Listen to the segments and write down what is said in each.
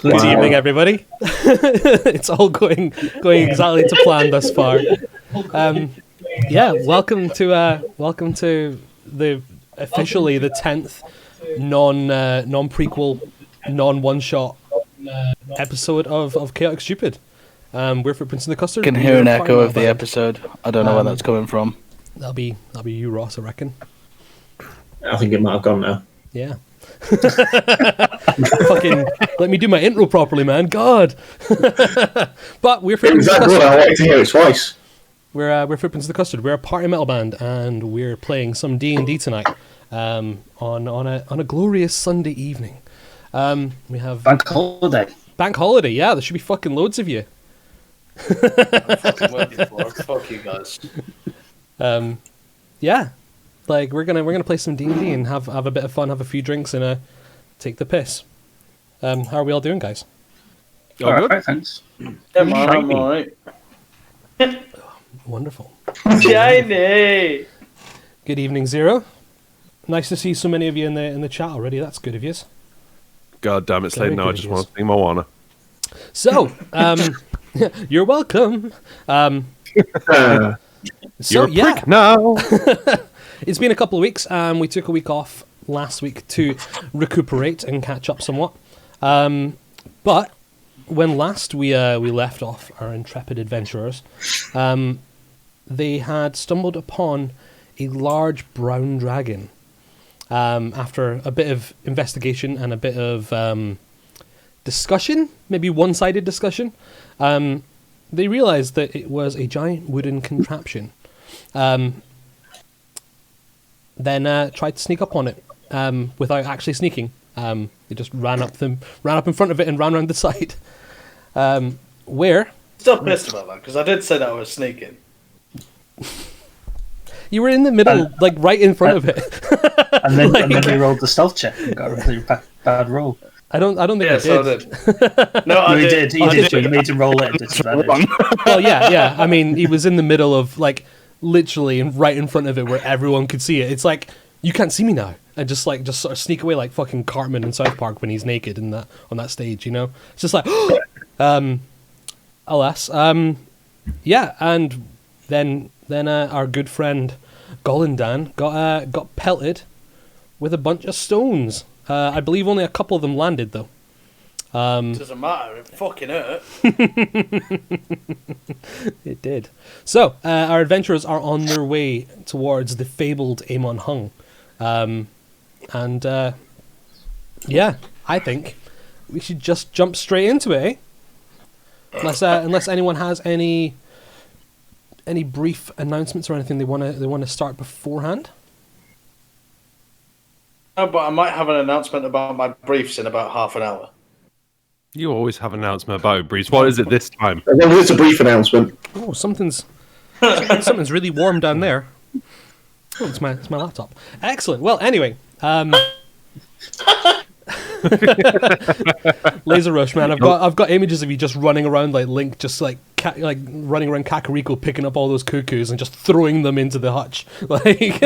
Good evening, everybody. It's all going exactly to plan thus far. Welcome to the officially the 10th non prequel, non one shot episode of Chaotic Stupid. We're Footprints in the Custard. I can hear an echo of the episode. I don't know where that's coming from. That'll be you, Ross, I reckon. I think it might have gone now. Yeah. Fucking let me do my intro properly, man. God. But we're Footprints in the Custard. I wanted to hear it twice. We're Footprints in the Custard. We're a party metal band, and we're playing some D&D tonight. On a glorious Sunday evening. We have Bank holiday. Bank holiday. Yeah, there should be fucking loads of you. I'm fucking working for. Fuck you guys. Yeah, like we're gonna play some D&D and have a bit of fun, have a few drinks, and take the piss. How are we all doing, guys? All right, thanks. I'm alright. Wonderful. Shiny. Good evening, Zero. Nice to see so many of you in the chat already. That's good of you. God damn it, Slade. Now I just want to sing Moana. So, you're welcome. You're a prick now. It's been a couple of weeks. We took a week off last week to recuperate and catch up somewhat. But when last we left off our intrepid adventurers, they had stumbled upon a large brown dragon. After a bit of investigation and a bit of discussion, maybe one-sided discussion, they realized that it was a giant wooden contraption. Then tried to sneak up on it without actually sneaking. They just ran up in front of it and ran around the side. Where? Still pissed about that because I did say that I was sneaking. You were in the middle, like right in front of it. and then we rolled the stealth check and got a really bad roll. I don't think yeah, I so did. No, I did. You did. You made him roll it. Well, yeah. I mean, he was in the middle of, like, literally right in front of it where everyone could see it. It's like, you can't see me now. And just sort of sneak away like fucking Cartman in South Park when he's naked on that stage, you know? It's just like, alas. Yeah, and then our good friend Golindan got pelted with a bunch of stones. I believe only a couple of them landed, though. Doesn't matter. It fucking hurt. It did. So, our adventurers are on their way towards the fabled Amon Hung. Yeah, I think we should just jump straight into it, eh? Unless anyone has any brief announcements or anything they want to start beforehand. No, but I might have an announcement about my briefs in about half an hour. You always have an announcement about it, Breeze. What is it this time? It's a brief announcement. Oh, something's really warm down there. Oh, it's my laptop. Excellent. Well, anyway, Laser Rush, man. I've got images of you just running around like Link, just like running around Kakariko, picking up all those cuckoos and just throwing them into the hutch. Like,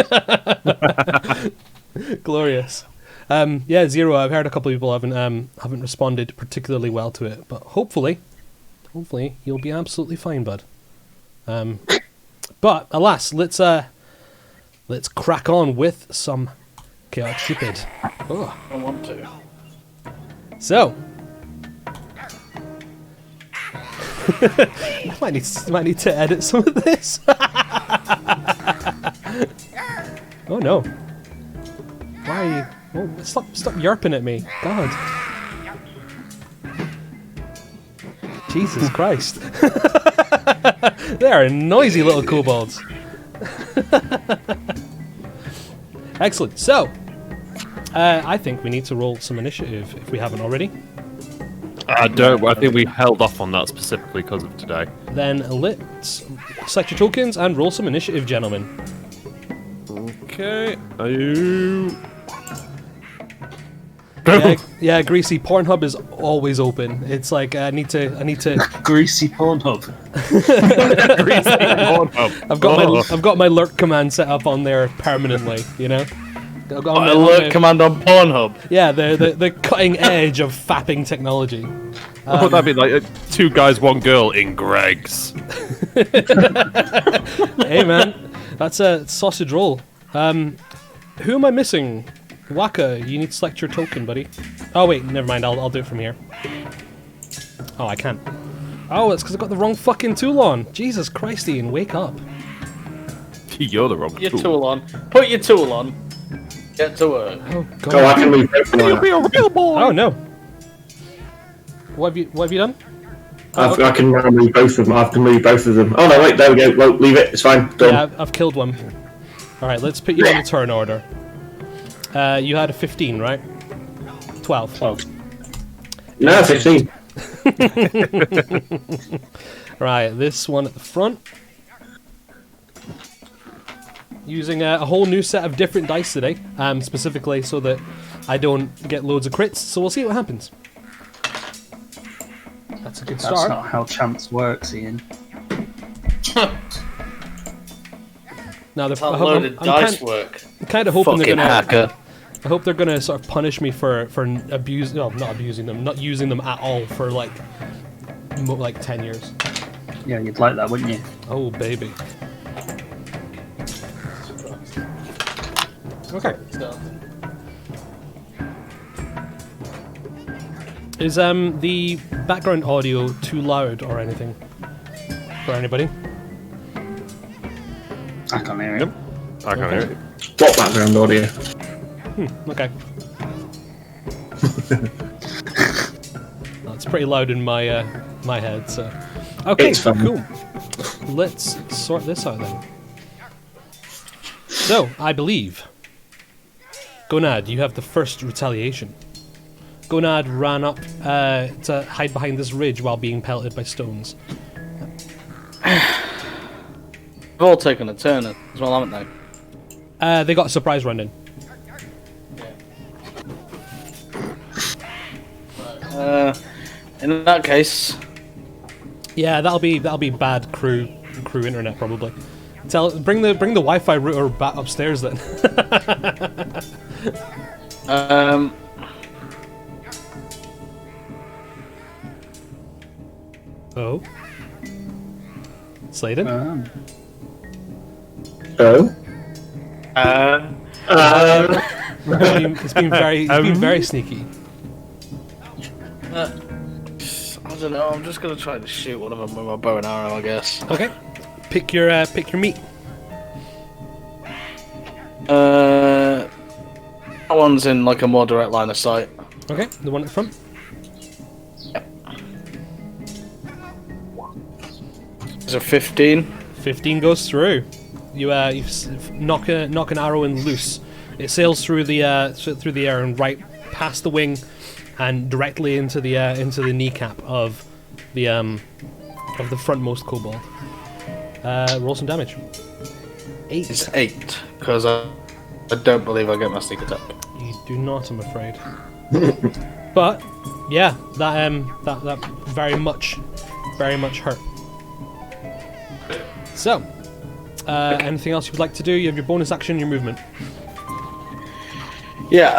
glorious. Yeah, Zero. I've heard a couple of people haven't responded particularly well to it, but hopefully you'll be absolutely fine, bud. But alas, let's crack on with some Chaotic Stupid. Oh. I want to. So, I might need to edit some of this. Oh no! Why are you? Oh, stop yarping at me! God! Jesus Christ! They are noisy little kobolds. Excellent. So, I think we need to roll some initiative if we haven't already. I think we held off on that specifically because of today. Then let's select your tokens and roll some initiative, gentlemen. Okay. Are you? Yeah, Greasy. Pornhub is always open. It's like I need to. Greasy Pornhub. I've got my lurk command set up on there permanently. You know. Alert command on Pornhub. Yeah, the cutting edge of fapping technology. Oh, that'd be like 2 guys, 1 girl in Greg's. Hey man, that's a sausage roll. Who am I missing? Waka, you need to select your token, buddy. Oh wait, never mind. I'll do it from here. Oh, I can't. Oh, it's because I got the wrong fucking tool on. Jesus Christ, Ian, wake up. You're the wrong Your tool. tool on. Put your tool on. Get to work. Oh god. Oh, I can move both of You'll them. be a real boy. Oh no. What have you done? I can now move both of them. I can move both of them. Oh no, wait, there we go. Well, leave it. It's fine. Done. Yeah, I've killed one. All right, let's put you in the turn order. You had a 15, right? 12. 12. No, 15. Right, this one at the front. Using a whole new set of different dice today, specifically so that I don't get loads of crits. So we'll see what happens. That's a good That's start. not how chance works, Ian. Now That's how loaded dice work. I'm kind of hoping Fucking they're gonna. hacker. I hope they're gonna sort of punish me for not abusing them, not using them at all for like 10 years. Yeah, you'd like that, wouldn't you? Oh baby. Okay. Is the background audio too loud or anything for anybody? I can't hear it. I can't hear it. What background audio? Okay. That's pretty loud in my my head. So okay, It's fine. cool. Let's sort this out then. So I believe, Gonad, you have the first retaliation. Gonad ran up to hide behind this ridge while being pelted by stones. We've all taken a turn as well, haven't they? They got a surprise run in. In that case, Yeah, that'll be bad crew internet probably. Bring the Wi-Fi router back upstairs then. Oh, Sladen. Oh. It's been very sneaky. I don't know. I'm just gonna try to shoot one of them with my bow and arrow, I guess. Okay, pick your meat. That one's in like a more direct line of sight. Okay, the one at the front. Is it 15? 15 goes through. You knock an arrow in loose. It sails through the air and right past the wing, and directly into the kneecap of the frontmost kobold. Roll some damage. 8. It's 8, because I don't believe I get my sneak attack. You do not, I'm afraid. But yeah, that very much hurt. So, anything else you would like to do? You have your bonus action, your movement. Yeah,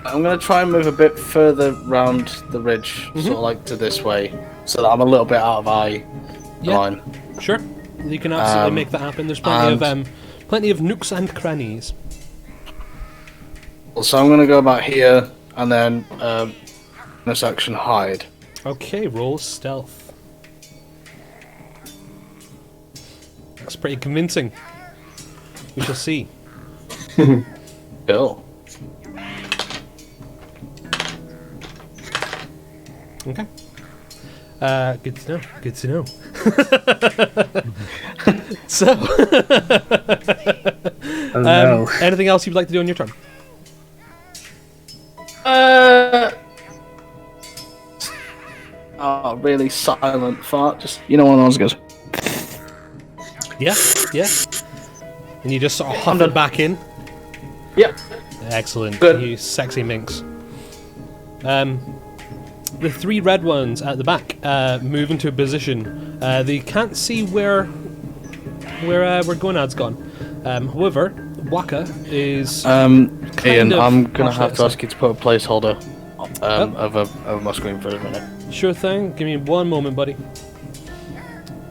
I'm gonna try and move a bit further round the ridge, sort of like to this way, so that I'm a little bit out of eye line. Sure, you can absolutely make that happen. There's plenty of nooks and crannies. So I'm gonna go about here, and then bonus action hide. Okay, roll stealth. That's pretty convincing. We shall see. Cool. Okay. Good to know. Good to know. So, Oh no. anything else you'd like to do on your turn? Oh, really silent fart. Just one of those goes. Yeah, yeah. And you just sort of huff it back in. Yep. Excellent. Good. You sexy minx. The 3 red ones at the back move into a position. They can't see where Gonad's gone. However, Waka is. Ian, I'm gonna have to partially ask you to put a placeholder over my screen for a minute. Sure thing. Give me one moment, buddy.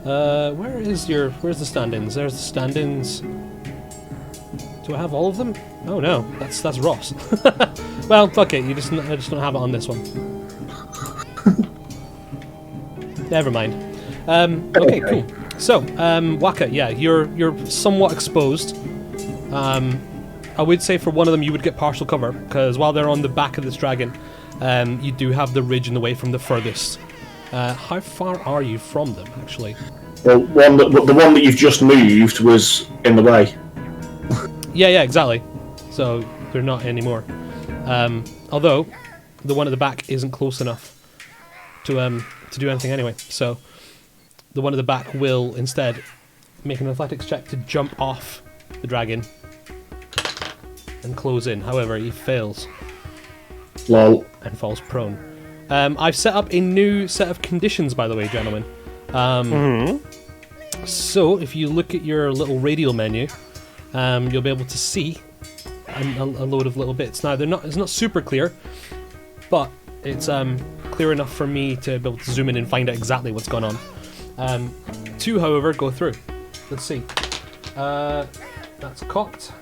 Where's the stand-ins? There's the stand-ins. Do I have all of them? Oh no, that's Ross. Well, fuck it. I just don't have it on this one. Never mind. Okay, cool. So, Waka, yeah, you're somewhat exposed. I would say for one of them you would get partial cover, because while they're on the back of this dragon, you do have the ridge in the way from the furthest. How far are you from them, actually? Well, the one that you've just moved was in the way. Yeah, exactly. So they're not anymore. Although the one at the back isn't close enough to do anything anyway. So the one at the back will instead make an athletics check to jump off the dragon and close in. However, he fails. Lol. And falls prone. I've set up a new set of conditions, by the way, gentlemen. So if you look at your little radial menu, you'll be able to see a load of little bits. Now it's not super clear, but it's clear enough for me to be able to zoom in and find out exactly what's going on. 2, however, go through. Let's see. That's cocked.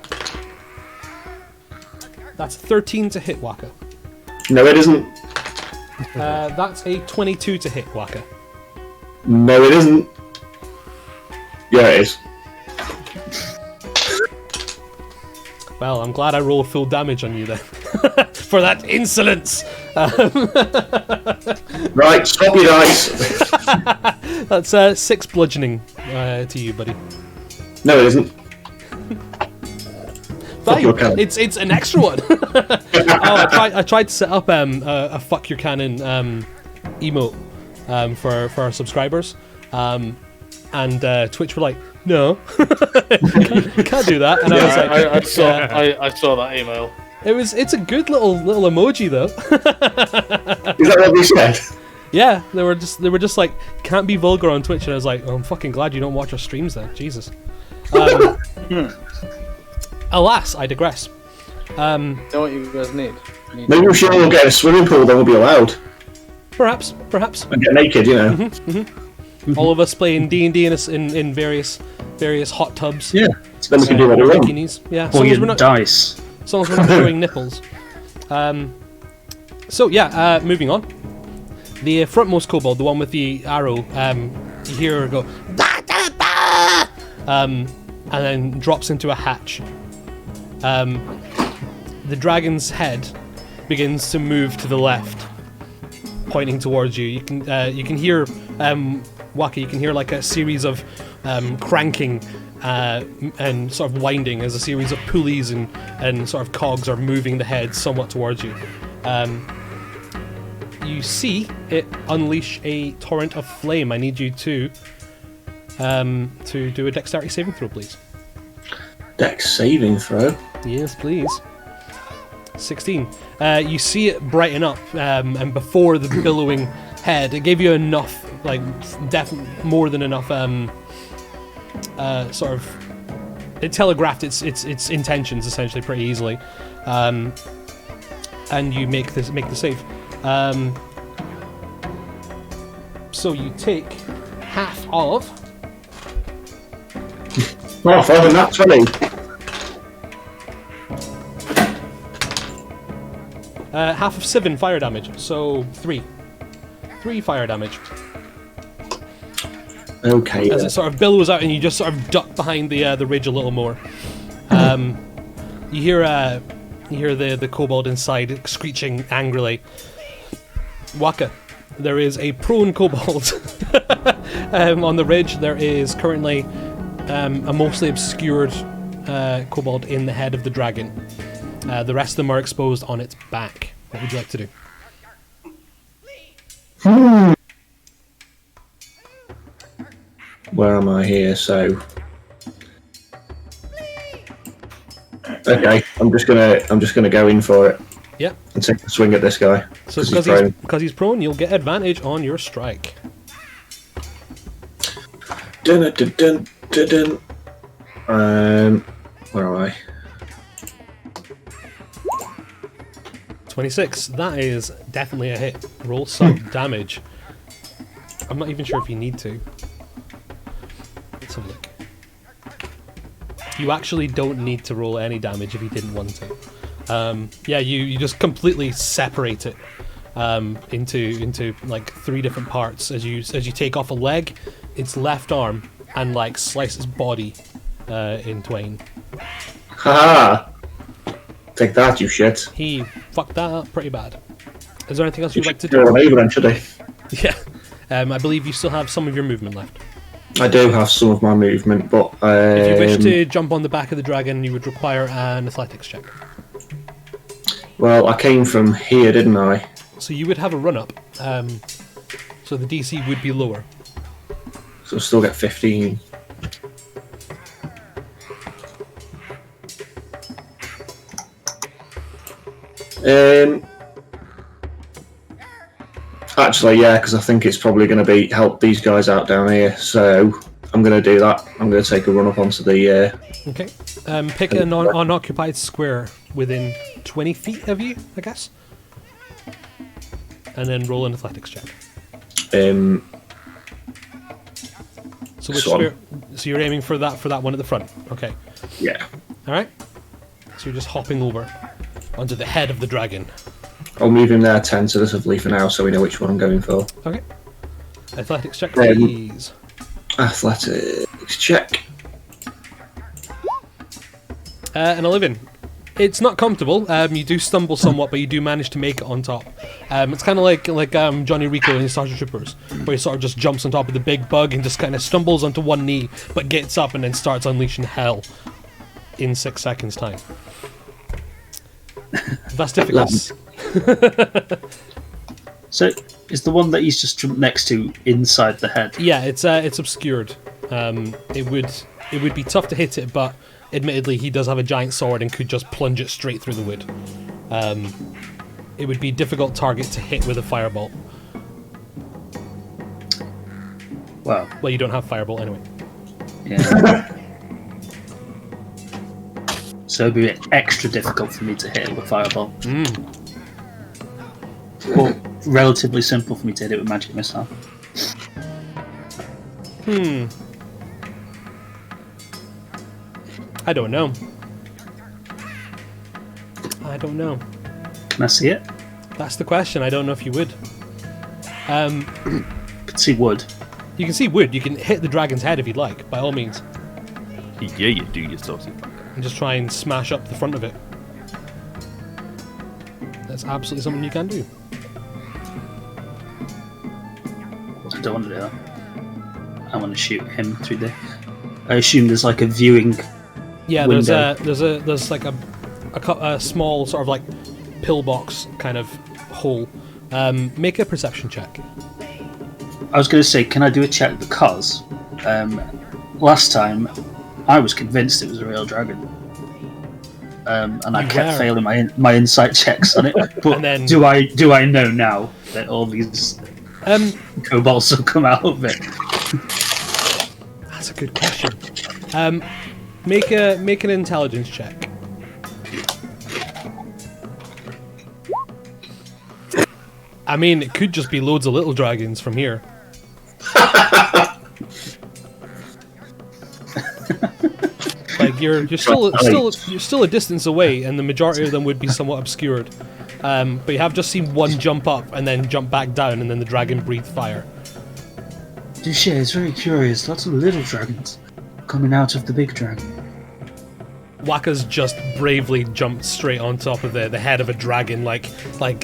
That's 13 to hit Waka. No, it isn't. That's a 22 to hit Waka. No, it isn't. Yeah, it is. Well, I'm glad I rolled full damage on you then. For that insolence! Right, stop your dice. That's 6 bludgeoning to you, buddy. No, it isn't. Fuck your cannon. It's an extra one. I tried to set up a fuck your cannon emote for our subscribers, and Twitch were like, no, you can't do that. And I was like, I saw that email. It's a good little emoji though. Is that what we said? Yeah, they were just like, can't be vulgar on Twitch, and I was like, oh, I'm fucking glad you don't watch our streams then. Jesus. Alas, I digress. You know what you guys need? Maybe we should all get a swimming pool, then we'll be allowed. Perhaps. And get naked, you know. All of us playing D&D in various hot tubs. Yeah. Then we can do what we want. Bikinis. Yeah. As long as we're not dice. showing nipples. So yeah, moving on. The frontmost kobold, the one with the arrow, you hear her go, "Da, da, da!" And then drops into a hatch. The dragon's head begins to move to the left, pointing towards you. You can hear Waka. You can hear like a series of cranking and sort of winding as a series of pulleys and sort of cogs are moving the head somewhat towards you. You see it unleash a torrent of flame. I need you to do a dexterity saving throw, please. Dex saving throw. Yes, please. 16. You see it brighten up, and before the billowing head, it gave you enough, like, definitely more than enough, sort of. It telegraphed its intentions essentially pretty easily, and you make the save. So you take half of. Oh, further than that, 20. Half of 7 fire damage, so 3. 3 fire damage. Okay. As it sort of billows out and you just sort of duck behind the ridge a little more. You hear the kobold inside screeching angrily. Waka, there is a prone kobold on the ridge. There is currently a mostly obscured kobold in the head of the dragon. The rest of them are exposed on its back. What would you like to do? Where am I here? So, Okay, I'm just gonna go in for it Yeah. and take a swing at this guy. So prone. because he's prone, you'll get advantage on your strike. Dun, dun, dun, dun, dun. Where am I? 26. That is definitely a hit. Roll some damage. I'm not even sure if you need to. Let's have a look. You actually don't need to roll any damage if you didn't want to. Yeah, you just completely separate it into like 3 different parts as you take off a leg, its left arm, and like slice its body in twain. Haha! Take that, you shit. He fucked that up pretty bad. Is there anything else You you'd like to should do do? it over then, should I? Yeah. I believe you still have some of your movement left. I do have some of my movement, but If you wish to jump on the back of the dragon, you would require an athletics check. well, I came from here, didn't I? So you would have a run-up. So the DC would be lower. So I'll still get 15. Actually, yeah, because I think it's probably going to be help these guys out down here. So I'm going to do that. I'm going to take a run up onto the. Okay. Pick an unoccupied square within 20 feet of you, I guess. And then roll an athletics check. Um. So which So I'm- square? So you're aiming for that one at the front. Okay. Yeah. All right. So you're just hopping over onto the head of the dragon. I'll move him there tentatively for now, so we know which one I'm going for. Okay. Athletics check, Um, please. Athletics check. An 11. It's not comfortable. You do stumble somewhat, but you do manage to make it on top. It's kind of like Johnny Rico in Starship Troopers, where he sort of just jumps on top of the big bug and just kind of stumbles onto one knee, but gets up and then starts unleashing hell in 6 seconds' time. That's difficult. So, is the one that he's just jumped next to inside the head? Yeah, it's obscured. It would be tough to hit it, but admittedly, he does have a giant sword and could just plunge it straight through the wood. It would be a difficult target to hit with a firebolt. Wow. Well, you don't have firebolt anyway. Yeah. So it'd be extra difficult for me to hit it with fireball. Well, relatively simple for me to hit it with magic missile. I don't know. Can I see it? That's the question. I don't know if you would. Could see wood. You can see wood. You can hit the dragon's head if you'd like, by all means. Yeah, you do, you saucy fucker. And just try and smash up the front of it. That's absolutely something you can do. I don't want to do that. I want to shoot him through the. I assume there's like a viewing. Yeah, window. there's like a small sort of like pillbox kind of hole. Make a perception check. I was going to say, can I do a check because last time I was convinced it was a real dragon, and I You kept were. failing my insight checks on it. But And then- do I know now that all these kobolds will come out of it? That's a good question. Make an intelligence check. I mean, it could just be loads of little dragons from here. Like you're still a distance away, and the majority of them would be somewhat obscured. But you have just seen one jump up and then jump back down, and then the dragon breathed fire. This shit is very curious. Lots of little dragons coming out of the big dragon. Waka's just bravely jumped straight on top of the head of a dragon, like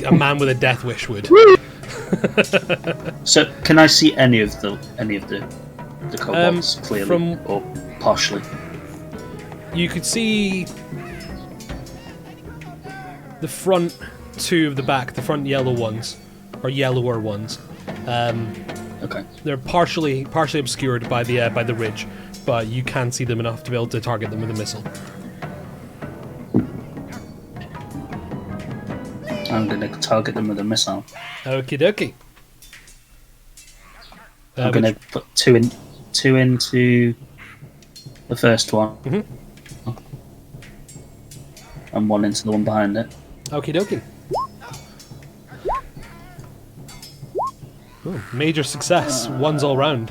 a man with a death wish would. So, can I see any of the kobolds clearly from- or partially? You could see the front two of the back, the front yellow ones, or yellower ones. Okay. They're partially obscured by the ridge, but you can see them enough to be able to target them with a missile. I'm going to target them with a missile. Okie dokie. I'm going to put two into the first one, and one into the one behind it. Okie dokie. Ooh, major success. One's all round.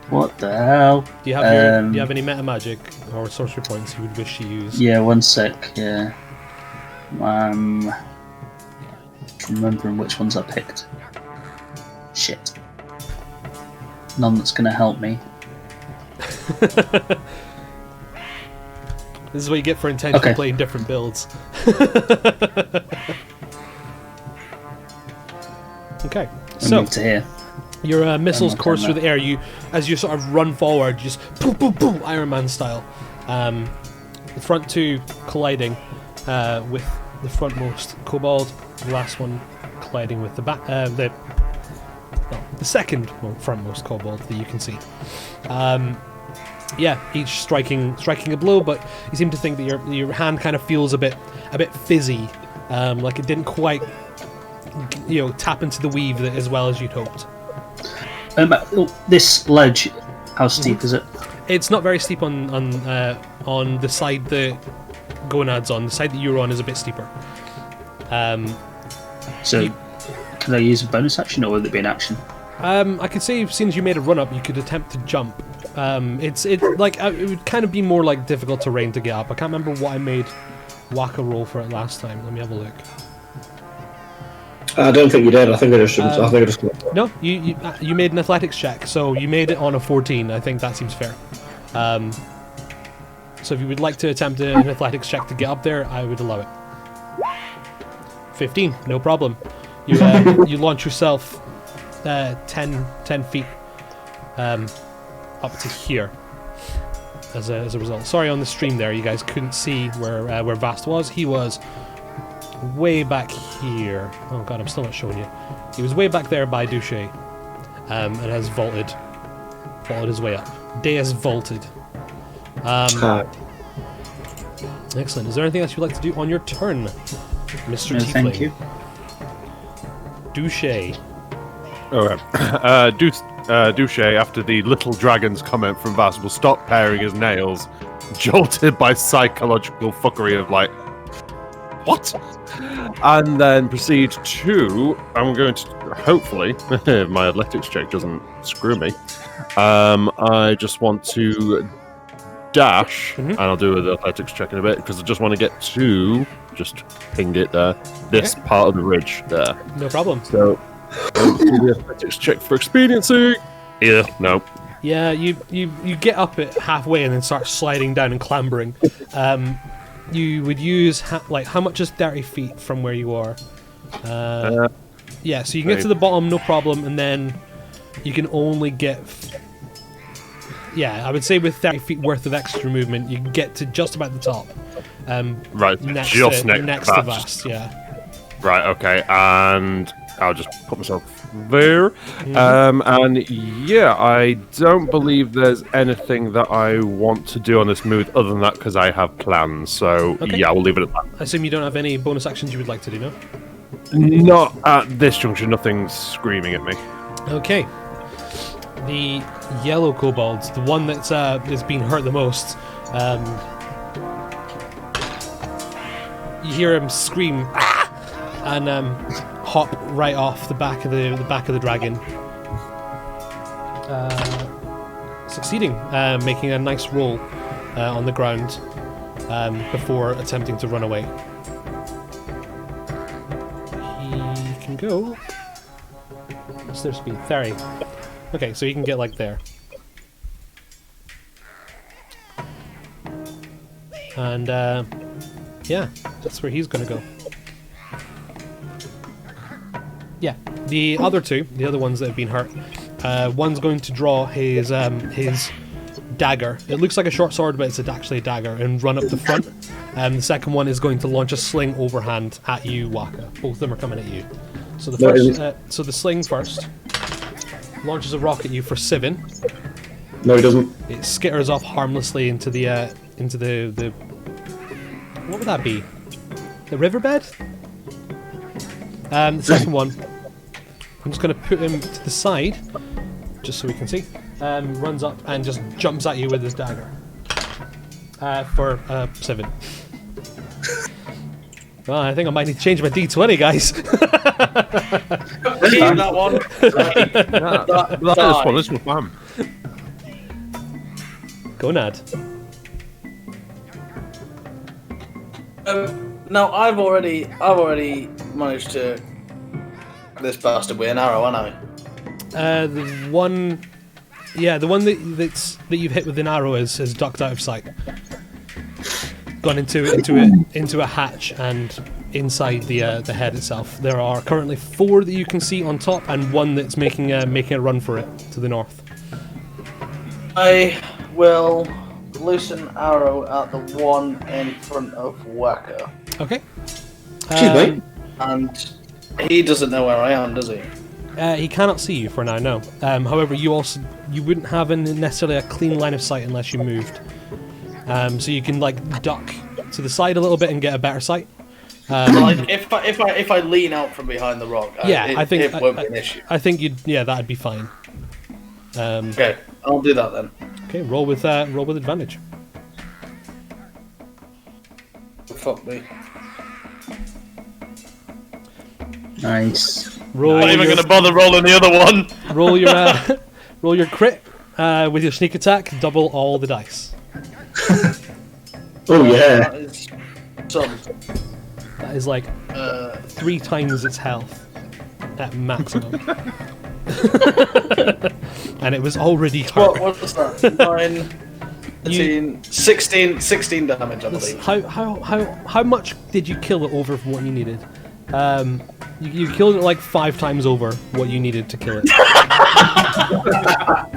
What the hell? Do you have any meta magic or sorcery points you would wish to use? Yeah, 1 sec. Yeah. Remembering which ones I picked. Shit. None that's going to help me. This is what you get for intentionally playing different builds. Okay, so move to here. your missiles course through the air. As you sort of run forward, you just boom, boom, boom, Iron Man style. The front two colliding with the frontmost kobold. The last one colliding with the back. The second frontmost kobold that you can see. Yeah, each striking a blow, but you seem to think that your hand kind of feels a bit fizzy, like it didn't quite, tap into the weave as well as you'd hoped. This ledge, how steep is it? It's not very steep on the side that Gonad's on. The side that you're on is a bit steeper. So, can I use a bonus action, or would it be an action? I could say, since you made a run up, you could attempt to jump. It would kind of be more like difficult terrain to get up. I can't remember what I made Waka roll for it last time. Let me have a look. I don't think you did. I think I just. No, you made an athletics check, so you made it on a 14. I think that seems fair. So if you would like to attempt an athletics check to get up there, I would allow it. 15, no problem. You launch yourself 10 feet up to here as a result. Sorry, on the stream there, you guys couldn't see where Vast was. He was way back here. Oh god, I'm still not showing you. He was way back there by Douche, and has vaulted his way up. Deus vaulted. Excellent. Is there anything else you'd like to do on your turn, Mr. No, Tiefling? thank you. Douche. Alright. Douche, after the little dragon's comment from Vass, will stop paring his nails, jolted by psychological fuckery of like, what? And then proceed to, I'm going to, hopefully, if my athletics check doesn't screw me, I just want to dash, and I'll do the athletics check in a bit, because I just want to get to, just ping it there, this part of the ridge there. No problem. So, do the athletics check for expediency. Yeah, no. Yeah, you get up it halfway and then start sliding down and clambering. You would use how much is 30 feet from where you are? Yeah, so you can get to the bottom, no problem, and then you can only get. Yeah, I would say with 30 feet worth of extra movement, you can get to just about the top. Right, next to Vast, yeah. Right, okay, and I'll just put myself there. And yeah, I don't believe there's anything that I want to do on this move other than that, because I have plans. So yeah, we'll leave it at that. I assume you don't have any bonus actions you would like to do, no? Not at this juncture. Nothing's screaming at me. Okay. The yellow kobold, the one that's is being hurt the most. You hear him scream, and hop right off the back of the dragon, succeeding, making a nice roll on the ground before attempting to run away. He can go. What's their speed? 30. Okay, so he can get like there. And yeah, that's where he's gonna go. Yeah, the other ones that have been hurt, one's going to draw his dagger. It looks like a short sword, but it's actually a dagger, and run up the front. The second one is going to launch a sling overhand at you, Waka. Both of them are coming at you. So the sling first launches a rock at you for 7. No, he doesn't. It skitters off harmlessly into the what would that be? the riverbed. The second one, I'm just going to put him to the side, just so we can see. Runs up and just jumps at you with his dagger. For 7. Well, I think I might need to change my D20, guys. Keep that one. This one is fun. Go, Nad. Now I've already managed to this bastard with an arrow, haven't I? The one that you've hit with an arrow is ducked out of sight. Gone into a hatch and inside the head itself. There are currently 4 that you can see on top, and 1 that's making a run for it to the north. I will loose an arrow at the one in front of Waka. Okay. And he doesn't know where I am, does he? He cannot see you for now. No. However, you wouldn't have necessarily a clean line of sight unless you moved. So you can like duck to the side a little bit and get a better sight. Like if I lean out from behind the rock, I think it won't be an issue. I think that'd be fine. Okay, I'll do that then. Okay, roll with advantage. Fuck me. Nice. Roll. Not even going to bother rolling the other one. Roll your crit with your sneak attack. Double all the dice. Oh yeah. That is some. That is like 3 times its health at maximum. And it was already hurt. What was that? 9, 13, 16 damage, I believe. How much did you kill it over from what you needed? You killed it like 5 times over what you needed to kill it.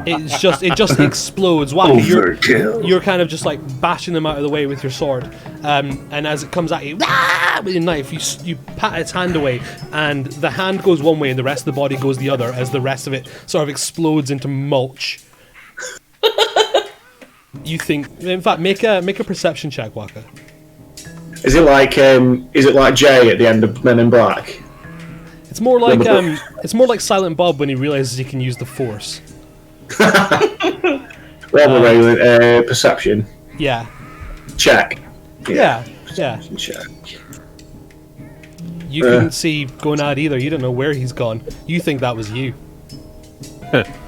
It just explodes. Wow, you're kind of just like bashing them out of the way with your sword, and as it comes at you with your knife, you pat its hand away, and the hand goes one way and the rest of the body goes the other, as the rest of it sort of explodes into mulch. You think, in fact, make a perception check, Waka. Is it like Jay at the end of Men in Black? It's more like Silent Bob when he realizes he can use the Force. Perception. Yeah. Check. Yeah. Check. You couldn't see Gonad either. You don't know where he's gone. You think that was you.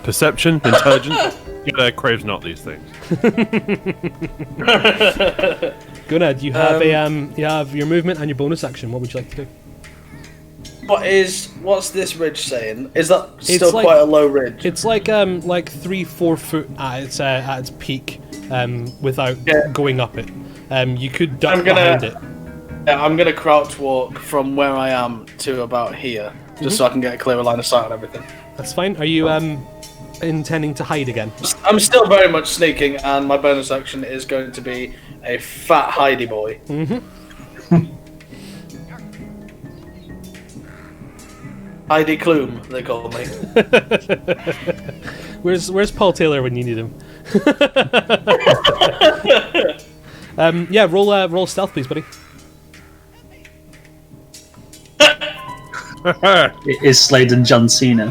Perception, intelligence. Craves not these things. Gonad, you have your movement and your bonus action. What would you like to do? What's this ridge saying? Is that still quite a low ridge? It's like 3-4 foot at its peak, without going up it. You could duck behind it. Yeah, I'm gonna crouch walk from where I am to about here, just so I can get a clearer line of sight on everything. That's fine. Are you intending to hide again? I'm still very much sneaking, and my bonus action is going to be a fat hidey boy. Heidi Klum, they call me. Where's Paul Taylor when you need him? Roll stealth, please, buddy. It is Slade and John Cena.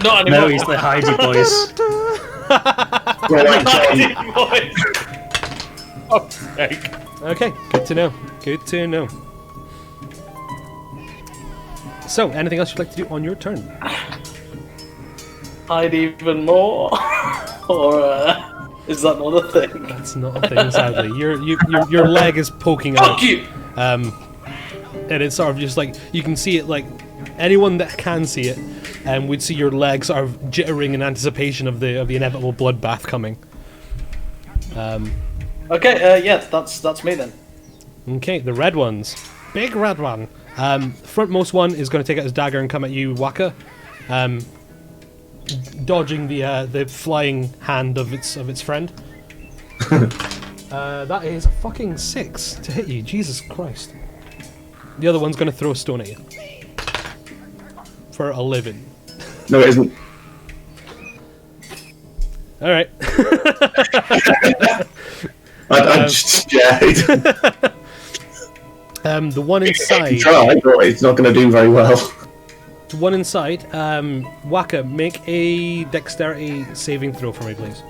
Not anymore. No, he's the Heidi boys. Heidi boys. Oh, sake. Okay, good to know. Good to know. So, anything else you'd like to do on your turn? Hide even more, or is that not a thing? That's not a thing, sadly. Your leg is poking out. Fuck you! And it's sort of just like, you can see it, like, anyone that can see it, would see your leg sort of jittering in anticipation of the inevitable bloodbath coming. Okay, yeah, that's me then. Okay, the red ones. Big red one. Frontmost one is going to take out his dagger and come at you, Waka, dodging the flying hand of its friend. That is a fucking 6 to hit you. Jesus Christ. The other one's going to throw a stone at you for 11. No, it isn't. All right. I just The one I inside. can try, but it's not going to do very well. The one inside. Waka, make a dexterity saving throw for me, please.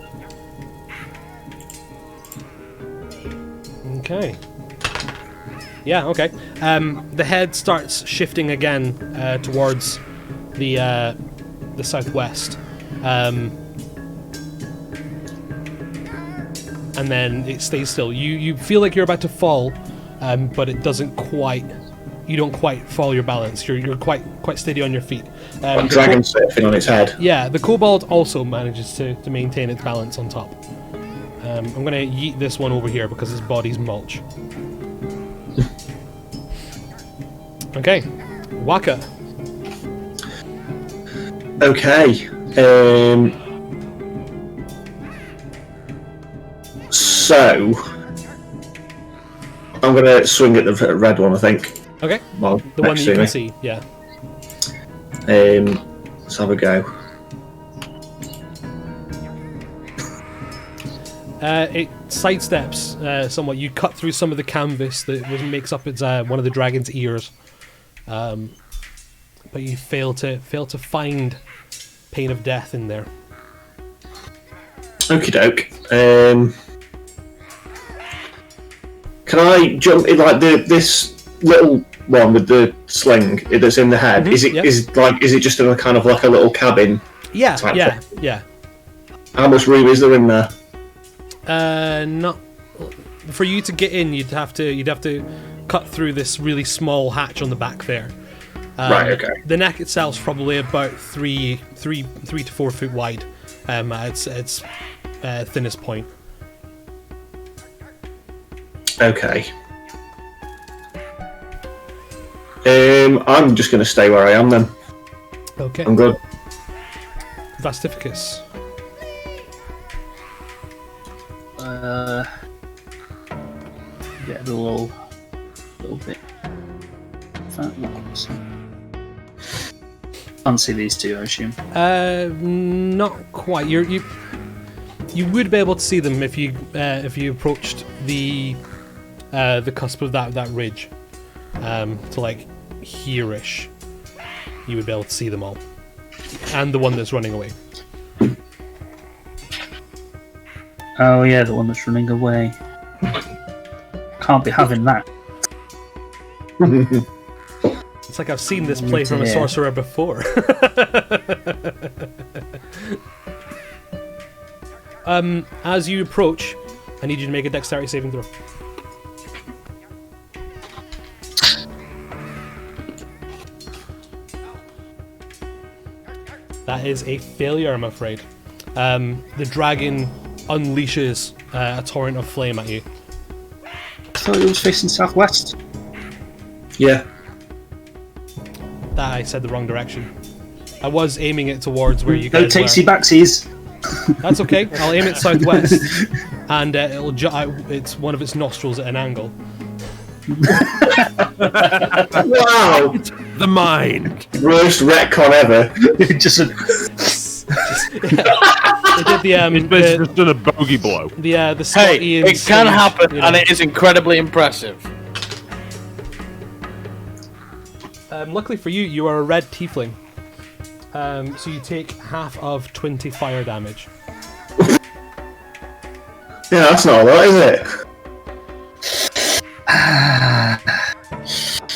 Okay. Yeah. Okay. The head starts shifting again towards the southwest, and then it stays still. You feel like you're about to fall, but it doesn't quite. You don't quite follow your balance. You're quite steady on your feet. Like dragon surfing on its head. Yeah, the kobold also manages to maintain its balance on top. I'm going to yeet this one over here because its body's mulch. Okay, Waka. Okay. So I'm going to swing at the red one, I think. Okay, Well, the one that next you to can me. see, yeah. Let's have a go. It sidesteps somewhat. You cut through some of the canvas that makes up its one of the dragon's ears, but you fail to find pain of death in there. Okie doke. Can I jump in like this little one with the sling that's in the head? Mhm, Is it yeah. is it just in a kind of like a little cabin? Yeah, Type yeah, thing. yeah. How much room is there in there? Not for you to get in. You'd have to cut through this really small hatch on the back there. Right. Okay. The neck itself's probably about 3 to 4 foot wide. At its thinnest point. Okay. I'm just going to stay where I am then. Okay. I'm good. Vastificus. Get a little bit. Fancy these two, I assume. Not quite. You would be able to see them if you approached the cusp of that ridge, to like here-ish. You would be able to see them all, and the one that's running away. Oh yeah, the one that's running away. Can't be having that. It's like I've seen this play from a Yeah. sorcerer before. As you approach, I need you to make a dexterity saving throw. That is a failure, I'm afraid. The dragon unleashes a torrent of flame at you. I thought it was facing southwest. Yeah. That I said the wrong direction. I was aiming it towards where you No guys were. takesy backsies. That's okay. I'll aim it southwest, and it's one of its nostrils at an angle. Wow. The mind. Worst retcon ever. Just a, It did He's basically just done a bogey blow. the Hey, Scottian it can sage, happen, you know. and it is incredibly impressive. Luckily for you, you are a red tiefling. So you take half of 20 fire damage. Yeah, that's not a lot, is it?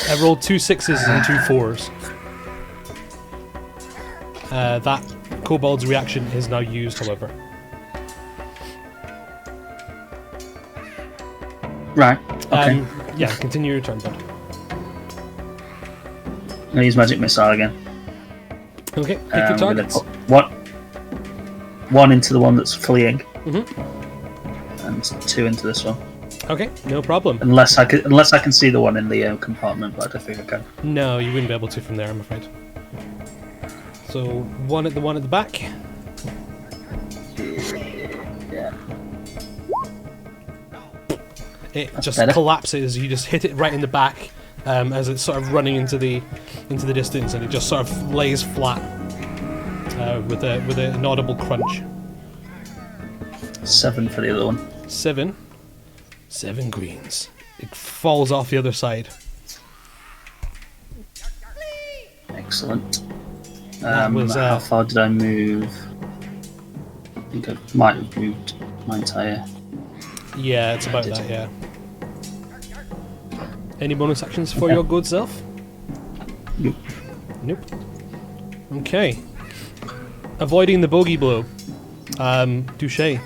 I rolled 2 6s and 2 4s. That kobold's reaction is now used, however. right. Okay. Yeah, continue your turn, bud. I'm gonna use magic missile again. Okay, pick your I'm gonna targets. put one into the one that's fleeing, Mhm. and 2 into this one. Okay, no problem. Unless I can see the one in the compartment, but I don't think I can. No, you wouldn't be able to from there, I'm afraid. So one at the back. Yeah. It That's just better. collapses. You just hit it right in the back as it's sort of running into the distance, and it just sort of lays flat with an audible crunch. 7 for the other one. 7 greens. It falls off the other side. Excellent. was, How far did I move? I think I might have moved my entire... Yeah, it's about that, yeah. Any bonus actions for your good self? Nope. Nope. Okay. Avoiding the bogey blow. Douche.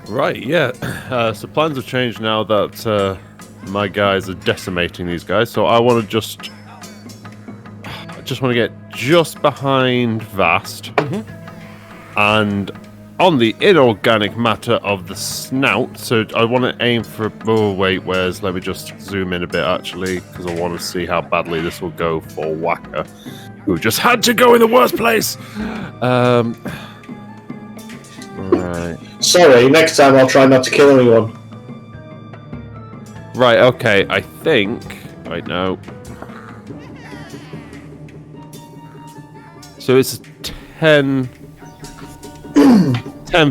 Right, yeah. So plans have changed now that my guys are decimating these guys. So I want to I just want to get just behind Vast. And on the inorganic matter of the snout, so I want to aim for... Oh, wait, let me just zoom in a bit, actually, because I want to see how badly this will go for Whacker, who just had to go in the worst place! Right. Sorry, next time I'll try not to kill anyone. Right, okay, I think... Right now... So it's a 10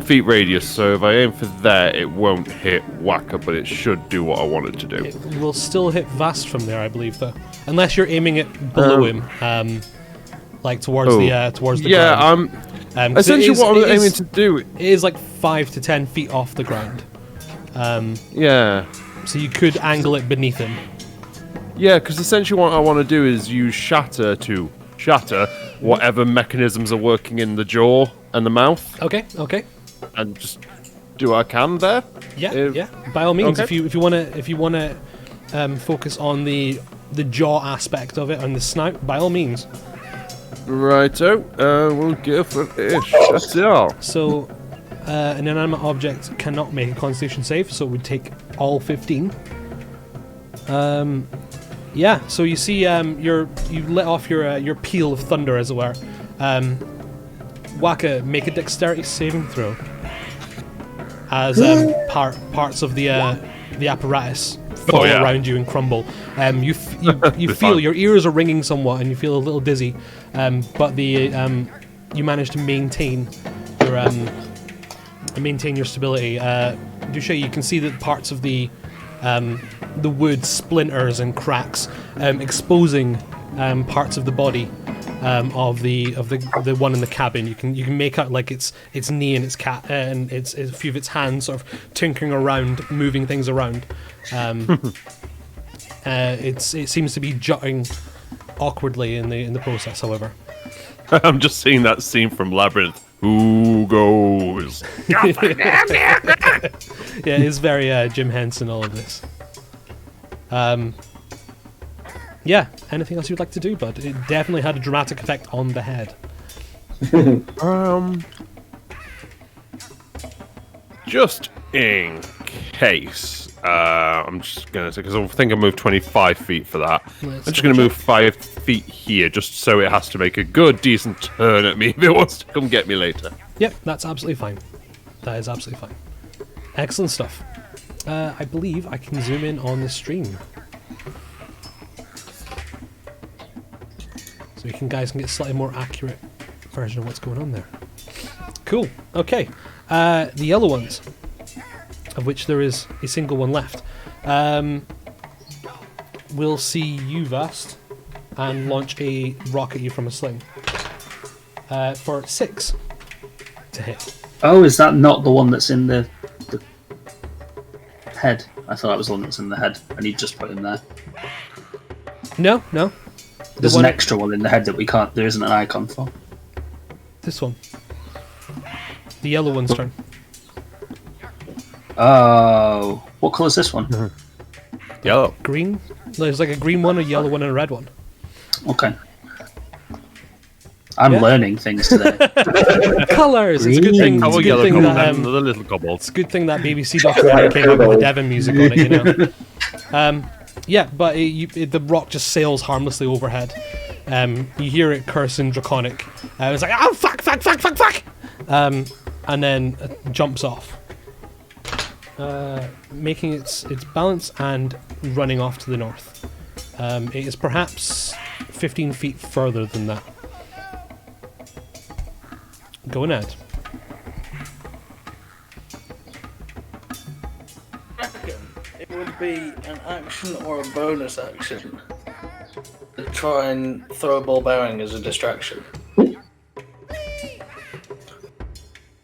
feet radius, so if I aim for there, it won't hit Whacker, but it should do what I want it to do. It will still hit Vast from there, I believe, though. Unless you're aiming it below him, like towards the ground. Essentially what I'm aiming to do... It is like 5 to 10 feet off the ground. Yeah. So you could angle it beneath him. Yeah, because essentially what I want to do is use Shatter to shatter whatever mechanisms are working in the jaw and the mouth. Okay. And just do what I can there. Yeah. By all means, okay. if you wanna focus on the jaw aspect of it and the snout, by all means. Righto. We'll go for it. That's it all. So, an inanimate object cannot make a Constitution save, so it would take all 15. Yeah. So you see, you let off your peal of thunder, as it were. Waka, make a dexterity saving throw. As parts of the apparatus fall around you and crumble. You feel your ears are ringing somewhat, and you feel a little dizzy. But you manage to maintain your stability. Duche, you can see that parts of the wood splinters and cracks, exposing parts of the body of the one in the cabin. You can make out like its knee and its and a few of its hands sort of tinkering around, moving things around. It seems to be jutting awkwardly in the process, however. I'm just seeing that scene from Labyrinth. Who goes? Yeah, it's very Jim Henson, all of this. Yeah, anything else you'd like to do, bud? It definitely had a dramatic effect on the head. Just in case, I'm just gonna say, because I think I moved 25 feet for that. I'm just gonna move 5 feet here, just so it has to make a good, decent turn at me if it wants to come get me later. Yep, that's absolutely fine. That is absolutely fine. Excellent stuff. I believe I can zoom in on the stream. So guys can get a slightly more accurate version of what's going on there. Cool. Okay. The yellow ones, of which there is a single one left, will see you, Vast, and launch a rock at you from a sling for 6 to hit. Oh, is that not the one that's in the head? I thought that was the one that's in the head, and you just put him there. No. There's an extra one in the head that we can't. There isn't an icon for. This one. The yellow one's turn. Oh, what colour is this one? Yellow. Green? There's like a green one, a yellow one, and a red one. Okay. I'm learning things today. Colours! It's a good thing. It's a good thing that the little kobolds. It's a good thing that BBC documentary came out with the Devon music on it, you know. Yeah, but the rock just sails harmlessly overhead. You hear it curse in Draconic. It's like, oh, fuck! And then jumps off. Making its balance and running off to the north. It is perhaps 15 feet further than that. Go ahead. It would be an action or a bonus action to try and throw a ball bearing as a distraction?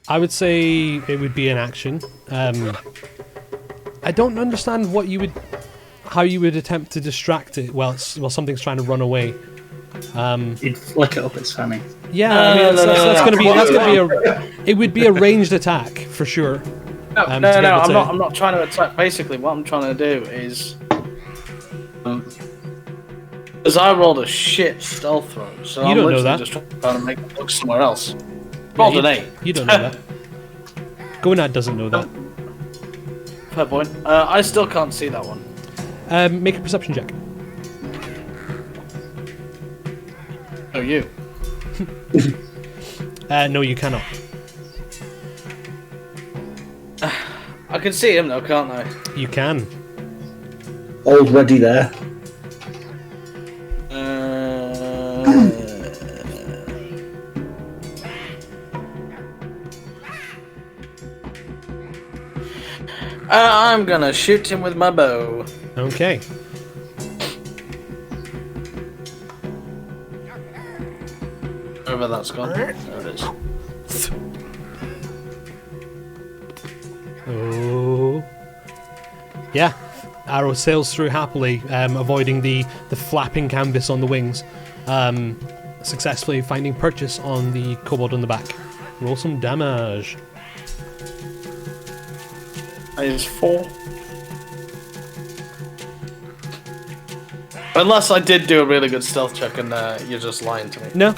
I would say it would be an action. I don't understand how you would attempt to distract it while something's trying to run away. You'd flick it up its fanny. Yeah, I mean, that's going to be it would be a ranged attack for sure. No, I'm not trying to attack. Basically, what I'm trying to do is, because I rolled a shit stealth throw, so you I'm don't know literally that. just trying to make it look somewhere else. Rolled an 8. You don't know that. Gonad doesn't know that. Fair point. I still can't see that one. Make a perception check. Oh, you. No, you cannot. I can see him though, can't I? You can. Already there. I'm gonna shoot him with my bow. Okay. Wherever that's gone. There it is. Oh. Yeah. Arrow sails through happily, avoiding the flapping canvas on the wings. Successfully finding purchase on the kobold on the back. Roll some damage. That is 4. Unless I did do a really good stealth check and you're just lying to me. No,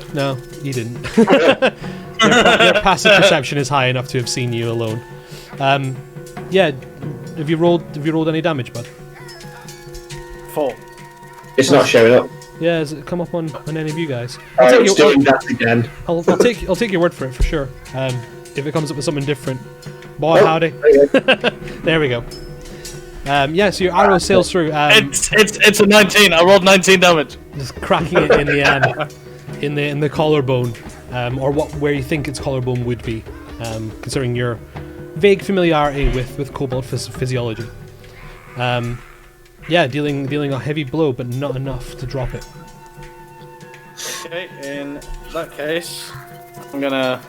you didn't. your passive perception is high enough to have seen you alone. Yeah, have you rolled any damage, bud? 4. It's not showing up. Yeah, has it come up on any of you guys? It's doing that again. I'll take your word for it for sure. If it comes up with something different. Boy, howdy. There we go. Yeah, so your arrow sails through. It's a 19. I rolled 19 damage. Just cracking it in the collarbone, or where you think its collarbone would be, considering your vague familiarity with kobold physiology. Yeah, dealing a heavy blow, but not enough to drop it. Okay, in that case, I'm gonna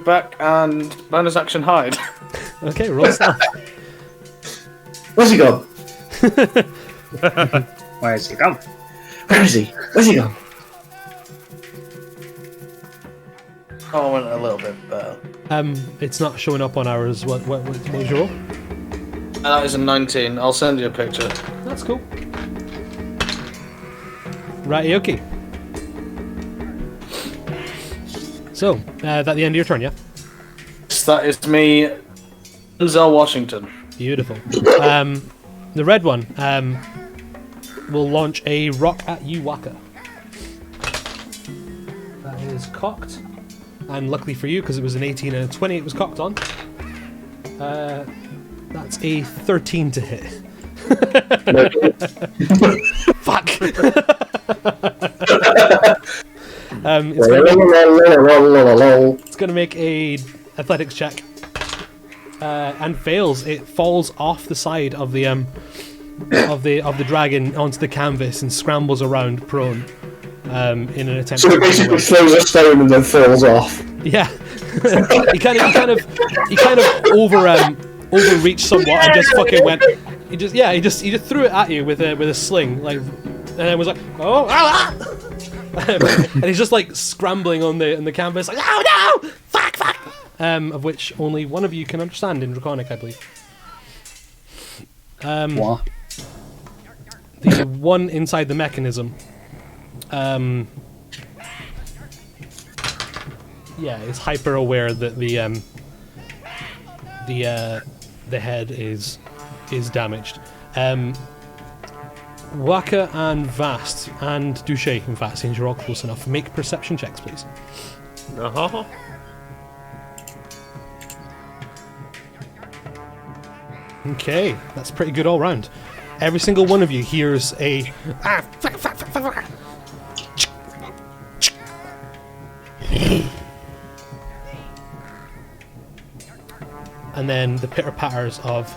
back and bonus action hide. Okay, roll stealth. Where's he gone? Where's he gone? Where is he? Where's he gone? Oh, I went a little bit better. It's not showing up on ours. What was your roll? That is a 19. I'll send you a picture. That's cool. Righty, okay. So, that the end of your turn, yeah? So that is me, Denzel Washington. Beautiful. The red one will launch a rock at you, Waka. That is cocked. And luckily for you, because it was an 18 and a 20, it was cocked on. That's a 13 to hit. Fuck! It's going to make a athletics check. And fails. It falls off the side of the dragon onto the canvas and scrambles around prone in an attempt. So it basically throws a stone and then falls off. Yeah, he kind of overreached somewhat and just fucking went. He just threw it at you with a sling, like, and then was like, oh, ah! And he's just like scrambling on the canvas, like, oh no, fuck. Of which only one of you can understand in Draconic, I believe. What? The one inside the mechanism. Yeah, is hyper aware that the head is damaged. Waka and Vast and Duché, in fact, since you're all close enough, make perception checks, please. Uh-huh. Okay, that's pretty good all round. Every single one of you hears a and then the pitter-patters of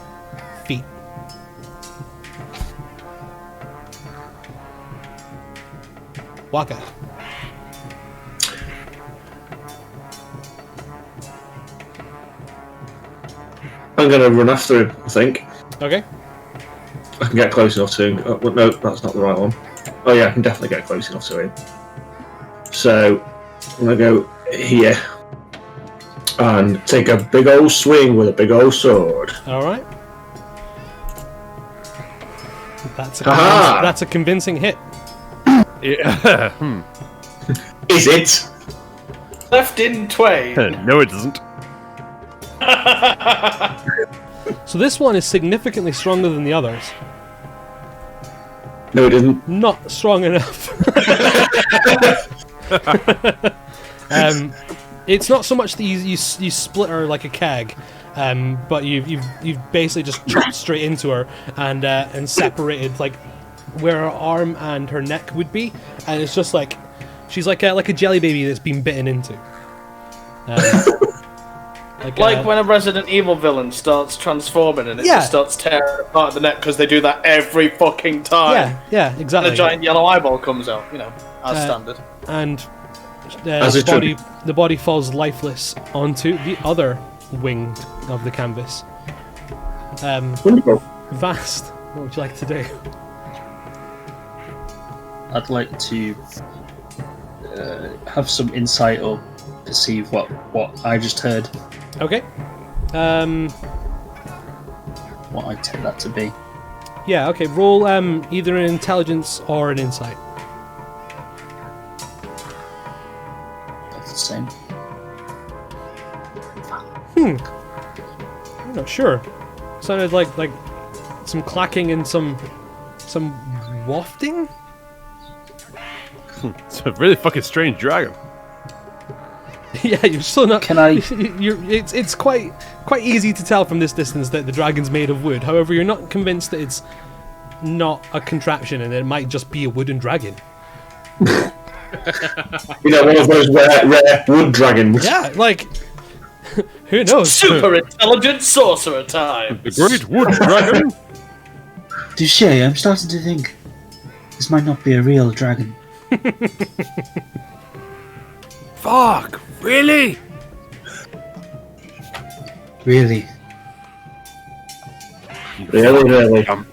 feet. Waka. I'm going to run after him, I think. Okay. I can get close enough to him. Oh, well, no, that's not the right one. Oh yeah, I can definitely get close enough to him. So, I'm going to go here. And take a big old swing with a big old sword. Alright. That's a convincing hit. Yeah. Is it? Left in twain. No, it doesn't. So this one is significantly stronger than the others. No, it isn't. Not strong enough. It's not so much that you split her like a keg, but you've basically just chopped straight into her and separated like where her arm and her neck would be, and it's just like she's like a jelly baby that's been bitten into. Like when a Resident Evil villain starts transforming and it just starts tearing apart at the neck because they do that every fucking time. Yeah, exactly. And a giant yellow eyeball comes out, as standard. And the body falls lifeless onto the other wing of the canvas. Wonderful. Vast, what would you like to do? I'd like to have some insight or perceive what I just heard. Okay. What I take that to be. Yeah, okay, roll either an intelligence or an insight. That's the same. I'm not sure. Sounded like some clacking and some wafting? It's a really fucking strange dragon. Yeah, you're still not. Can I? It's quite easy to tell from this distance that the dragon's made of wood. However, you're not convinced that it's not a contraption and it might just be a wooden dragon. One of those rare wood dragons. Yeah, like who knows? Super intelligent sorcerer time. The great wood dragon. Touche, I'm starting to think this might not be a real dragon. Fuck! Really? Really? Really. I'm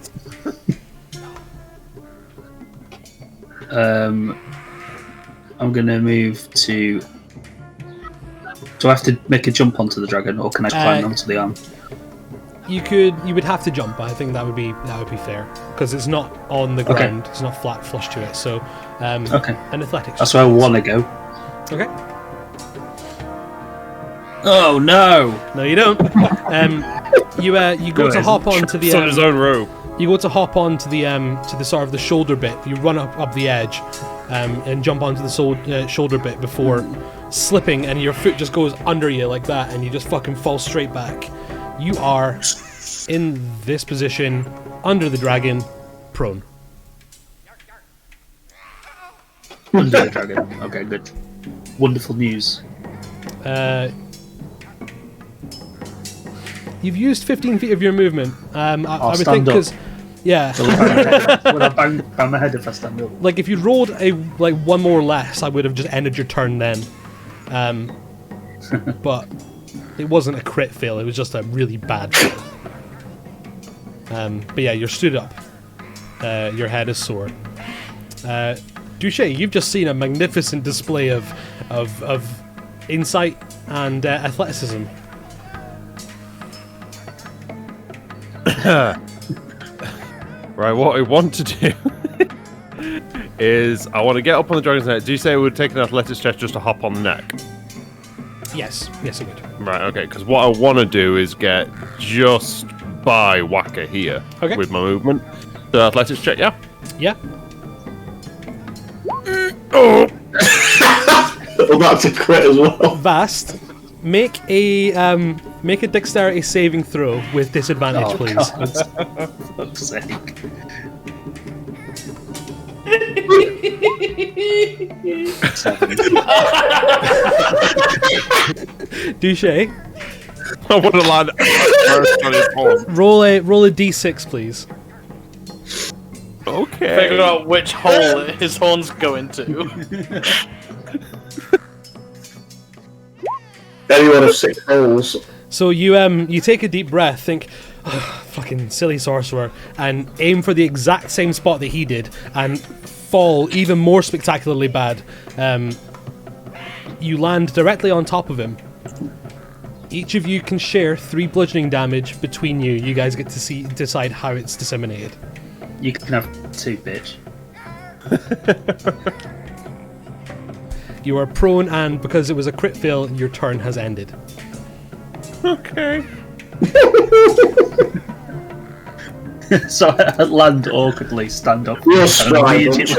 gonna move to. Do I have to make a jump onto the dragon, or can I climb onto the arm? You would have to jump, but I think that would be fair because it's not on the ground. It's not flat flush to it. So, Okay. an athletics. That's where I want to go. Okay. Oh no! No, you don't. You go to hop onto the. on his own rope. You go to hop onto the to the sort of the shoulder bit. You run up the edge, and jump onto the shoulder bit before slipping, and your foot just goes under you like that, and you just fucking fall straight back. You are in this position under the dragon, prone. Under the dragon. Okay, good. Wonderful news. You've used 15 feet of your movement. I would think stand up. because, yeah. Would I bang my head if I stand up? Like if you rolled one more less, I would have just ended your turn then. But it wasn't a crit fail. It was just a really bad fail. But yeah, you're stood up. Your head is sore. Douche, you've just seen a magnificent display of insight and athleticism. Right, what I want to do is I want to get up on the dragon's neck. Do you say it would take an athletics check just to hop on the neck? Yes, it would. Right, okay, because what I want to do is get just by Waka here with my movement. The athletics check, yeah? Yeah. Oh! Well, that's a crit as well. Vast, make a dexterity saving throw with disadvantage, please. God. For fuck's sake. Douche, I want to land first on his palm. roll a d6, please. Okay. Figure out which hole his horns go into. Any one of 6 holes. So you take a deep breath, think, oh, fucking silly sorcerer, and aim for the exact same spot that he did, and fall even more spectacularly bad. You land directly on top of him. Each of you can share 3 bludgeoning damage between you. You guys get to decide how it's disseminated. You can have 2, bitch. You are prone, and because it was a crit fail, your turn has ended. Okay. So I land awkwardly, stand up, You're and strong. Immediately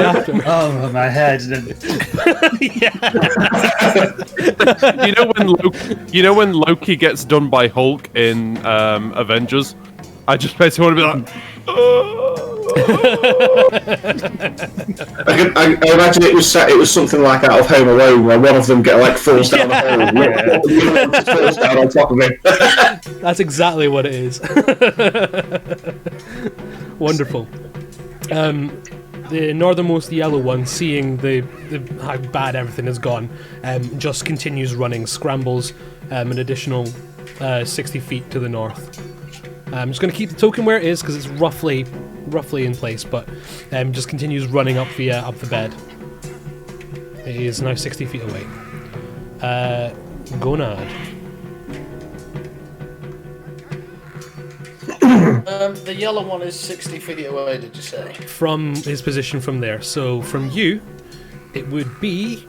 after. oh, my head. And You know when Loki gets done by Hulk in Avengers? I just basically want to be like, I imagine it was something like out of Home Alone, where one of them falls down the hole, and the other falls down on top of him. That's exactly what it is. Wonderful. The northernmost yellow one, seeing how bad everything has gone, just continues running, scrambles an additional 60 feet to the north. I'm just going to keep the token where it is because it's roughly in place, but just continues running up the bed. It is now 60 feet away. Gonad. The yellow one is 60 feet away, did you say? From his position from there. So from you, it would be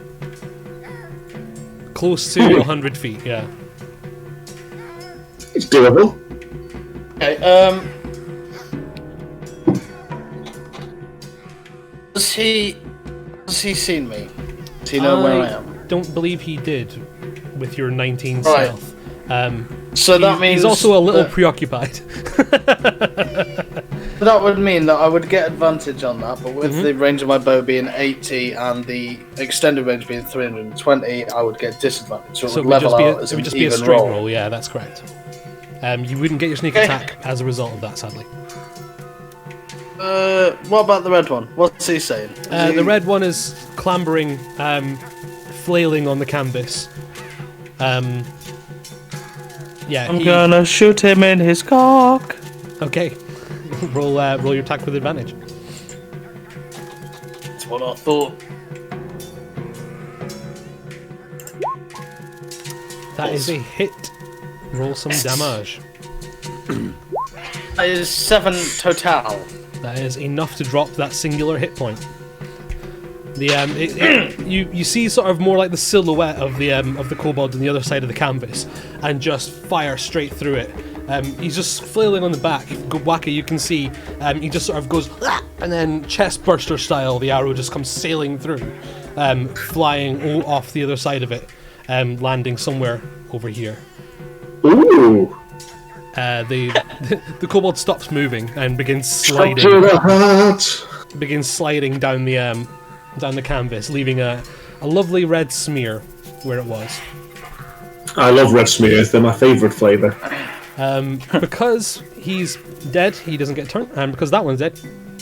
close to 100 feet, yeah. It's doable. Okay, Has he seen me? Does he know where I am? Don't believe he did with your 19 Right. stealth. So that means he's also a little that, preoccupied. that would mean that I would get advantage on that, but with the range of my bow being 80 and the extended range being 320, I would get disadvantage. So it would level out as it would an just be a even straight roll. roll. Yeah, that's correct. You wouldn't get your sneak Okay. attack as a result of that, sadly. What about the red one? What's he saying? The red one is clambering, flailing on the canvas. Yeah, I'm gonna shoot him in his cock. Okay, roll your attack with advantage. That's what I thought. That is a hit. Roll some damage. That is 7 total. That is enough to drop that singular hit point. You see sort of more like the silhouette of the kobold on the other side of the canvas, and just fire straight through it. He's just flailing on the back. Waka, you can see he just sort of goes, "Ah!" and then chest burster style, the arrow just comes sailing through, flying off the other side of it, landing somewhere over here. Ooh. The kobold stops moving and begins Straight sliding. to the heart. Begins sliding down the canvas, leaving a lovely red smear where it was. I love red smears. They're my favourite flavour. Because he's dead, he doesn't get a turn, and because that one's dead,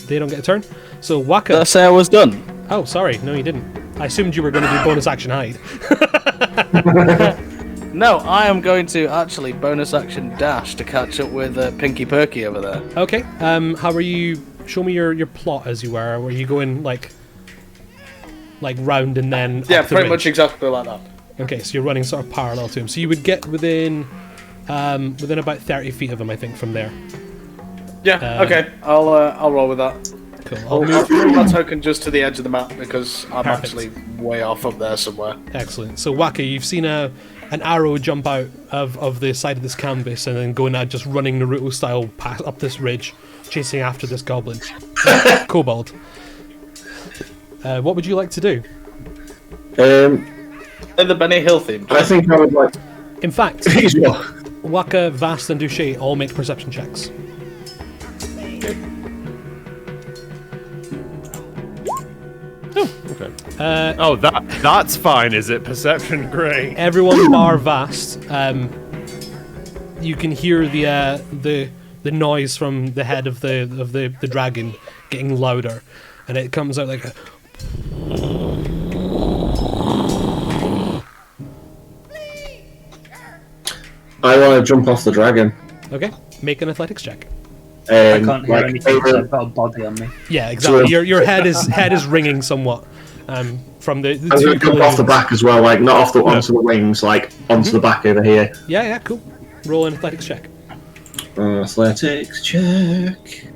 they don't get a turn. So Did Waka. I say I was done? Oh, sorry, no, you didn't. I assumed you were going to do bonus action hide. No, I am going to actually bonus action dash to catch up with Pinky Perky over there. Okay. How are you? Show me your plot as you were. Were you going like round and then? Yeah, up the pretty ridge? much exactly like that. Okay, so you're running sort of parallel to him. So you would get within about 30 feet of him, I think, from there. Yeah, okay. I'll roll with that. Cool. I'll move my token just to the edge of the map because I'm Perfect. actually way off up there somewhere. Excellent. So Waka, you've seen an arrow jump out of the side of this canvas and then going out, just running Naruto style up this ridge, chasing after this goblin. Kobold. What would you like to do? In the Benny Hill theme. I think I would like. In fact, He's what? Waka, Vast, and Duché all make perception checks. okay. That's fine, is it? Perception, great. Everyone bar Vast. You can hear the the noise from the head of the dragon getting louder, and it comes out like a... I want to jump off the dragon. Okay, make an athletics check. I can't hear anything because I've got a body on me. Yeah, exactly. So- Your head is ringing somewhat from the I'm going two to jump off the collisions. back as well, like not off the onto the wings, like onto the back over here. Yeah, cool. Roll an athletics check. Athletics check.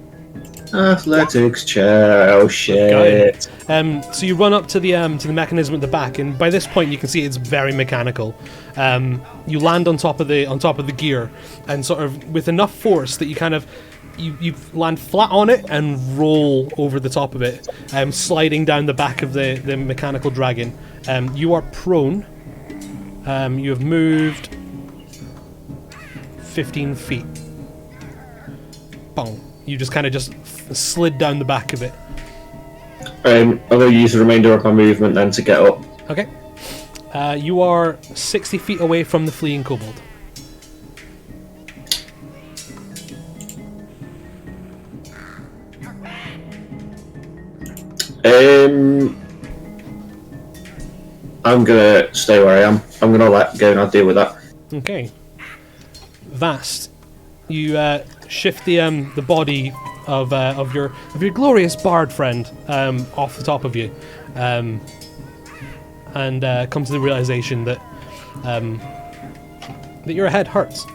Athletics check. Oh shit. So you run up to the mechanism at the back, and by this point you can see it's very mechanical. You land on top of the gear, and sort of with enough force that you kind of you land flat on it and roll over the top of it, sliding down the back of the mechanical dragon. You are prone. You have moved 15 feet. Bong. You just kind of slid down the back of it. I'm going to use the remainder of my movement then to get up. Okay. You are 60 feet away from the fleeing kobold. I'm going to stay where I am. I'm going to let go and I'll deal with that. Okay. Vast. You shift the body of your glorious bard friend off the top of you, and come to the realization that your head hurts.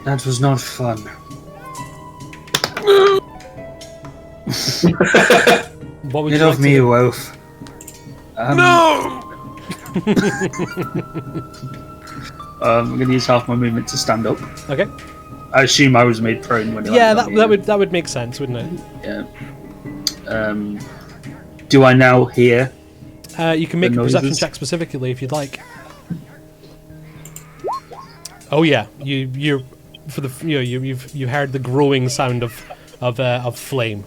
That was not fun. What would Get you off like me, to do? you oaf. No! I'm going to use half my movement to stand up. Okay. I assume I was made prone when. Yeah, that would make sense, wouldn't it? Yeah. Do I now hear? You can make a The perception noises? check specifically if you'd like. Oh yeah, you heard the growing sound of flame.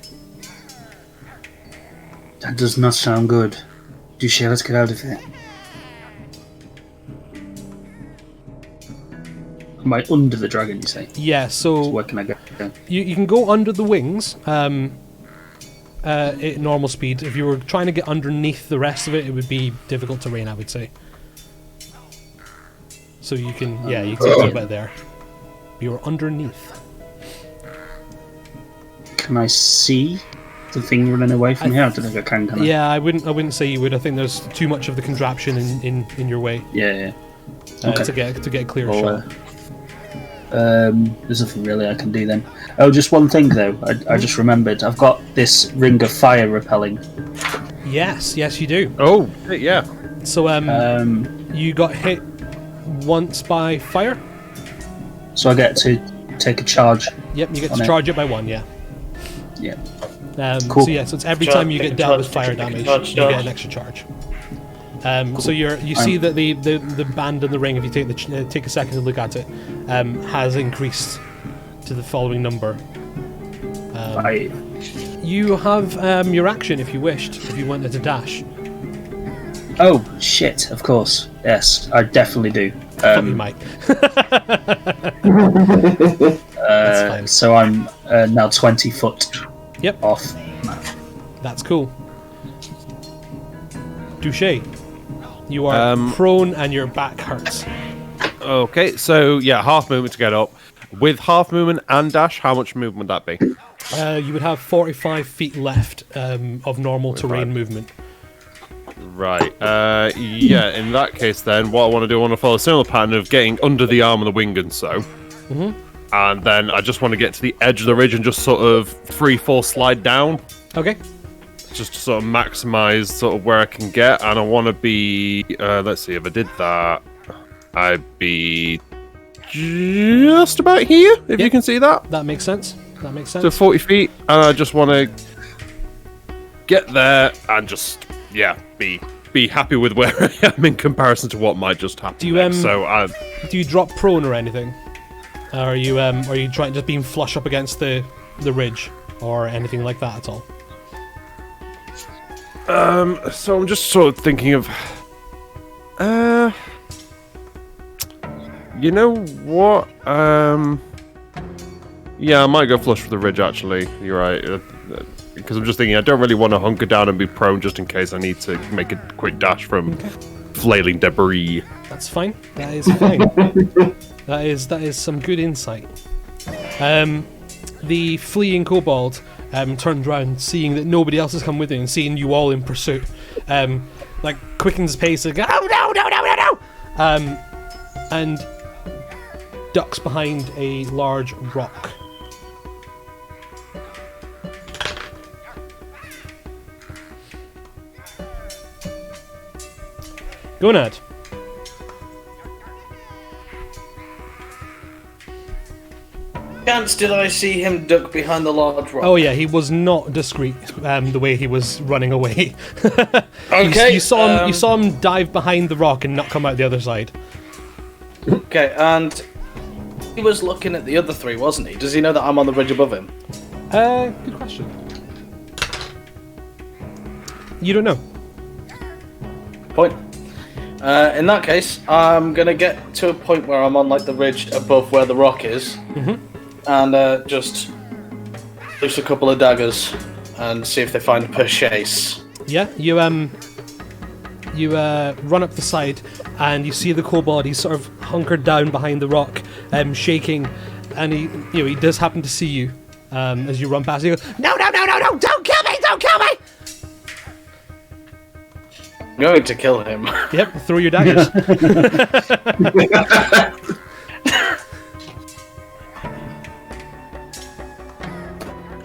That does not sound good. Duche, let's get out of here. Am I under the dragon, you say? Yeah, so Where can I go? you can go under the wings at normal speed. If you were trying to get underneath the rest of it, it would be difficult terrain, I would say. So you can take a bit there. You're underneath. Can I see the thing running away from here? I don't think I can I? Yeah, I wouldn't say you would. I think there's too much of the contraption in your way Yeah. Okay. to get a clear Well, shot. There's nothing really I can do then. Oh, just one thing though. I just remembered. I've got this ring of fire repelling. Yes, you do. Oh, yeah. So you got hit once by fire. So I get to take a charge. Yep, you get On to it. charge it by 1. Yeah. Yeah. So Cool. yeah, so it's every Charge, time you take get a dealt charge, with fire take a damage, charge, you get charge. an extra charge. So you see that the band in the ring, if you take a second to look at it, has increased to the following number. You have your action if you wished, if you wanted to dash. Oh shit! Of course. Yes, I definitely do. You might. That's fine. So I'm now 20 foot Yep, off. that's cool. Duche, you are prone and your back hurts. Okay, so yeah, half movement to get up. With half movement and dash, how much movement would that be? You would have 45 feet left of normal terrain movement. Right. Yeah, in that case then, what I want to do, I want to follow a similar pattern of getting under the arm of the wing and so. Mm-hmm. And then I just want to get to the edge of the ridge and just sort of free-fall slide down. Okay. Just to sort of maximize sort of where I can get. And I want to be... let's see, if I did that, I'd be just about here, if you can see that. That makes sense. So 40 feet, and I just want to get there and just, yeah, be happy with where I am in comparison to what might just happen. Do you next. So do you drop prone or anything? Are you trying just being flush up against the ridge or anything like that at all? So I'm just sort of thinking of, you know what? Yeah, I might go flush for the ridge, actually. You're right. Because I'm just thinking, I don't really want to hunker down and be prone just in case I need to make a quick dash from flailing debris. That's fine. That is fine. that is some good insight. The fleeing kobold turns around, seeing that nobody else has come with him, and seeing you all in pursuit. Like quickens pace and goes, "Oh no, no, no, no, no!" And ducks behind a large rock. Gonad. Chance did I see him duck behind the large rock? Oh yeah, he was not discreet. The way he was running away. Okay. You saw him dive behind the rock and not come out the other side. Okay, and he was looking at the other three, wasn't he? Does he know that I'm on the ridge above him? Good question. You don't know. Point. In that case, I'm gonna get to a point where I'm on like the ridge above where the rock is, and just loose a couple of daggers and see if they find a purchase. Yeah, you run up the side and you see the kobold. He's sort of hunkered down behind the rock, shaking, and he does happen to see you as you run past. He goes, "No, no, no, no, no! Don't kill me! Don't kill me!" I'm going to kill him. Yep, throw your daggers.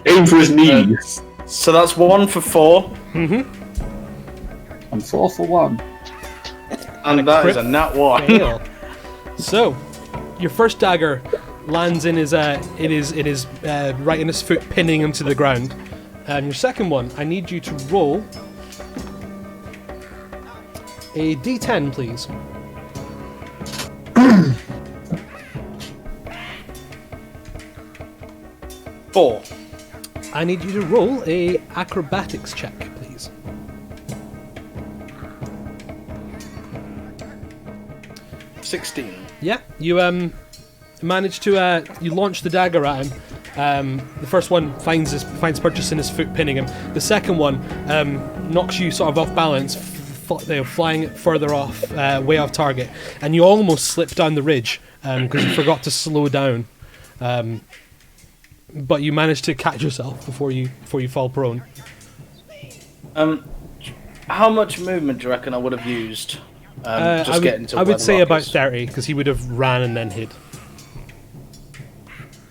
Aim for his knees. So that's 1 for 4, I'm 4 for 1. and that is a nat 1. Fail. So, your first dagger lands in his right in his foot, pinning him to the ground. And your second one, I need you to roll a d10, please. Four. I need you to roll a acrobatics check, please. $16. Yeah, you manage to you launch the dagger at him. The first one finds purchase in his foot, pinning him. The second one knocks you sort of off balance, flying further off, way off target, and you almost slip down the ridge because you forgot to slow down. But you managed to catch yourself before you fall prone. How much movement do you reckon I would have used? I would say about 30, because he would have ran and then hid.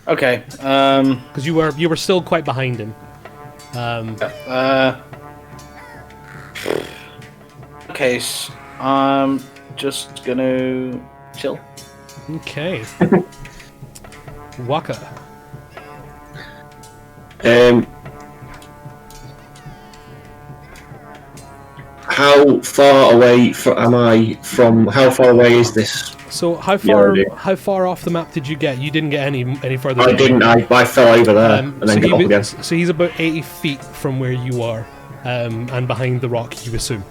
Okay. Because you were still quite behind him. Okay, so I'm just gonna chill. Okay. Waka. How far away am I from? How far away is this? So how far off the map did you get? You didn't get any further. I didn't. I fell over there and then got up again. So he's about 80 feet from where you are, and behind the rock, you assume.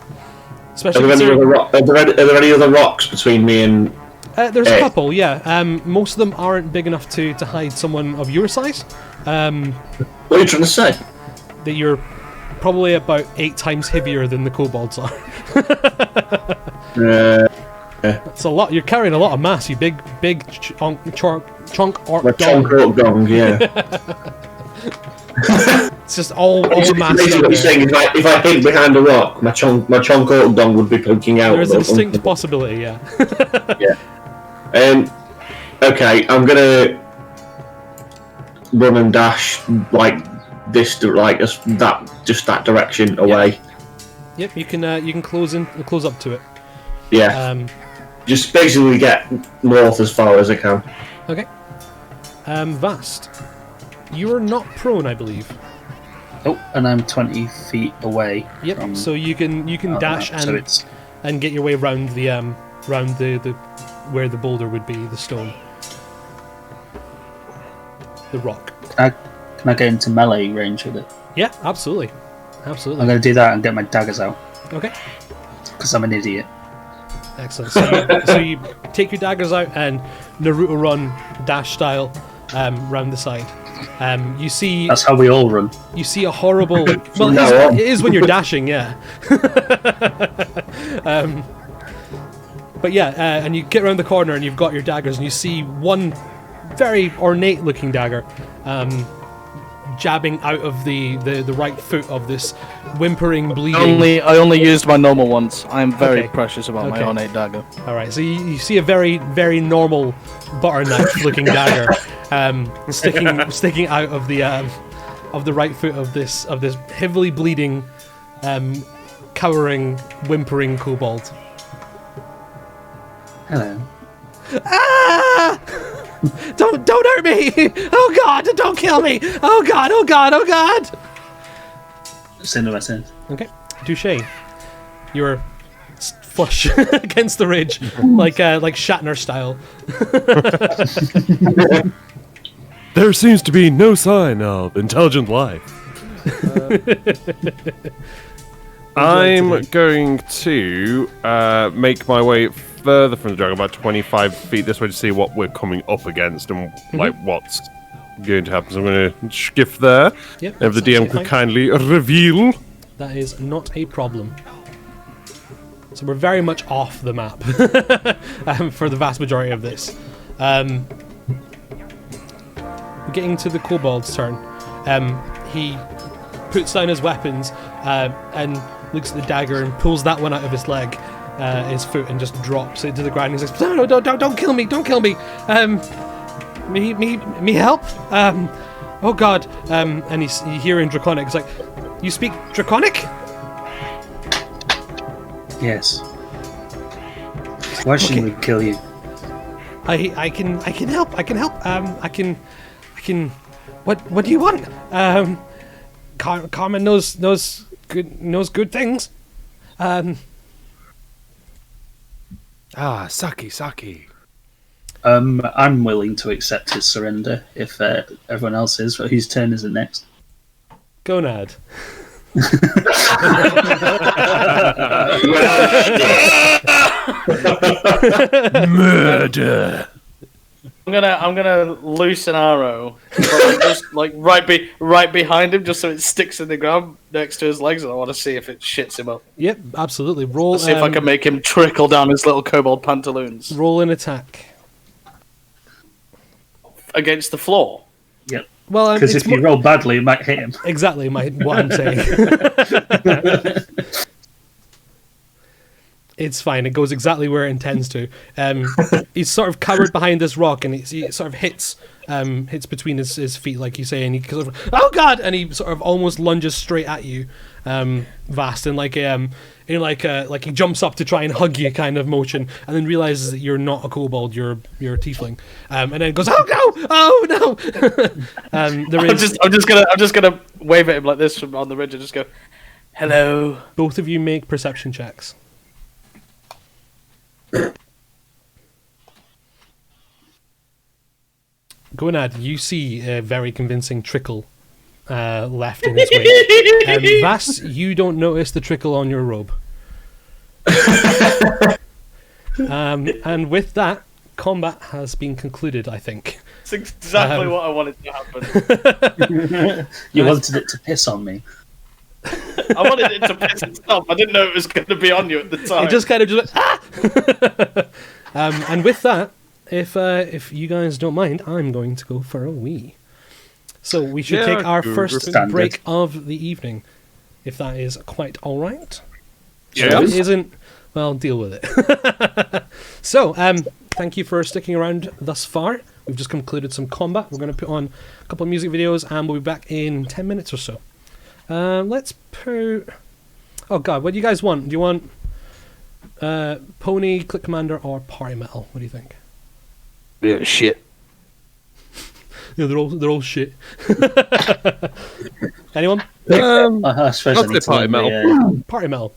Especially are there any other rocks between me and? There's a couple, yeah. Most of them aren't big enough to hide someone of your size. What are you trying to say? That you're probably about 8 times heavier than the kobolds are. That's a lot. You're carrying a lot of mass. You big chunk orc My chunk orc dong, yeah. It's just all mass. Basically, what you're saying is, if I hid behind a rock, my chunk orc dong would be poking out. There is a distinct possibility, yeah. Yeah. Okay, I'm gonna run and dash like this, like just that direction away. Yep, you can close up to it. Yeah. Just basically get north as far as I can. Okay. Vast. You are not prone, I believe. Oh, and I'm 20 feet away. Yep. So you can dash and get your way around the where the boulder would be, the stone, the rock. Can I get into melee range with it? Yeah, absolutely. Absolutely. I'm going to do that and get my daggers out. Okay. Because I'm an idiot. Excellent. So you take your daggers out and Naruto run dash style round the side. You see. That's how we all run. You see a horrible. Well, No. it is when you're dashing, yeah. But yeah, and you get around the corner and you've got your daggers, and you see one very ornate-looking dagger jabbing out of the right foot of this whimpering, bleeding. I only used my normal ones. I am very Okay. precious about my Okay. ornate dagger. All right, so you see a very, very normal butter knife-looking dagger sticking out of the right foot of this heavily bleeding, cowering, whimpering kobold. Hello. Ah! Don't hurt me! Oh God! Don't kill me! Oh God! Oh God! Oh God! Cinema sense. Okay, touche. You're flush against the ridge, like Shatner style. There seems to be no sign of intelligent life. I'm going to make my way further from the dragon, about 25 feet this way, to see what we're coming up against and like what's going to happen. So I'm going to skiff there. Yep. If the that's DM absolutely could fine. kindly reveal. That is not a problem. So we're very much off the map for the vast majority of this. Getting to the kobold's turn, he puts down his weapons and looks at the dagger and pulls that one out of his leg, his foot, and just drops it to the ground. He says, "No, don't kill me! Don't kill me! Me help! Oh God!" And you hear in Draconic, it's like, "You speak Draconic?" Yes. Why shouldn't we kill you? I can help. I can help. I can. What do you want? Carmen knows good things. Saki. I'm willing to accept his surrender if everyone else is. But whose turn is it next? Gonad. Murder. I'm gonna loose an arrow, but just right behind him, just so it sticks in the ground next to his legs, and I want to see if it shits him up. Yep, absolutely. Roll. See if I can make him trickle down his little kobold pantaloons Roll an attack. against the floor. Yep. Well, Because if you roll badly, it might hit him. exactly what I'm saying. It's fine. It goes exactly where it intends to. He's sort of covered behind this rock, and he sort of hits between his feet, like you say, and he sort of, oh God! And he sort of almost lunges straight at you, Vast, in like he jumps up to try and hug you kind of motion, and then realizes that you're not a kobold, you're a tiefling, and then goes, oh no! There is I'm just gonna wave at him like this from on the ridge and just go, hello. both of you make perception checks. Gonad, you see a very convincing trickle left in his wake. Vass, you don't notice the trickle on your robe. And with that, combat has been concluded, I think. It's exactly what I wanted to happen. You wanted it to piss on me. I wanted it to piss itself. I didn't know it was going to be on you at the time. It just kind of just went, ah! And with that, if you guys don't mind, I'm going to go for a wee. So we should take our first Standard. break of the evening, if that is quite all right. Yeah. If it isn't, well, deal with it. So, thank you for sticking around thus far. We've just concluded some combat. We're going to put on a couple of music videos, and we'll be back in 10 minutes or so. Let's put... Oh god, what do you guys want? Do you want Pony, Click Commander, or Party Metal? What do you think? Yeah, shit. Yeah, they're all shit. Anyone? I suppose I I'll need say to Party learn the, Party Metal.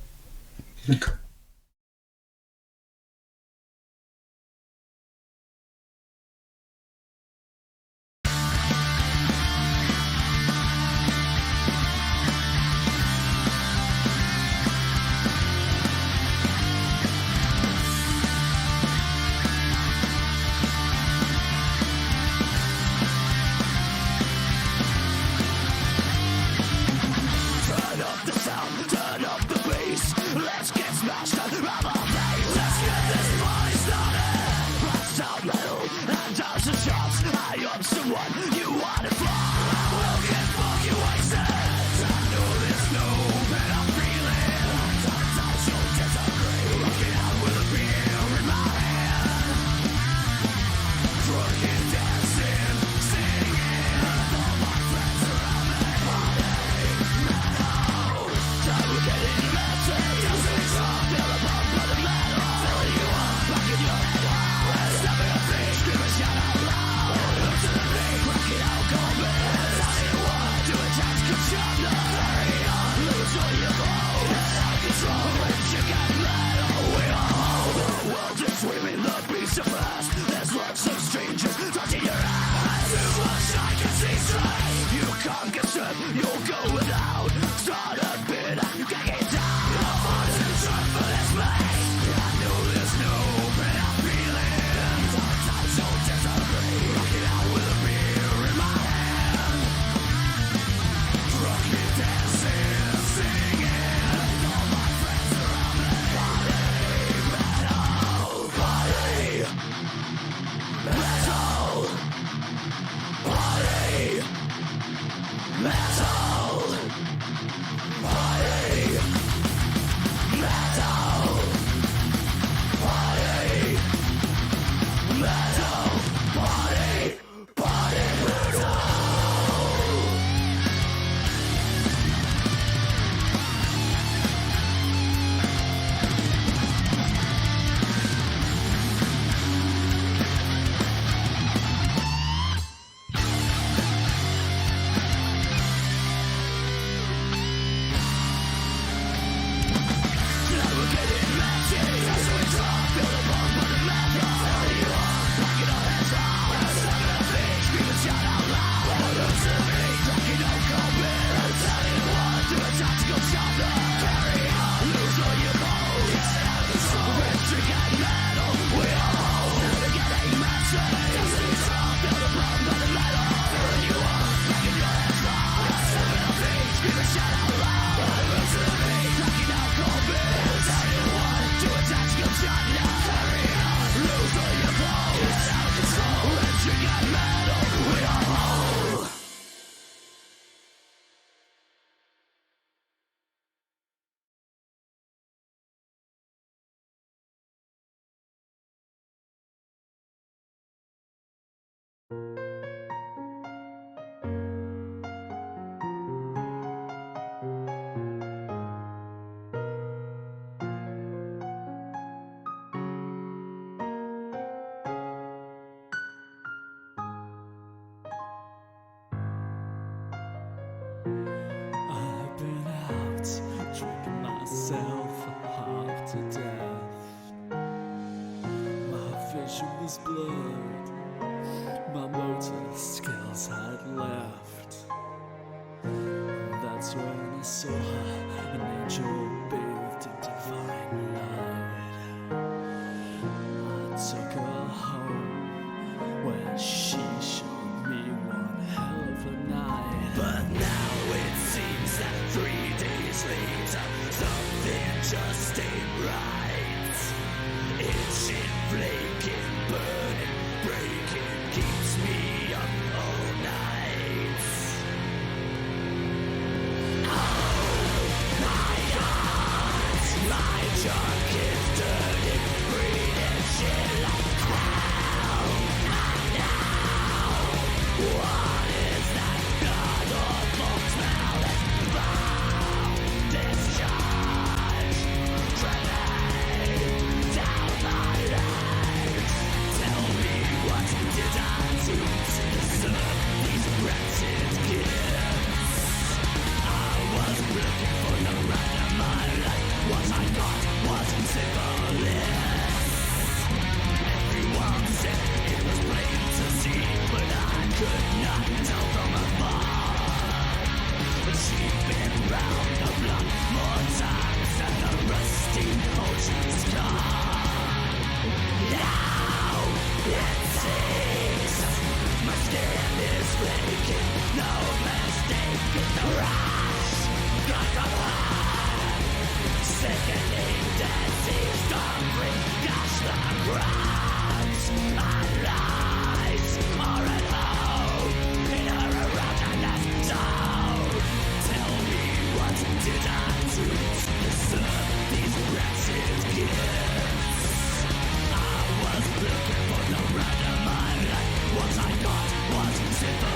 What I got wasn't simple.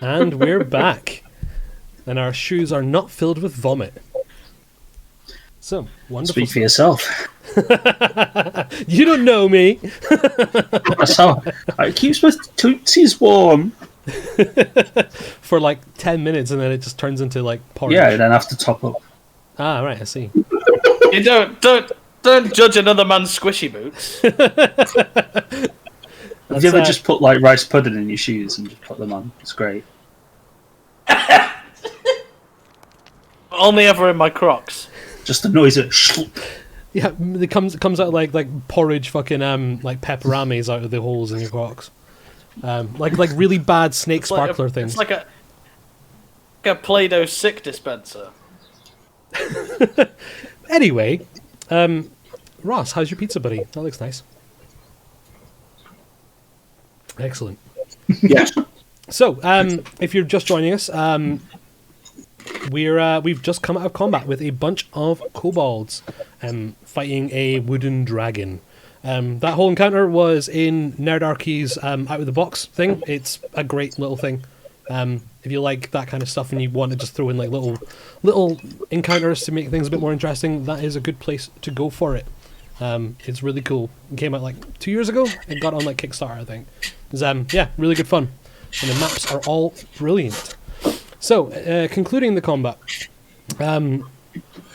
And we're back. And our shoes are not filled with vomit. So, wonderful. Speak for yourself. You don't know me. That's how it keeps my tootsies warm. For like 10 minutes and then it just turns into like porridge. Yeah, and then I have to top up. Ah, right, I see. You don't judge another man's squishy boots. Have you ever just put like rice pudding in your shoes and just put them on? It's great. Only ever in my Crocs. Just the noise of shloop. Yeah, it comes out like porridge fucking like peperamis out of the holes in your Crocs. Like really bad snake sparkler things. It's like a Play-Doh sick dispenser. Anyway, Ross, how's your pizza, buddy? That looks nice. Excellent. Yes. So, if you're just joining us, we've just come out of combat with a bunch of kobolds fighting a wooden dragon. That whole encounter was in Nerdarchy's out of the box thing. It's a great little thing. If you like that kind of stuff and you want to just throw in like little encounters to make things a bit more interesting, that is a good place to go for it. It's really cool. It came out like 2 years ago. It got on like Kickstarter, I think. It was, yeah, really good fun. And the maps are all brilliant. So, concluding the combat,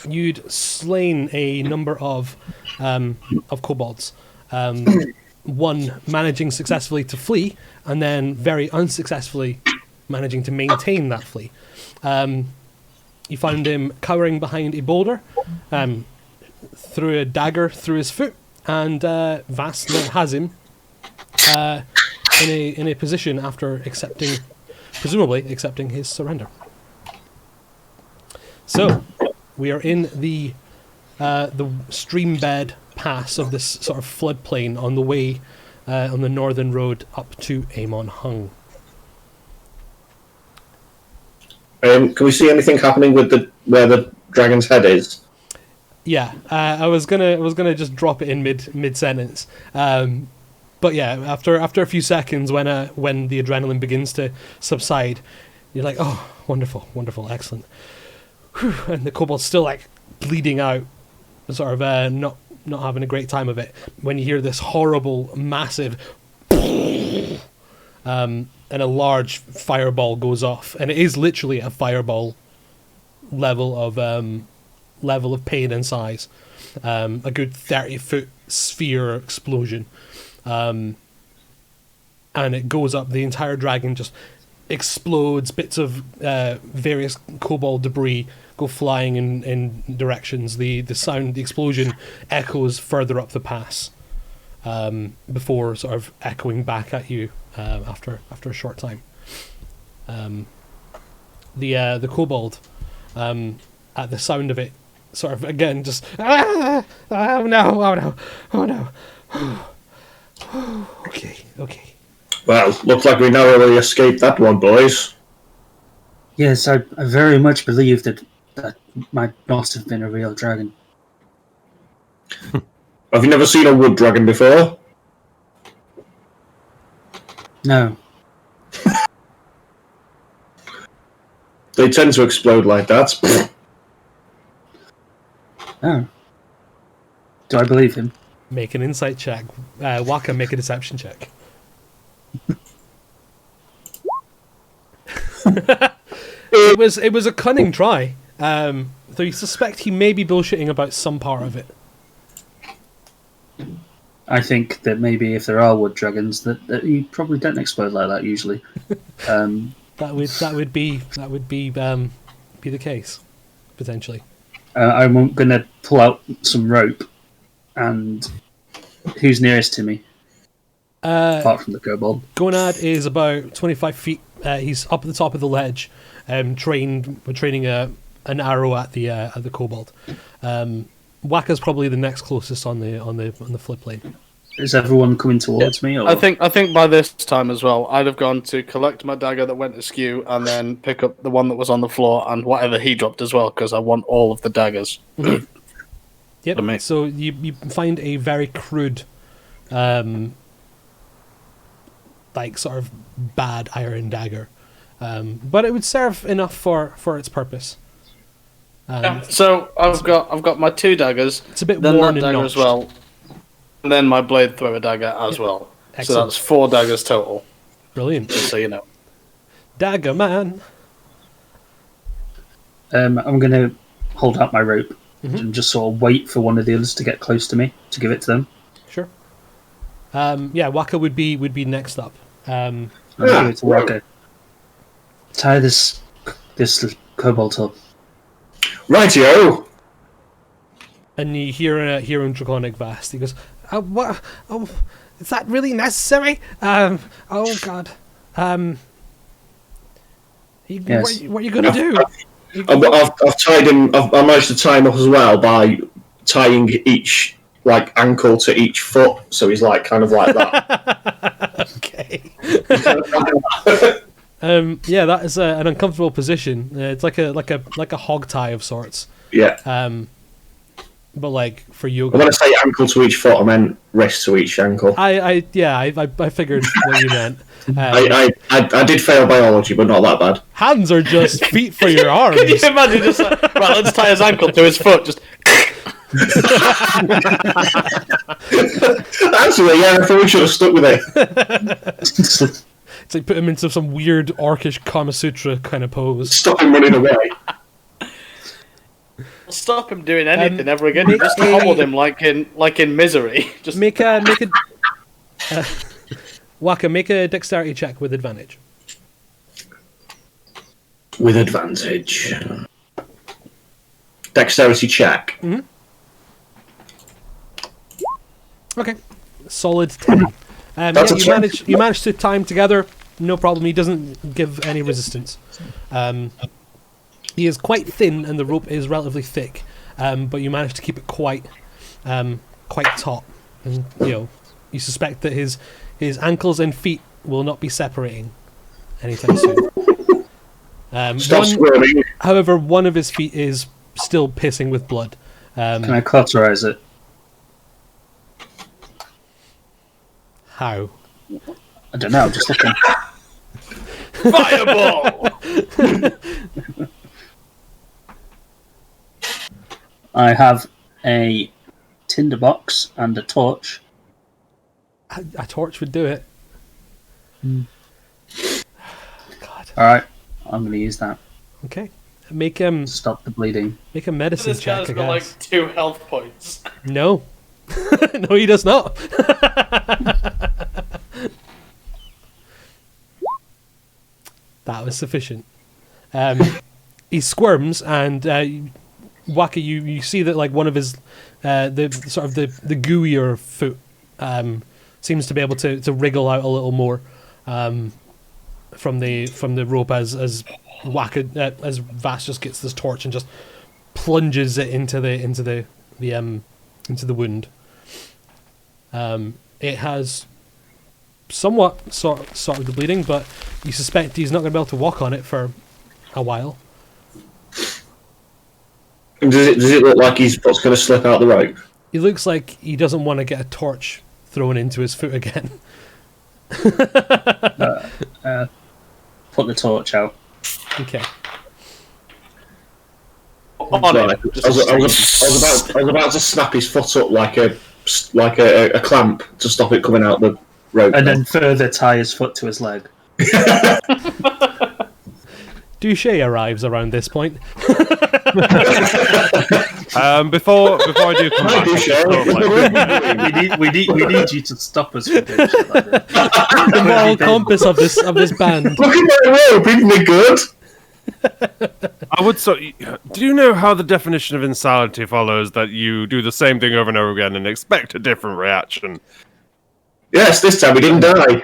you'd slain a number of kobolds. One managing successfully to flee, and then very unsuccessfully managing to maintain that flee. You found him cowering behind a boulder, threw a dagger through his foot, and Vas now has him in a position after presumably accepting his surrender. So, we are in the stream bed pass of this sort of floodplain on the way on the northern road up to Amon Hung. Can we see anything happening with where the dragon's head is? Yeah, I was gonna just drop it in mid sentence, but yeah, after a few seconds, when the adrenaline begins to subside, you're like, oh, wonderful, excellent. Whew, and the kobold's still like bleeding out, sort of not having a great time of it. When you hear this horrible, massive, and a large fireball goes off, and it is literally a fireball level of pain and size, a good 30-foot sphere explosion, and it goes up. The entire dragon just explodes. Bits of various kobold debris go flying in directions. The sound, the explosion echoes further up the pass, before sort of echoing back at you after a short time. The kobold, at the sound of it, sort of again just oh no. Okay. Well, looks like we narrowly escaped that one, boys. Yes, I very much believe that might not have been a real dragon. Have you never seen a wood dragon before? No. They tend to explode like that. Oh. Do I believe him? Make an insight check. Waka, make a deception check. It was a cunning try. Though you suspect he may be bullshitting about some part of it. I think that maybe if there are wood dragons, that you probably don't explode like that usually. That would be the case, potentially. I'm going to pull out some rope, and who's nearest to me? Apart from the kobold. Gonad is about 25 feet. He's up at the top of the ledge, training an arrow at the kobold. Waka's probably the next closest on the floodplain. Is everyone coming towards me? Or? I think by this time as well, I'd have gone to collect my dagger that went askew and then pick up the one that was on the floor and whatever he dropped as well, because I want all of the daggers. Yep. So you find a very crude, like sort of bad iron dagger, but it would serve enough for its purpose. So I've got my 2 daggers. It's a bit then worn that and dagger as notched. well, and then my blade thrower dagger as well. Excellent. So that's 4 daggers total. Brilliant. Just so you know. Dagger man. I'm going to hold out my rope and just sort of wait for one of the others to get close to me to give it to them. Sure. Waka would be next up. I'll give it to Waka. Tie this kobold up. Rightio. And you hear him draconic vast. He goes, "What? Oh, is that really necessary? Oh God. Yes. What are you gonna do?" I've tied him. I managed to tie him up as well by tying each ankle to each foot, so he's kind of like that. Okay. That is an uncomfortable position. It's like a hog tie of sorts. Yeah. But for yoga. When I say ankle to each foot, I meant wrist to each ankle. I figured what you meant. I did fail biology, but not that bad. Hands are just feet for your arms. Can you imagine just right, let's tie his ankle to his foot, just... Actually, yeah, I thought we should have stuck with it. It's like put him into some weird orcish Kama Sutra kind of pose. Stop him running away. Stop him doing anything ever again. You just hobbled him like in Misery. Just Make a Waka, make a dexterity check with advantage. With advantage. Dexterity check. Mm-hmm. Okay, solid 10. You manage to tie him together, no problem. He doesn't give any resistance. He is quite thin, and the rope is relatively thick, but you manage to keep it quite taut. And you suspect that his ankles and feet will not be separating anytime soon. Stop squirming. However, one of his feet is still pissing with blood. Can I cauterize it? How? I don't know, I'm just looking. fireball. I have a tinderbox and a torch. A torch would do it. God. Alright, I'm going to use that. Okay. Make Stop the bleeding. Make a medicine This check, guy's I got guess. 2 health points. No. No, he does not. That was sufficient. He squirms, and Waka, you see that one of his the gooier foot seems to be able to wriggle out a little more from the rope as Waka as Vass just gets this torch and just plunges it into the wound. It has somewhat sort of the bleeding, but you suspect he's not going to be able to walk on it for a while. And does it look like he's going to slip out the rope? He looks like he doesn't want to get a torch thrown into his foot again. Put the torch out. Okay. On Right. it. I was about to snap his foot up like a clamp to stop it coming out the rope. And then further tie his foot to his leg. Douche arrives around this point. Before I do come back, Douche. we need you to stop us from doing shit like this. The moral compass of this band. Look at my rope, isn't it good? I would so. Do you know how the definition of insanity follows that you do the same thing over and over again and expect a different reaction? Yes, this time we didn't die.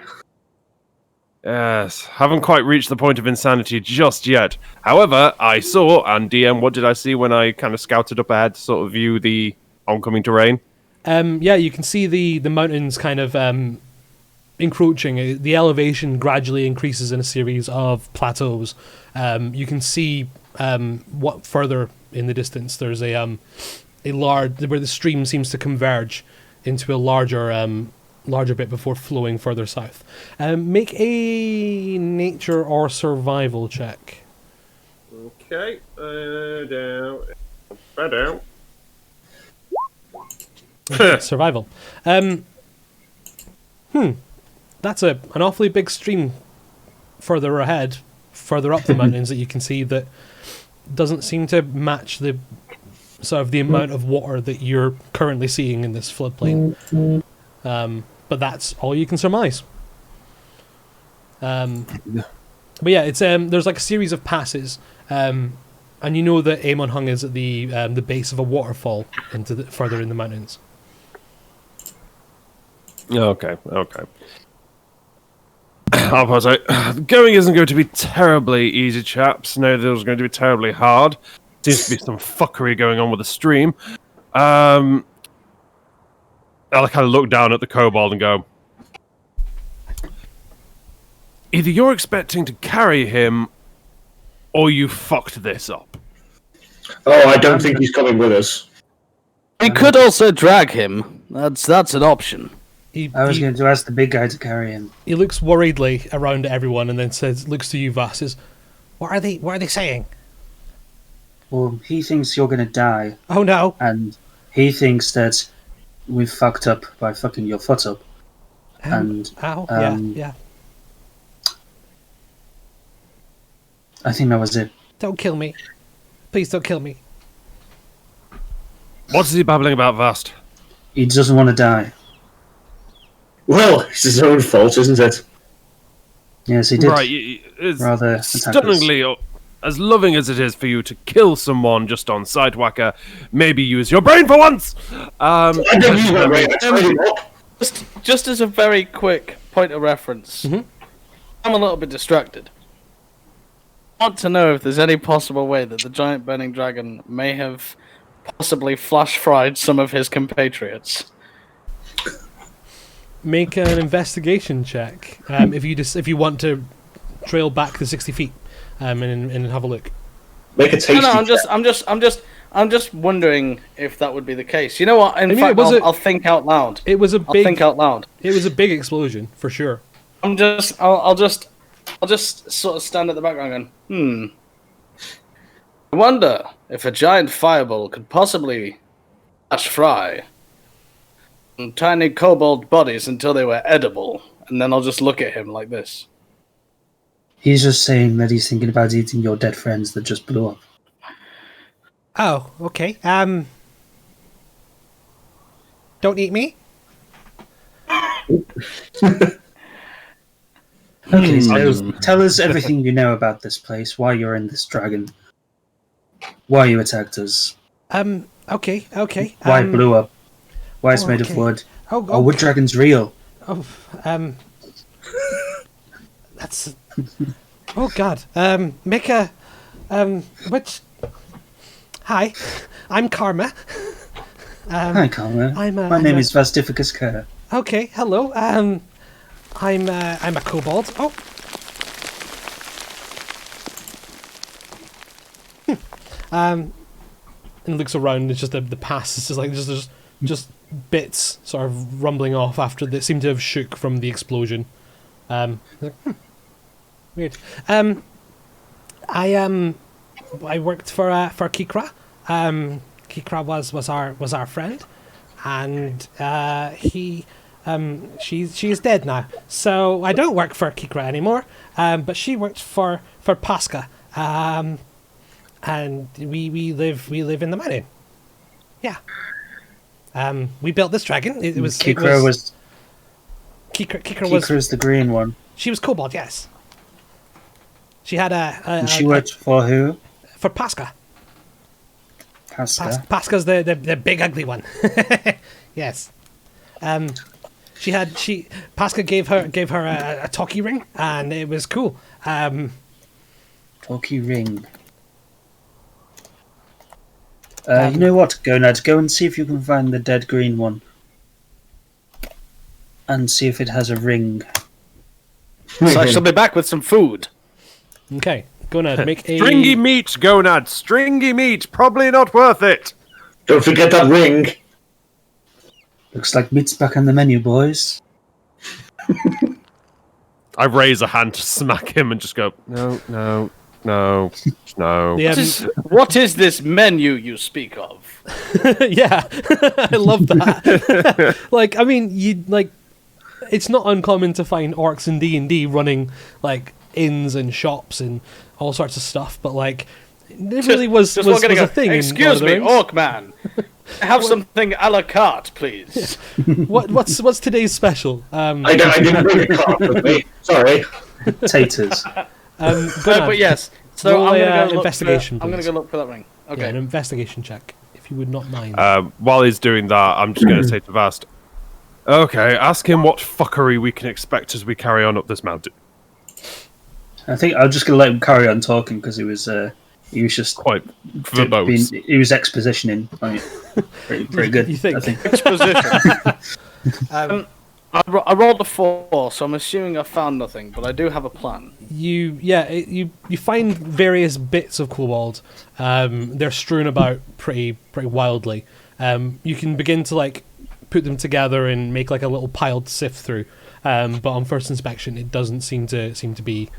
Yes, haven't quite reached the point of insanity just yet. However, I saw, and DM, what did I see when I kind of scouted up ahead to sort of view the oncoming terrain? You can see the mountains kind of encroaching. The elevation gradually increases in a series of plateaus. You can see what further in the distance there's a large where the stream seems to converge into a larger larger bit before flowing further south. Make a nature or survival check. Okay. Down. Survival. That's an awfully big stream further ahead, further up the mountains that you can see that doesn't seem to match the sort of the amount of water that you're currently seeing in this floodplain. But that's all you can surmise. But yeah, it's there's like a series of passes, and you know that Amon Hung is at the base of a waterfall into further in the mountains. Okay. Going isn't going to be terribly easy, chaps. No, there's going to be terribly hard. Seems to be some fuckery going on with the stream. I'll kind of look down at the kobold and go, either you're expecting to carry him, or you fucked this up. Oh, I don't think he's coming with us. We could also drag him. That's an option. I was going to ask the big guy to carry him. He looks worriedly around at everyone and then looks to you, Vas, says, What are they saying? Well, he thinks you're going to die, Oh no. and he thinks that we've fucked up by fucking your foot up. Yeah. I think that was it. Don't kill me. Please don't kill me. What is he babbling about, Vast? He doesn't want to die. Well, it's his own fault, isn't it? Yes, he did. Right, it's rather attack us. stunningly, as loving as it is for you to kill someone just on sight, Whacker, maybe use your brain for once! I didn't use my brain, I tried him up. Just as a very quick point of reference, I'm a little bit distracted. I want to know if there's any possible way that the giant burning dragon may have possibly flash fried some of his compatriots. Make an investigation check if you want to trail back the 60 feet and have a look. Make a tasty No, I'm just wondering if that would be the case. You know what? In fact, I'll think out loud. It was a I'll think out loud. It was a big explosion for sure. I'll just sort of stand at the background going, I wonder if a giant fireball could possibly flash fry tiny kobold bodies until they were edible, and then I'll just look at him like this. He's just saying that he's thinking about eating your dead friends that just blew up. Oh, okay. Don't eat me. Okay, so tell us everything you know about this place, why you're in this dragon, why you attacked us. Okay. Why it blew up. Why it's made of wood. Are wood dragons real? That's... Oh, God. Make a... Which... Hi, I'm Karma. Hi, Karma. My name is Vastificus Kerr. Okay, hello. I'm a kobold. Oh. And looks around. It's just the pass. It's just like just bits sort of rumbling off after they seem to have shook from the explosion. Weird. I worked for Kikra. Kikra was our friend, and she's dead now. So I don't work for Kikra anymore. But she worked for Pasca. And we live in the mountain. Yeah. We built this dragon. Kikra was the green one. She was kobold, yes. She had and she worked for who? For Pasca. Pasca. Pasca's the big ugly one. Yes. Pasca gave her a talkie ring, and it was cool. Talkie ring. You know what, Gonad? Go and see if you can find the dead green one. And see if it has a ring. So I shall be back with some food. Okay, Gonad, make a... Stringy meat, Gonad! Stringy meat! Probably not worth it! Don't forget that ring. Looks like meat's back on the menu, boys. I raise a hand to smack him and just go, no, no, no, no. What is this menu you speak of? Yeah, I love that. Like, I mean, it's not uncommon to find orcs in D&D running like inns and shops and all sorts of stuff, but like, it really was a thing. Excuse me, orc man. Have something a la carte, please. What's today's special? I didn't bring a cart with me. Sorry. Taters. But yes. So roll I'm a, gonna go investigation, I'm gonna go look for that ring. Okay. Yeah, an investigation check, if you would not mind. While he's doing that, I'm just going to say to Vast, okay, ask him what fuckery we can expect as we carry on up this mountain. I think I'm just going to let him carry on talking because he was just Quite verbose. he was expositioning. I mean, pretty good. You think? I think. Exposition. I rolled a 4, so I'm assuming I found nothing, but I do have a plan. You find various bits of kobold. They're strewn about pretty wildly. You can begin to like put them together and make like a little pile to sift through. But on first inspection, it doesn't seem to be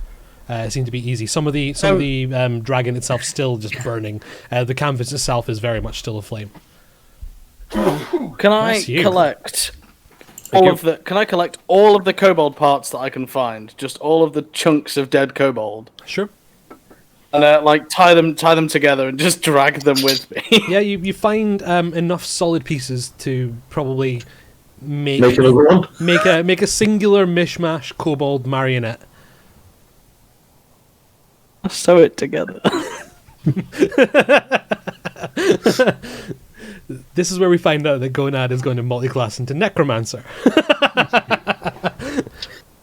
easy. Some of the dragon itself still just burning. The canvas itself is very much still aflame. Can I collect Can I collect all of the kobold parts that I can find? Just all of the chunks of dead kobold. Sure. And like tie them together and just drag them with me. Yeah, you find enough solid pieces to probably make another one. make a singular mishmash kobold marionette. Sew it together. This is where we find out that Gonad is going to multi-class into Necromancer.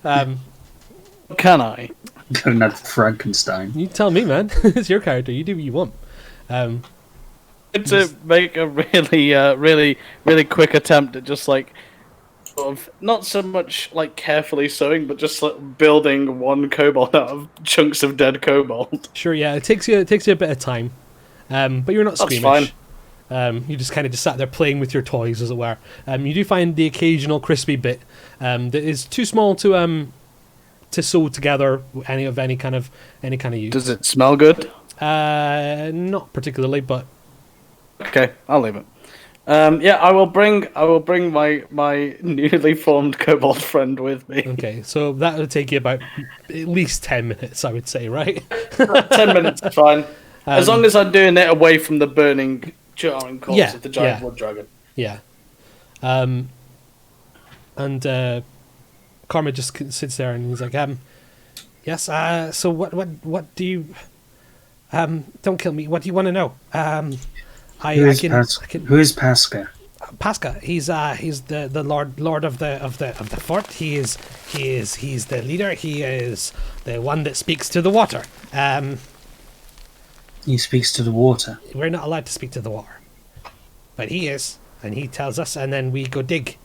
Can I? Gonad Frankenstein. You tell me, man. It's your character. You do what you want. To make a really quick attempt at just like sort of not so much like carefully sewing, but just like building one kobold out of chunks of dead kobold. Sure, yeah. It takes you a bit of time, but you're not squeamish. That's fine. You just kind of sat there playing with your toys, as it were. You do find the occasional crispy bit that is too small to sew together any kind of use. Does it smell good? Not particularly, but okay, I'll leave it. Yeah, I will bring my newly formed kobold friend with me. okay. So that would take you about at least 10 minutes, I would say, right? 10 minutes is fine, as long as I'm doing it away from the burning, jarring corpse of the giant wood dragon. Yeah. And Karma just sits there and he's like, yes. So what do you? Don't kill me. What do you want to know? Who is Pasca? Pasca. He's the lord of the fort. He's the leader. He is the one that speaks to the water. He speaks to the water. We're not allowed to speak to the water, but he is, and he tells us, and then we go dig,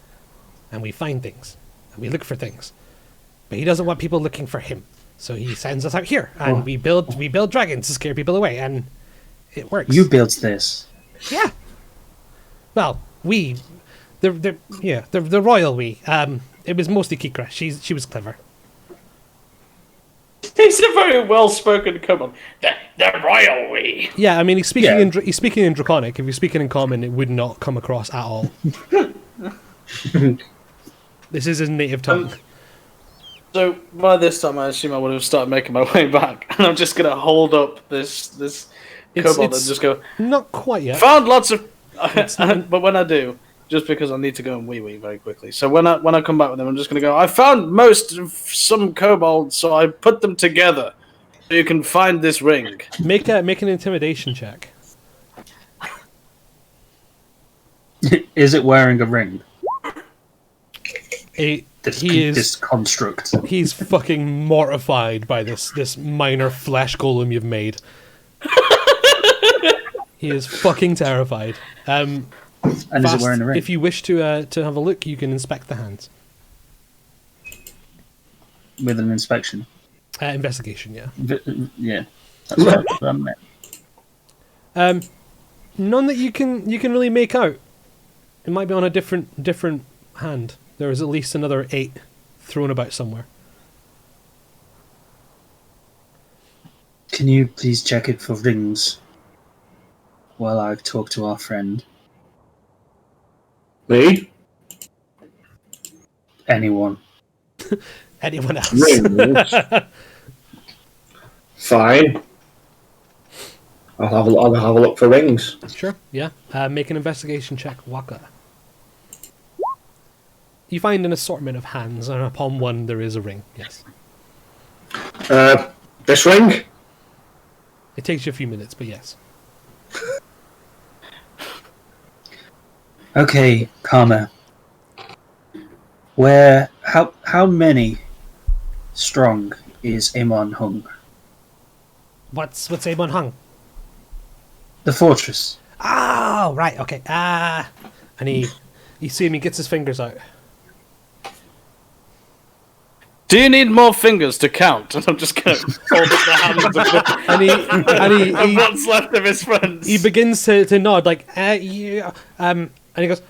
and we find things, and we look for things, but he doesn't want people looking for him, so he sends us out here, and we build dragons to scare people away, and it works. You built this. Yeah. Well, the royal we. It was mostly Kikra. She was clever. He's a very well-spoken kobold. The royal we. Yeah, I mean he's speaking in Draconic. If you're speaking in Common, it would not come across at all. This is his native tongue. So by this time, I assume I would have started making my way back, and I'm just gonna hold up this kobold and just go. Not quite yet. Found lots of, but when I do, just because I need to go and wee very quickly. So when I come back with them, I'm just gonna go. I found most of some kobolds, so I put them together, so you can find this ring. Make an intimidation check. Is it wearing a ring? This construct. He's fucking mortified by this minor flesh golem you've made. He is fucking terrified. And is it wearing a ring? If you wish to have a look, you can inspect the hands. With an inspection? Investigation, yeah. Yeah. That's what I meant. None that you can really make out. It might be on a different hand. There is at least another 8 thrown about somewhere. Can you please check it for rings while I talk to our friend? Me? Anyone? Anyone else? Rings? Fine. I'll have a look for rings. Sure, yeah. Make an investigation check, Waka. You find an assortment of hands, and upon one there is a ring, yes. This ring? It takes you a few minutes, but yes. Okay, Karma. How many strong is Amon Hung? What's Amon Hung? The fortress. Oh, right, okay. And you see him, he gets his fingers out. Do you need more fingers to count? And I'm just going to hold up the hands of And what's left of his friends. he begins to nod, like, yeah, and he goes,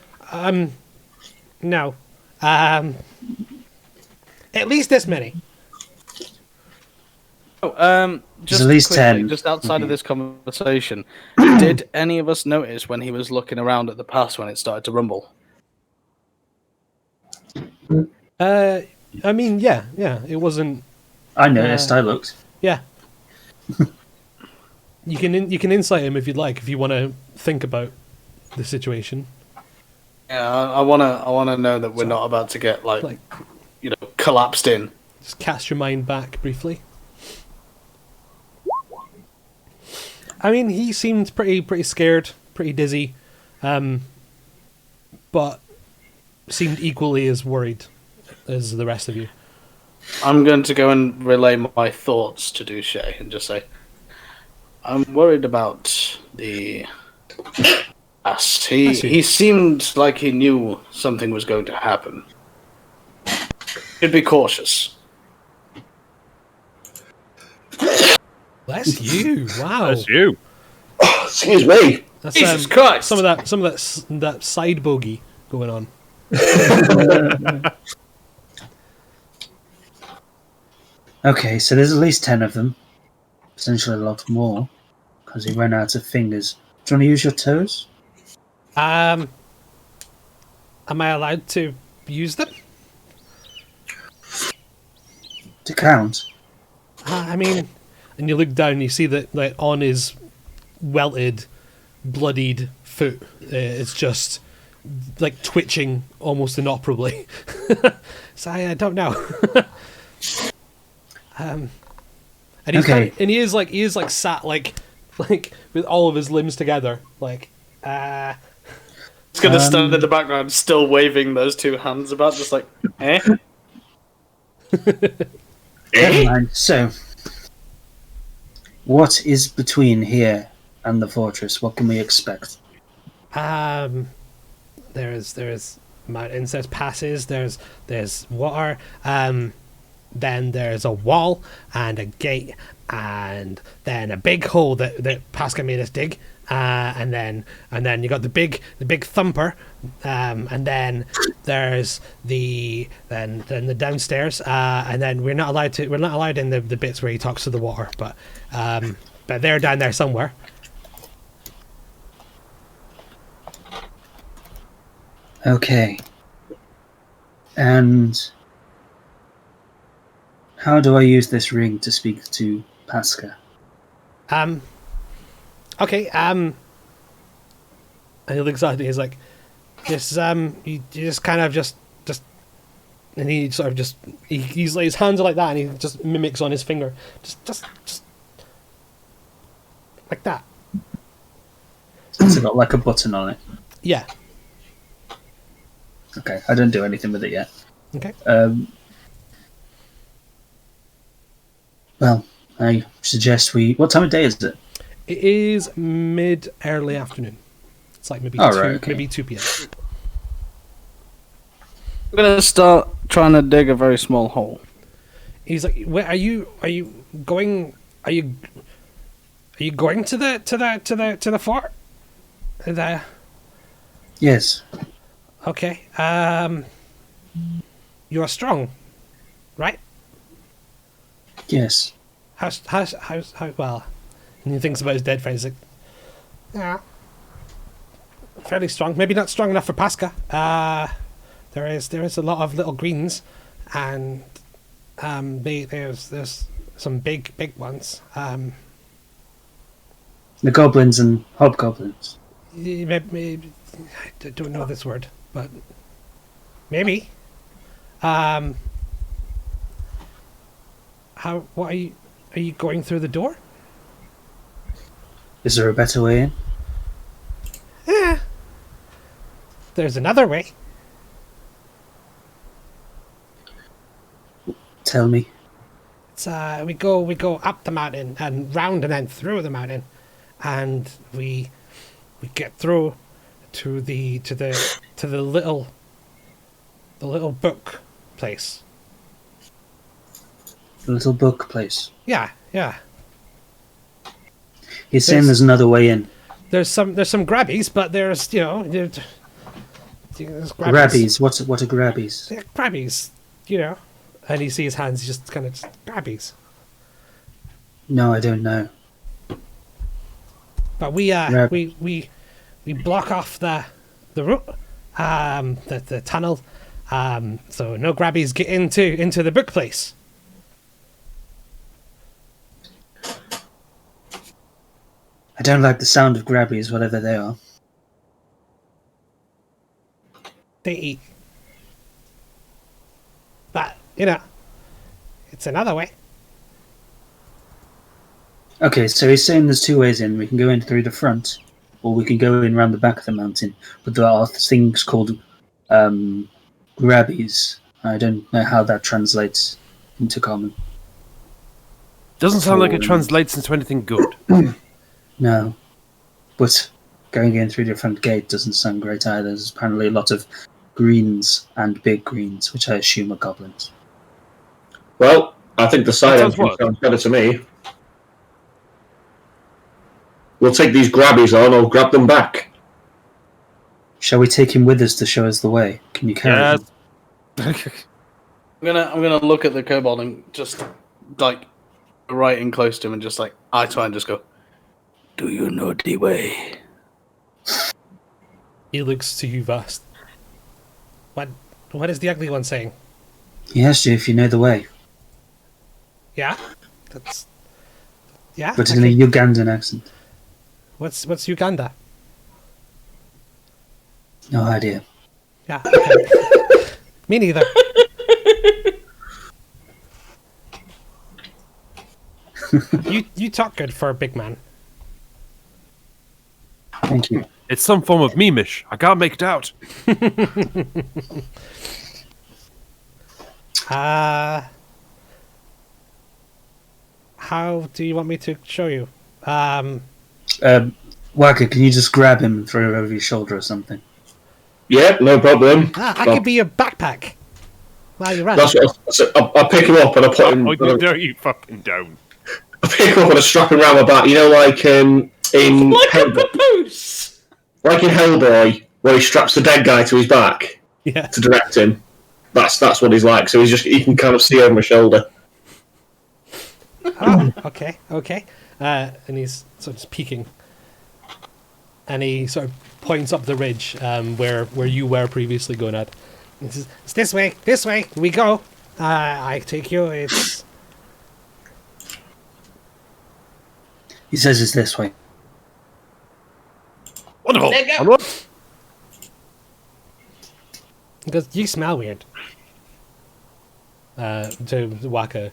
no. At least this many. Just at least quickly, 10. Just outside of this conversation, did any of us notice when he was looking around at the pass when it started to rumble? I mean, yeah, it wasn't... I noticed. I looked. Yeah. You can insight him if you'd like, if you want to think about the situation. Yeah, I wanna know that we're not about to get like collapsed in. Just cast your mind back briefly. I mean, he seemed pretty scared, pretty dizzy, but seemed equally as worried as the rest of you. I'm going to go and relay my thoughts to Duche and just say, I'm worried about the ass. He seemed like he knew something was going to happen. Should be cautious. Bless you! Wow, That's you. Oh, excuse me. that's Jesus Christ! some of that side bogey going on. Okay, so there's at least 10 of them. Potentially a lot more, because he ran out of fingers. Do you want to use your toes? Am I allowed to use them? To count? I mean, and you look down, and you see that like on his welted, bloodied foot, it's just like twitching almost inoperably. So I don't know. And he's Okay. and he is like sat like with all of his limbs together, like It's going to stand in the background, still waving those two hands about, just like, eh? Never mind. So, what is between here and the fortress? What can we expect? There's mountains, there's passes, there's water, then there's a wall and a gate, and then a big hole that Pascal made us dig, and then you got the big thumper, and then there's the downstairs, and then we're not allowed in the bits where he talks to the water, but they're down there somewhere. Okay. And how do I use this ring to speak to Pascal? Okay, and he looks at it, he's like, just, you just kind of just, and he sort of just, he's like, his hands are like that, and he just mimics on his finger, just like that. It's got like a button on it. Yeah. Okay, I don't do anything with it yet. Okay. Well, I suggest what time of day is it? It is early afternoon. It's like maybe maybe 2 p.m. I'm going to start trying to dig a very small hole. He's like, "Where are you going? Are you going to the fort?" Yes. Okay. You are strong. right? Yes. How well? And he thinks about his dead friend. He's like, yeah, fairly strong. Maybe not strong enough for Pasca. There is a lot of little greens, and there's some big ones. The goblins and hobgoblins. Maybe, I don't know this word, but maybe. What are you? Are you going through the door? Is there a better way in? Yeah. There's another way. Tell me. It's we go up the mountain and round and then through the mountain, and we get through to the little book place. The little book place. Yeah. He's saying there's another way in. There's some grabbies, but there's there's Grabbies. What are grabbies? They're grabbies, And you see his hands just kind of grabbies. No, I don't know. But we block off the route, the tunnel, so no grabbies get into the book place. I don't like the sound of grabbies, whatever they are. They eat. But, it's another way. Okay, so he's saying there's two ways in. We can go in through the front, or we can go in around the back of the mountain. But there are things called grabbies. I don't know how that translates into common. Doesn't sound like it translates into anything good. No. But going in through the front gate doesn't sound great either. There's apparently a lot of greens and big greens, which I assume are goblins. Well, I think the side Sounds entrance what? sounds better to me. We'll take these grabbies on or grab them back. Shall we take him with us to show us the way? Can you carry him? Yes. I'm gonna look at the kobold and just like right in close to him and just like eye to eye and just go, "Do you know the way?" He looks to you, Vast. What is the ugly one saying? He asked you if you know the way, Yeah? That's... Yeah? but in a Ugandan accent. What's Uganda? No idea. Yeah. Okay. Me neither. You talk good for a big man. Thank you. It's some form of memeish. I can't make it out. How do you want me to show you? Waka, can you just grab him and throw him over your shoulder or something? Yeah, no problem. I could be your backpack while you run. That's what I'll pick him up and I'll put him. Oh, you fucking don't. I'll pick him up and I'll strap him around my back. You know, like in Like a Hellboy, papoose. like in Hellboy, where he straps the dead guy to his back Yeah. to direct him. That's what he's like. So he can kind of see over my shoulder. Oh, okay. And he's sort of just peeking. And he sort of points up the ridge where you were previously going at. He says, "It's this way, we go. I take you, it's..." He says it's this way. Wonderful. Let go. Onward. He goes, "You smell weird." To Waka,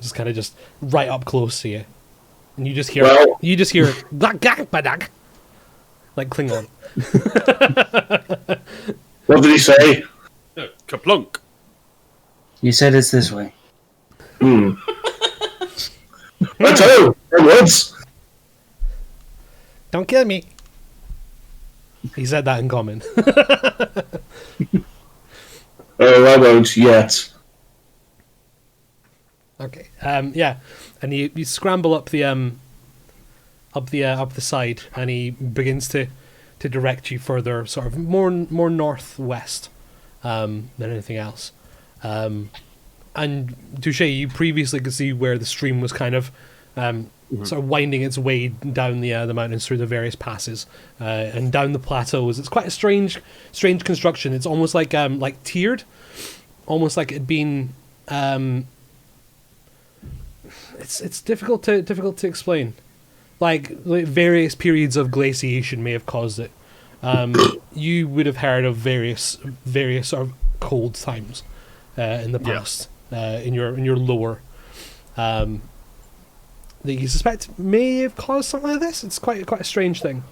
just kind of just right up close to you. And you just hear, "Glak, glak, badak," like Klingon. What did he say? Kaplunk. You said it's this way. Let's go. Onwards. "Don't kill me." He said that in common. Oh, I won't yet. Okay. Yeah, and you scramble up the side, and he begins to direct you further, sort of more northwest than anything else. and Touche, you previously could see where the stream was kind of sort of winding its way down the mountains through the various passes and down the plateaus. It's quite a strange construction. It's almost like tiered, almost like it'd been. It's difficult to explain. Like various periods of glaciation may have caused it. You would have heard of various sort of cold times in the past in your lore that you suspect may have caused something like this. It's quite a strange thing.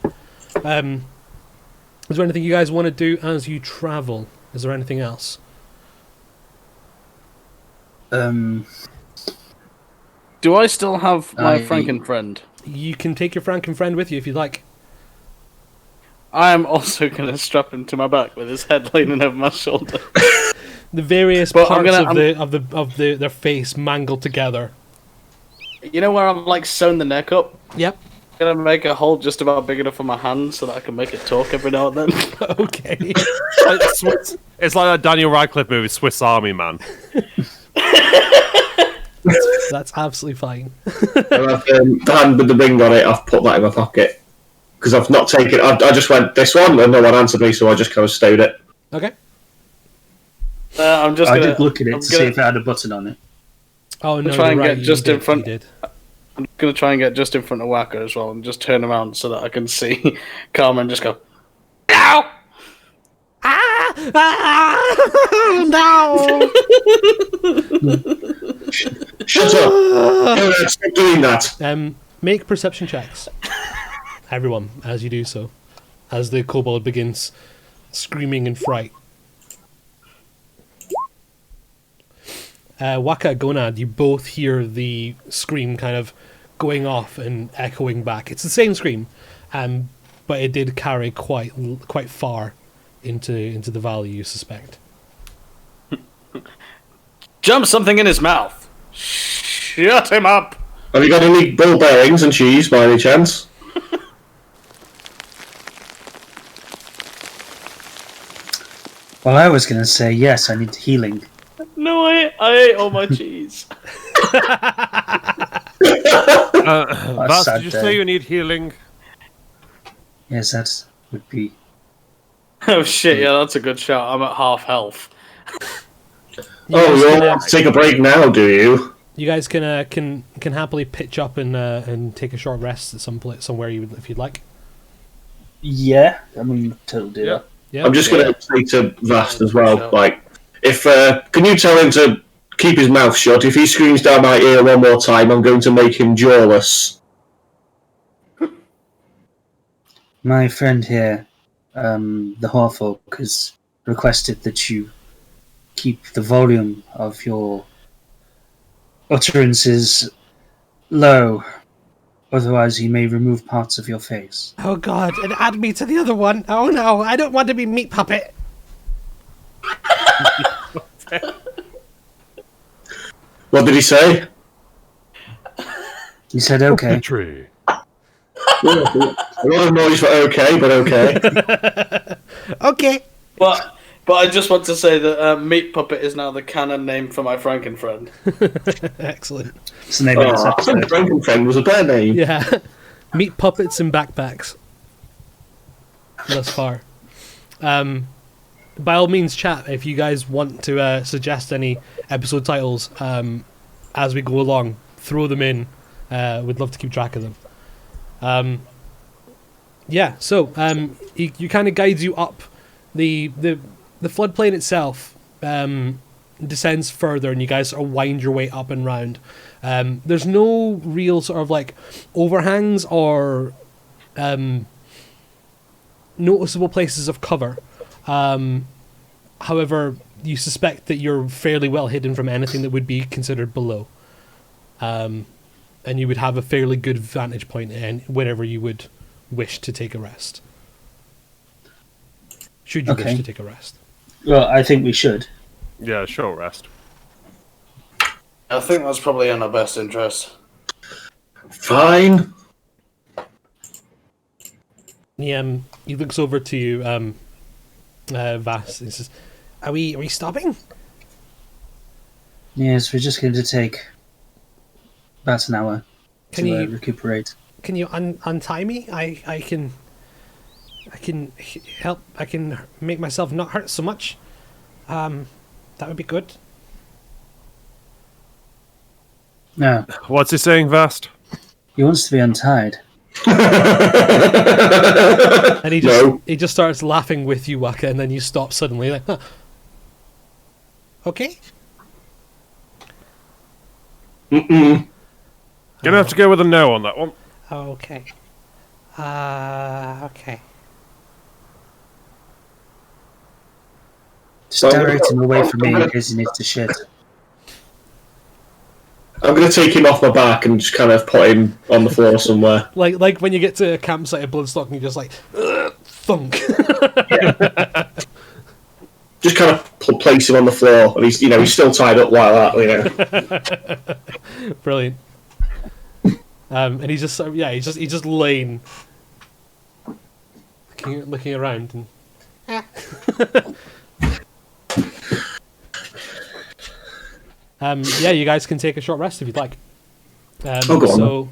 Is there anything you guys want to do as you travel? Is there anything else? Do I still have my Frankenfriend? You can take your Frankenfriend with you if you'd like. I am also going to strap him to my back with his head leaning over my shoulder. The various parts of their face mangled together. You know where I'm like sewn the neck up? Yep. I'm going to make a hole just about big enough for my hand so that I can make it talk every now and then. Okay. It's like that Daniel Radcliffe movie, Swiss Army Man. That's absolutely fine. The hand with the ring on it, I've put that in my pocket. Because I've not taken... I just went, this one, and no one answered me, so I just kind of stowed it. Okay. I did look at it to see if it had a button on it. Oh, no, try and right, get just in front. You did. I'm going to try and get just in front of Whacker as well and just turn around so that I can see Carmen just go, ow! Ah! No! Shut up! No, stop doing that! Make perception checks. Everyone, as you do so. As the kobold begins screaming in fright. Waka, Gonad, you both hear the scream kind of going off and echoing back. It's the same scream, but it did carry quite far into the valley, you suspect. Jump something in his mouth. Shut him up. Have you got any ball bearings and cheese by any chance? Well, I was going to say yes, I need healing. No, I ate all my cheese. Vas, did you say you need healing? Yes, that would be... Oh shit, yeah, that's a good shout. I'm at half health. You all want to take a break now, do you? You guys can happily pitch up and take a short rest at somewhere if you'd like. Yeah, I mean, totally do that. Yeah. I'm just going to say to Vast as well, like, if can you tell him to keep his mouth shut? If he screams down my ear one more time, I'm going to make him jawless. My friend here, the Horfolk, has requested that you keep the volume of your utterances low. Otherwise, he may remove parts of your face. Oh god, and add me to the other one. Oh no, I don't want to be meat puppet. What did he say? He said, okay. Tree. A lot of noise for okay, but okay. Okay. But I just want to say that Meat Puppet is now the canon name for my Frankenfriend. Excellent. It's the name of this I thought episode. Frankenfriend was a better name. Yeah. Meat puppets and backpacks. Thus far. By all means, chat if you guys want to suggest any episode titles as we go along. Throw them in. We'd love to keep track of them. Yeah, so you kind of guides you up. The floodplain itself descends further, and you guys sort of wind your way up and round. There's no real sort of like overhangs or noticeable places of cover. However, you suspect that you're fairly well hidden from anything that would be considered below. And you would have a fairly good vantage point whenever you would wish to take a rest. Should you wish to take a rest. Well, I think we should. Yeah, short rest. I think that's probably in our best interest. Fine. He looks over to you, Vas, and says, Are we stopping? Yes, we're just going to take about an hour Can to you recuperate. can you untie me? I can help. I can make myself not hurt so much. That would be good. No, What's he saying, Vast? he wants to be untied. And he just starts laughing with you, Waka, and then you stop suddenly, like, huh. Okay. Mm-mm. Gonna have to go with a no on that one. Okay. Okay. Just Well, direct him away from me in case he needs to shit. I'm going to take him off my back and just kind of put him on the floor somewhere. Like when you get to a campsite of Bloodstock and you just like, thunk. Just kind of place him on the floor, and he's still tied up like that. Brilliant. And he's just he's just laying, looking around and. You guys can take a short rest if you'd like. Go on. So,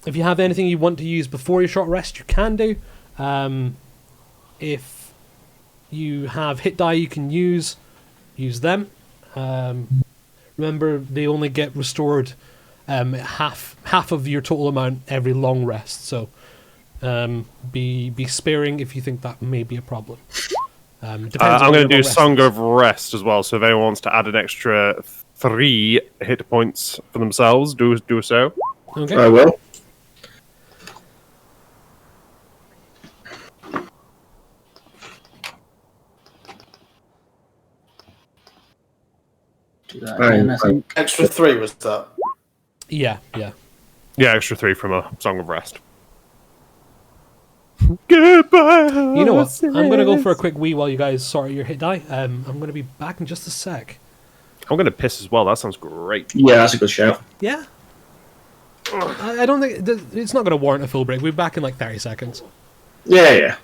if you have anything you want to use before your short rest, you can do. If you have hit die, you can use them. Remember, they only get restored half of your total amount every long rest. So, be sparing if you think that may be a problem. I'm going to do Song of Rest as well, so if anyone wants to add an extra 3 hit points for themselves, do so. Okay. I will. Do that again, I think. Extra 3 was that? Yeah. Yeah, extra 3 from a Song of Rest. Goodbye. You know what? I'm going to go for a quick wee while you guys sort out your hit die. I'm going to be back in just a sec. I'm going to piss as well. That sounds great. Yeah, that's a good shout. Yeah. I don't think it's not going to warrant a full break. We'll be back in like 30 seconds. Yeah.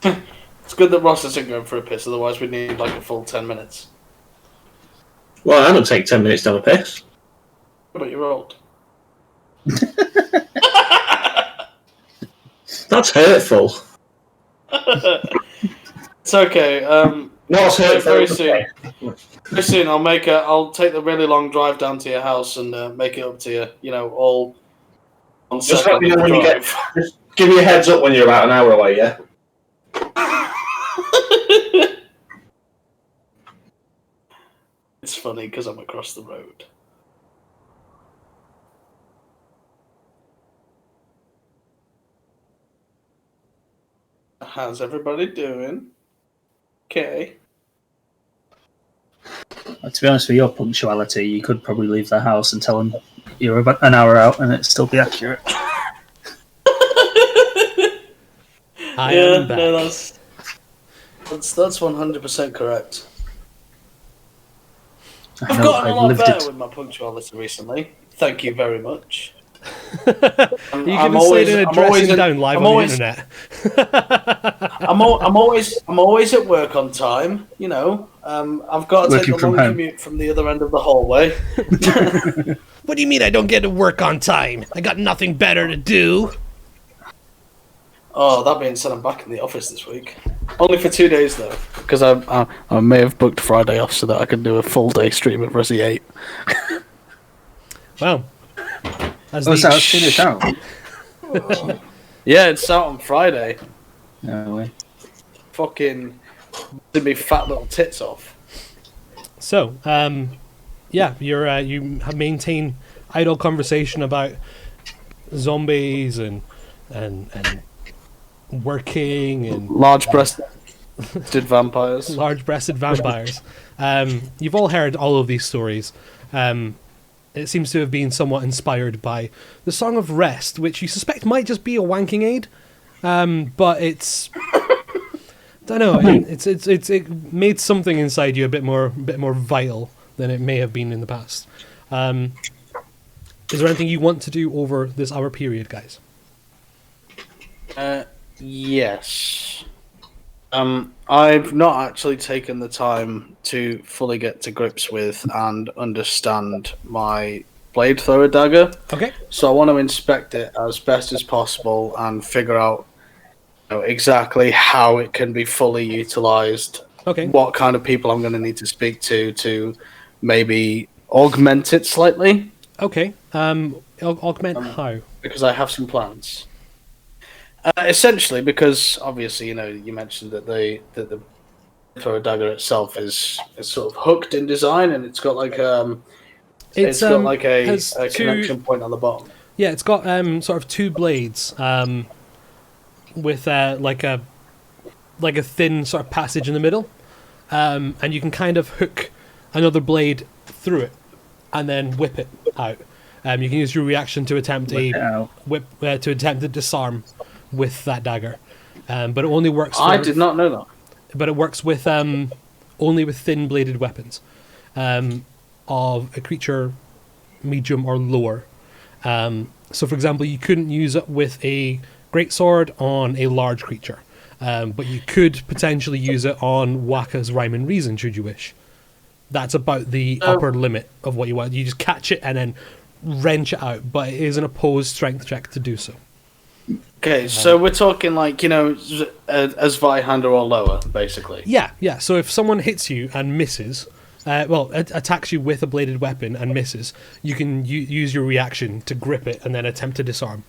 It's good that Ross isn't going for a piss, otherwise we'd need like a full 10 minutes. Well, I don't take 10 minutes to have a piss. But you're old. That's hurtful. It's okay. Not as hurtful. Very soon. Very soon I'll take the really long drive down to your house and make it up to you, all on Just second let me know when you drive. Just give me a heads up when you're about an hour away, yeah? It's funny because I'm across the road. How's everybody doing? Okay. To be honest, with your punctuality, you could probably leave the house and tell him you're about an hour out and it'd still be accurate. I am back. No, that's 100% correct. I've gotten a lot better with my punctuality recently. Thank you very much. You can say it in a dressing down live on the internet. I'm always at work on time. I've got to Working take the from long home. commute from the other end of the hallway. What do you mean I don't get to work on time? I got nothing better to do. Oh, that being said, I'm back in the office this week. Only for 2 days though, because I may have booked Friday off so that I can do a full day stream of Resi 8. Well, It's finished out. Yeah, it's out on Friday. No way. Fucking did me fat little tits off. So, you have maintained idle conversation about zombies and working and Large-breasted vampires. large-breasted vampires. You've all heard all of these stories. It seems to have been somewhat inspired by the Song of Rest, which you suspect might just be a wanking aid, but it's don't know. It made something inside you a bit more vital than it may have been in the past. Is there anything you want to do over this hour period, guys? Yes. I've not actually taken the time to fully get to grips with and understand my blade thrower dagger. Okay. So I want to inspect it as best as possible and figure out exactly how it can be fully utilized. Okay. What kind of people I'm going to need to speak to maybe augment it slightly. Okay. Augment how? Because I have some plans. Essentially, because obviously, you mentioned that the thrower dagger itself is sort of hooked in design, and it's got like it's got like a connection point on the bottom. Yeah, it's got sort of two blades with like a thin sort of passage in the middle, and you can kind of hook another blade through it and then whip it out. You can use your reaction to attempt to disarm with that dagger, but it only works. I did not know that. But it works with only with thin bladed weapons of a creature medium or lower. So, for example, you couldn't use it with a greatsword on a large creature, but you could potentially use it on Waka's Rhyme and Reason, should you wish. That's about the upper limit of what you want. You just catch it and then wrench it out, but it is an opposed strength check to do so. Okay, so we're talking like, as Zweihander or lower, basically. Yeah. So if someone hits you and misses, attacks you with a bladed weapon and misses, you can use your reaction to grip it and then attempt to disarm.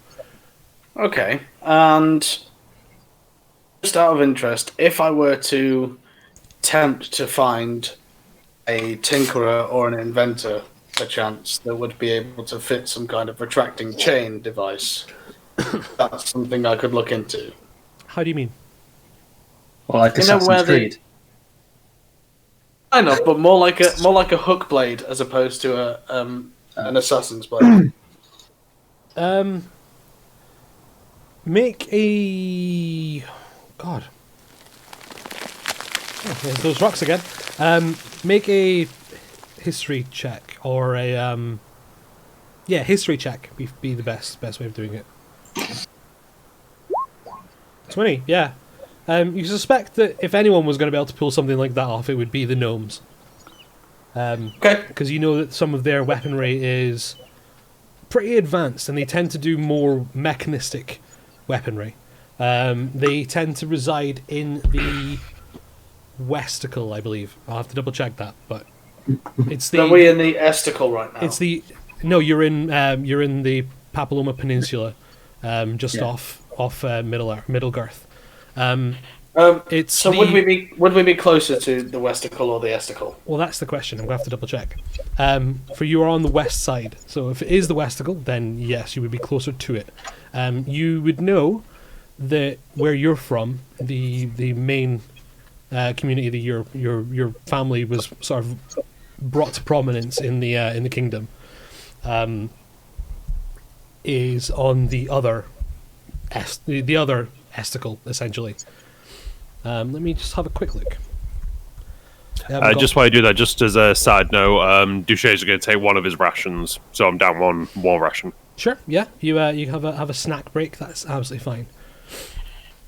Okay, and just out of interest, if I were to attempt to find a tinkerer or an inventor, perchance, that would be able to fit some kind of retracting chain device, that's something I could look into. How do you mean? Well, like Assassin's Creed. I know, but more like a hook blade as opposed to an assassin's blade. Make a God. Oh, there's those rocks again. Make a history check or a history check. Be the best way of doing it. 20, yeah. You suspect that if anyone was going to be able to pull something like that off, it would be the gnomes. Okay. Because you know that some of their weaponry is pretty advanced, and they tend to do more mechanistic weaponry. They tend to reside in the Westicle, I believe. I'll have to double check that, but it's the. Are we in the Esticle right now? It's the. No, you're in the Papilloma Peninsula. Off Middle-Garth. So would we be closer to the Westicle or the Esticle? Well, that's the question. I'm going to have to double check. For you are on the west side, so if it is the Westicle, then yes, you would be closer to it. You would know that where you're from, the main community that your family was sort of brought to prominence in the kingdom. Is on the other Esticle, essentially. Let me just have a quick look. Just while I do that, just as a side note, Duchesne's going to take one of his rations, so I'm down one ration. Sure, yeah. You have a snack break. That's absolutely fine.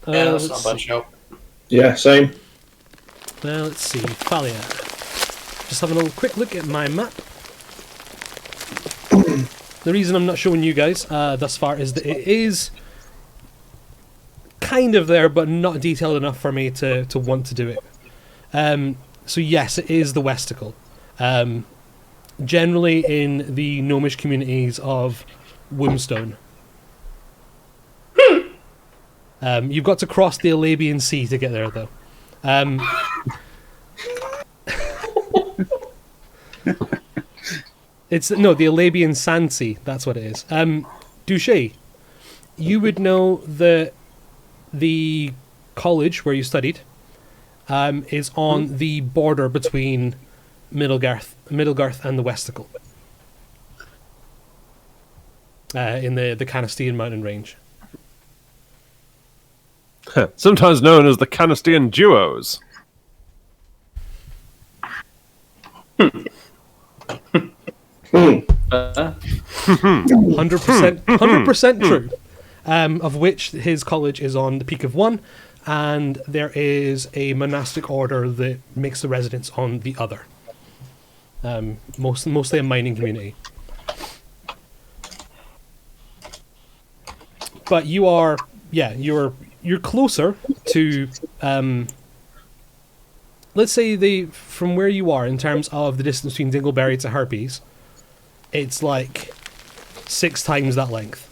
Yeah, that's not a bad show. Yeah, same. Let's see. Phallia. Just having a quick look at my map. The reason I'm not showing you guys thus far is that it is kind of there, but not detailed enough for me to want to do it. So yes, it is the Westicle. Generally in the gnomish communities of Wombstone. You've got to cross the Arabian Sea to get there, though. The Arabian Sand Sea. That's what it is. Duché, you would know that the college where you studied is on the border between Middle-Garth and the Westicle, in the Canistian mountain range. Sometimes known as the Canistian Duos. 100% true. Of which his college is on the Peak of One, and there is a monastic order that makes the residence on the other. Mostly a mining community. But you are, you're closer to, let's say from where you are in terms of the distance between Dingleberry to Harpies, it's like 6 times that length.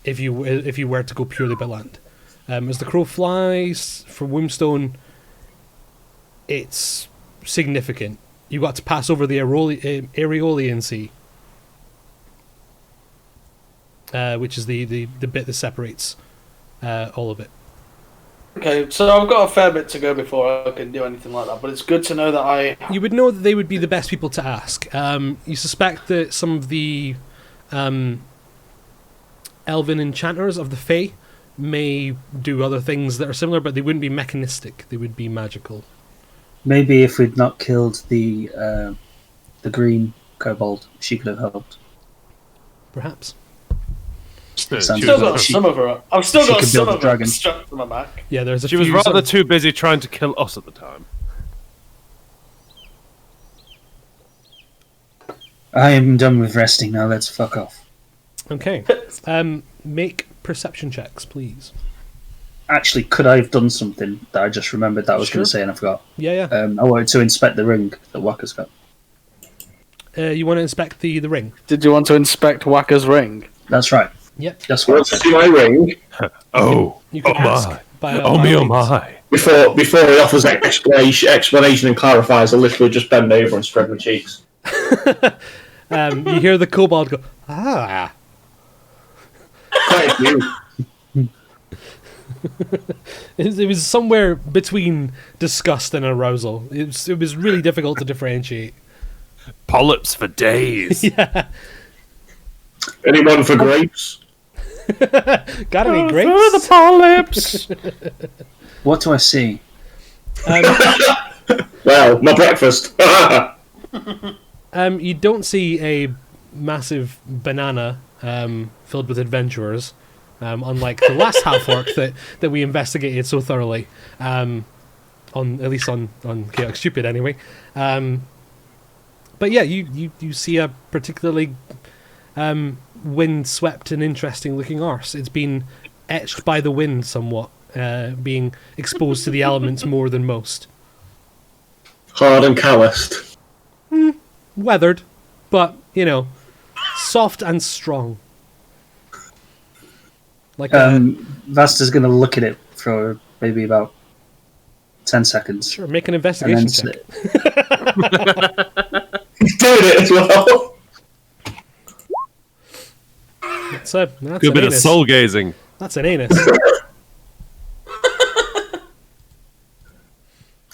If you were to go purely by land, as the crow flies for Wombstone, it's significant. You got to pass over the Aeolian Sea, which is the bit that separates all of it. Okay, so I've got a fair bit to go before I can do anything like that, but it's good to know that You would know that they would be the best people to ask. You suspect that some of the elven enchanters of the Fae may do other things that are similar, but they wouldn't be mechanistic. They would be magical. Maybe if we'd not killed the green kobold, she could have helped. Perhaps. I've still got some of her. I've still got some of her strapped to my back. Yeah, there's a She was rather too busy trying to kill us at the time. I am done with resting now. Let's fuck off. Okay. Make perception checks, please. Actually, could I have done something that I just remembered that I was Sure. going to say and I forgot? Yeah. I wanted to inspect the ring that Waka's got. You want to inspect the ring? Did you want to inspect Wacker's ring? That's right. Yep. That's what I Let's said. see my ring Oh, You can ask my. by Oh me, oh means. my. before he offers explanation and clarifies. I literally just bend over and spread my cheeks. You hear the kobold go, ah. Quite a few. It was somewhere between disgust and arousal. It was really difficult to differentiate. Polyps for days. Yeah. Anyone for grapes? Got any grapes? For the polyps. What do I see? Well, my breakfast. You don't see a massive banana filled with adventurers, unlike the last half-orc that we investigated so thoroughly, at least on Chaotic Stupid anyway. But yeah, you see a particularly wind-swept and interesting-looking arse. It's been etched by the wind somewhat, being exposed to the elements more than most. Hard and calloused. Weathered, but, soft and strong. Like Vasta's going to look at it for maybe about 10 seconds. sure, make an And investigation then check. He's doing it as well. That's Good an bit of anus. soul gazing. That's an anus.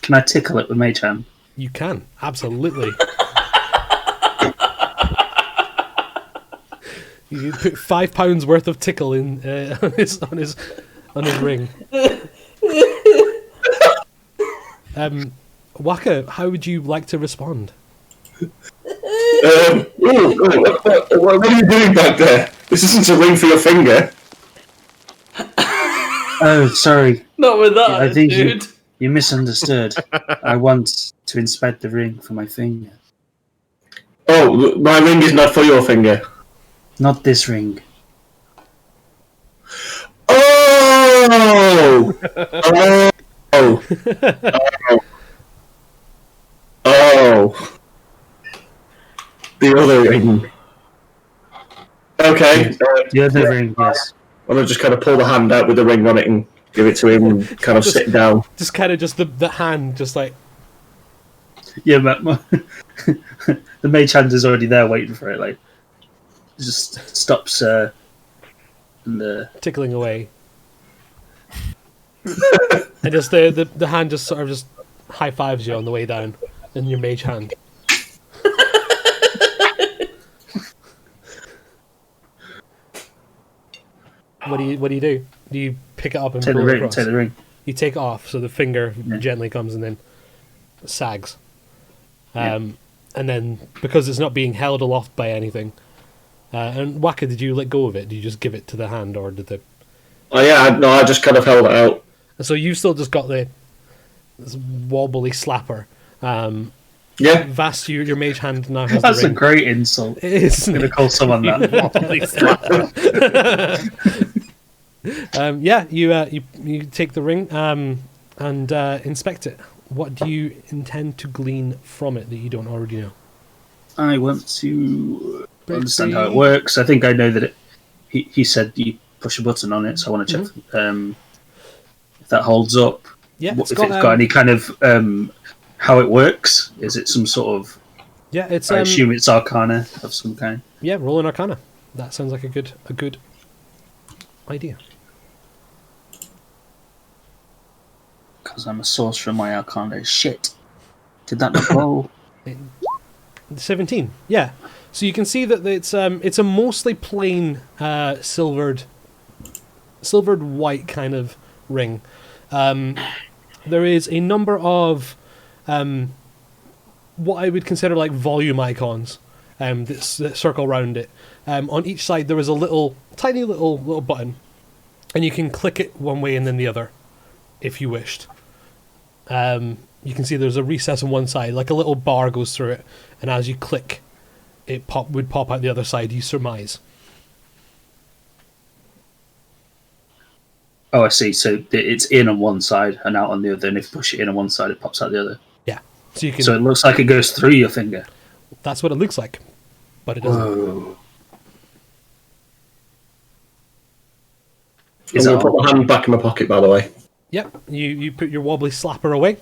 Can I tickle it with Mage Hand? You can, absolutely. You put £5 worth of tickle in on his ring. Waka, how would you like to respond? What are you doing back there? This isn't a ring for your finger. Oh, sorry. Not with that, I think dude. you misunderstood. I want to inspect the ring for my finger. Oh, my ring is not for your finger. Not this ring. Oh! Oh! Oh! Oh! The other ring. Okay. The other ring, yes. I'm gonna just kind of pull the hand out with the ring on it and give it to him and kind of sit down. Just kind of just the hand, just like... Yeah, but the Mage Hand is already there waiting for it. Like, just stops and tickling away. And just the hand just sort of just high fives you on the way down in your mage hand. What do you do? Do you pick it up and take pull the it ring. across? Take the ring. You take it off, so the finger Yeah. gently comes and then sags. And then, because it's not being held aloft by anything, and Waka, did you let go of it? Did you just give it to the hand, or did the... Oh yeah, no, I just kind of held it out. So you've still just got this wobbly slapper. Yeah. Vast, your mage hand now has That's the a ring. great insult. It is. I'm going to call someone that. Wobbly slapper. You take the ring and inspect it. What do you intend to glean from it that you don't already know? I want to understand how it works. I think I know that he said you push a button on it, so I want to check if that holds up. Yeah, If it's got any kind of how it works. Is it some sort of? Yeah, it's. I assume it's Arcana of some kind. Yeah, roll an Arcana. That sounds like a good idea. Because I'm a sorcerer, my Arcana is shit. Did that not roll? 17. Yeah. So you can see that it's a mostly plain silvered white kind of ring. There is a number of what I would consider like volume icons that circle around it. On each side there is a tiny little button, and you can click it one way and then the other if you wished. You can see there's a recess on one side, like a little bar goes through it, and as you click, it would pop out the other side, you surmise. Oh, I see. So it's in on one side and out on the other, and if you push it in on one side, it pops out the other. Yeah. So you can. So it looks like it goes through your finger. That's what it looks like, but it doesn't. Whoa. I'm going to put my hand back in my pocket, by the way. Yep. You put your wobbly slapper away.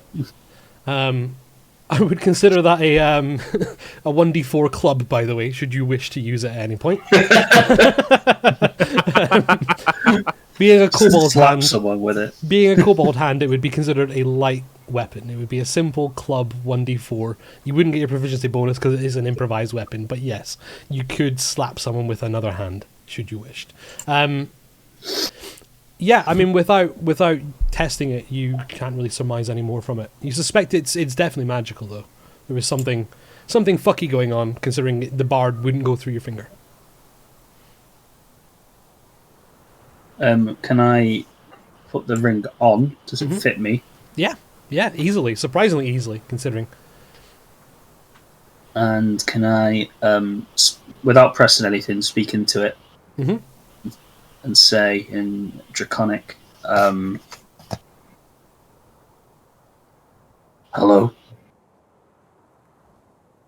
I would consider that a 1d4 club, by the way, should you wish to use it at any point. Being a kobold slap hand, someone with it. being a kobold hand, it would be considered a light weapon. It would be a simple club 1d4. You wouldn't get your proficiency bonus because it is an improvised weapon, but yes, you could slap someone with another hand should you wish. Yeah, I mean, without testing it, you can't really surmise any more from it. You suspect it's definitely magical, though. There was something fucky going on, considering the bard wouldn't go through your finger. Can I put the ring on? Does it fit me? Yeah, easily, surprisingly easily, considering. And can I, without pressing anything, speak into it? Mm-hmm. And say in Draconic, hello?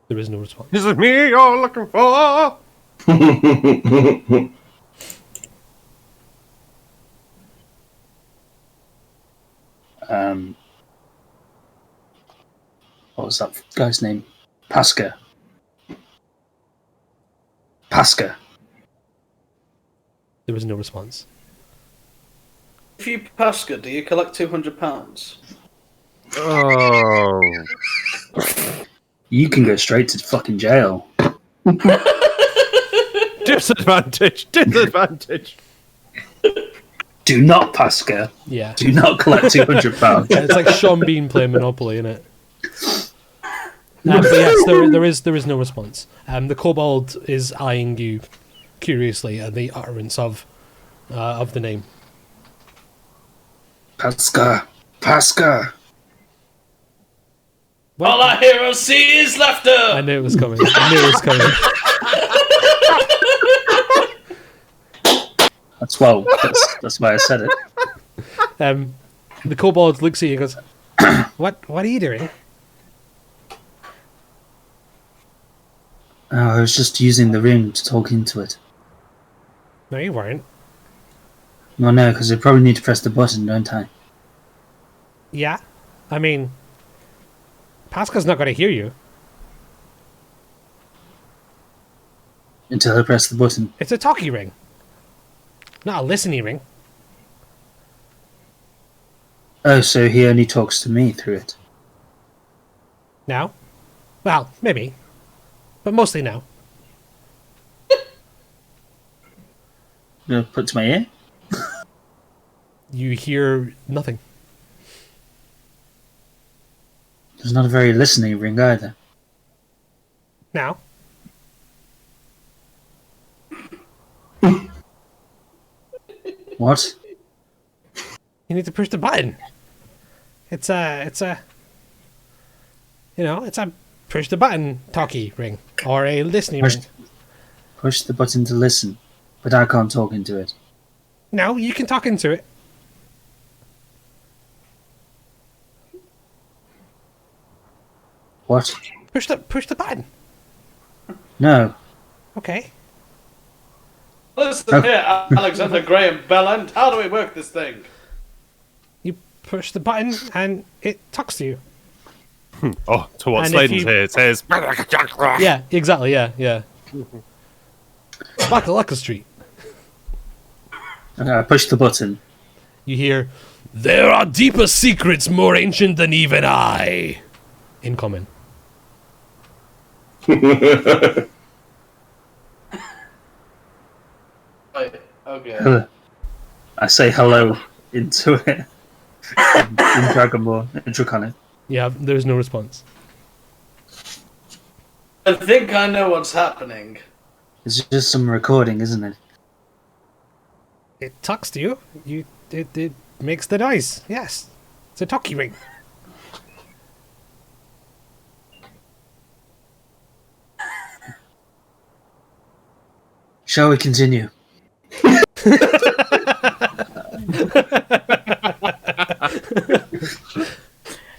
There is no response. This is me you're looking for. What was that guy's name? Pasca. Pasca. There was no response. If you Pasca, do you collect £200? Oh. You can go straight to fucking jail. Disadvantage. Do not Pasca. Yeah. Do not collect £200. It's like Sean Bean playing Monopoly, isn't it? But yes, there is no response. The kobold is eyeing you curiously at the utterance of the name. Pasca. Pasca. What? All I hear or see is laughter! I knew it was coming. That's that's why I said it. The kobold looks at you and goes, What are you doing? Oh, I was just using the ring to talk into it. No, you weren't. Well, no, because I probably need to press the button, don't I? Yeah. I mean, Pasca's not going to hear you. Until I press the button. It's a talkie ring. Not a listening ring. Oh, so he only talks to me through it. Now? Well, maybe. But mostly now. Put it to my ear? You hear nothing. There's not a very listening ring either. Now? What? You need to push the button. It's a push the button talkie ring or a listening ring. Push the button to listen, but I can't talk into it. No, you can talk into it. What? Push the button. No. Okay. Listen here, Alexander Graham Belland. How do we work this thing? You push the button and it talks to you. Oh, to what And Sladen's if you- here, it says. Yeah, exactly. Yeah. Laka Street. Okay, I push the button. You hear, "There are deeper secrets more ancient than even I." Incoming. Right, okay. I say hello into it. in Dragonborn, in Draconic. Yeah, there's no response. I think I know what's happening. It's just some recording, isn't it? It talks to you. It makes the noise. Yes, it's a talkie ring. Shall we continue?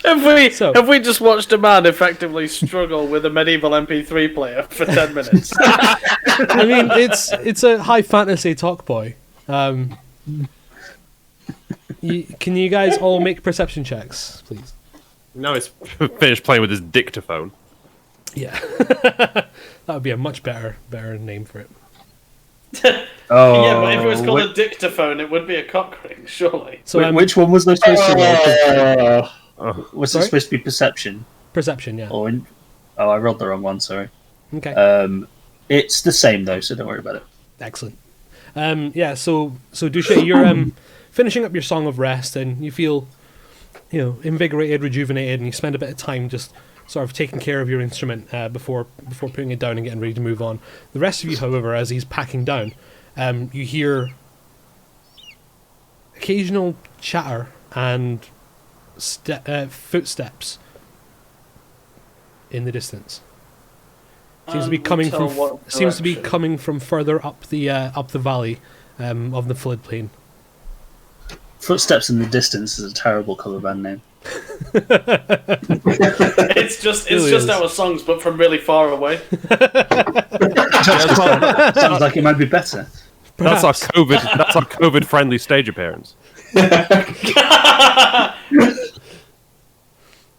Have we just watched a man effectively struggle with a medieval MP3 player for 10 minutes? I mean, it's a high fantasy talk boy. Can you guys all make perception checks, please? No, it's finished playing with his dictaphone. Yeah, that would be a much better name for it. Oh, Yeah, but if it was called a dictaphone, it would be a cock ring, surely. So which one was there supposed to Uh, be? Was Sorry? it supposed to be perception? perception, yeah. Or oh, I rolled the wrong one. Sorry. Okay, It's the same though, so don't worry about it. excellent. Yeah, so Duche, you're finishing up your song of rest, and you feel, invigorated, rejuvenated, and you spend a bit of time just sort of taking care of your instrument before putting it down and getting ready to move on. The rest of you, however, as he's packing down, you hear occasional chatter and footsteps in the distance. Seems to be coming from further up the valley of the floodplain. Footsteps in the Distance is a terrible cover band name. It's just our songs, but from really far away. Sounds like it might be better. That's our Perhaps. COVID friendly stage appearance.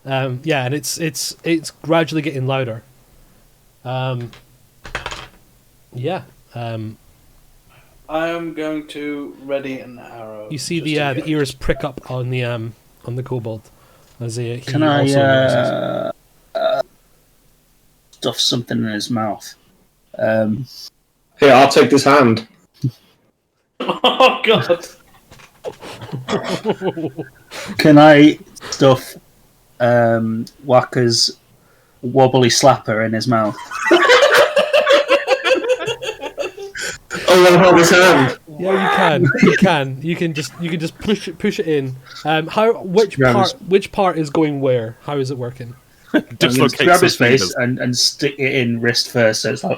Yeah, and it's gradually getting louder. Yeah. I am going to ready an arrow. You see just the in case. ears prick up on the kobold as he Can also notices. I stuff something in his mouth? Here, I'll take this hand. Oh god! Can I stuff Wacker's wobbly slapper in his mouth? Oh, I'll hold his hand. Yeah, you can. You can just push it in. Which part is going where? How is it working? Dislocate Grab his some face fingers. and stick it in wrist first, so it's like,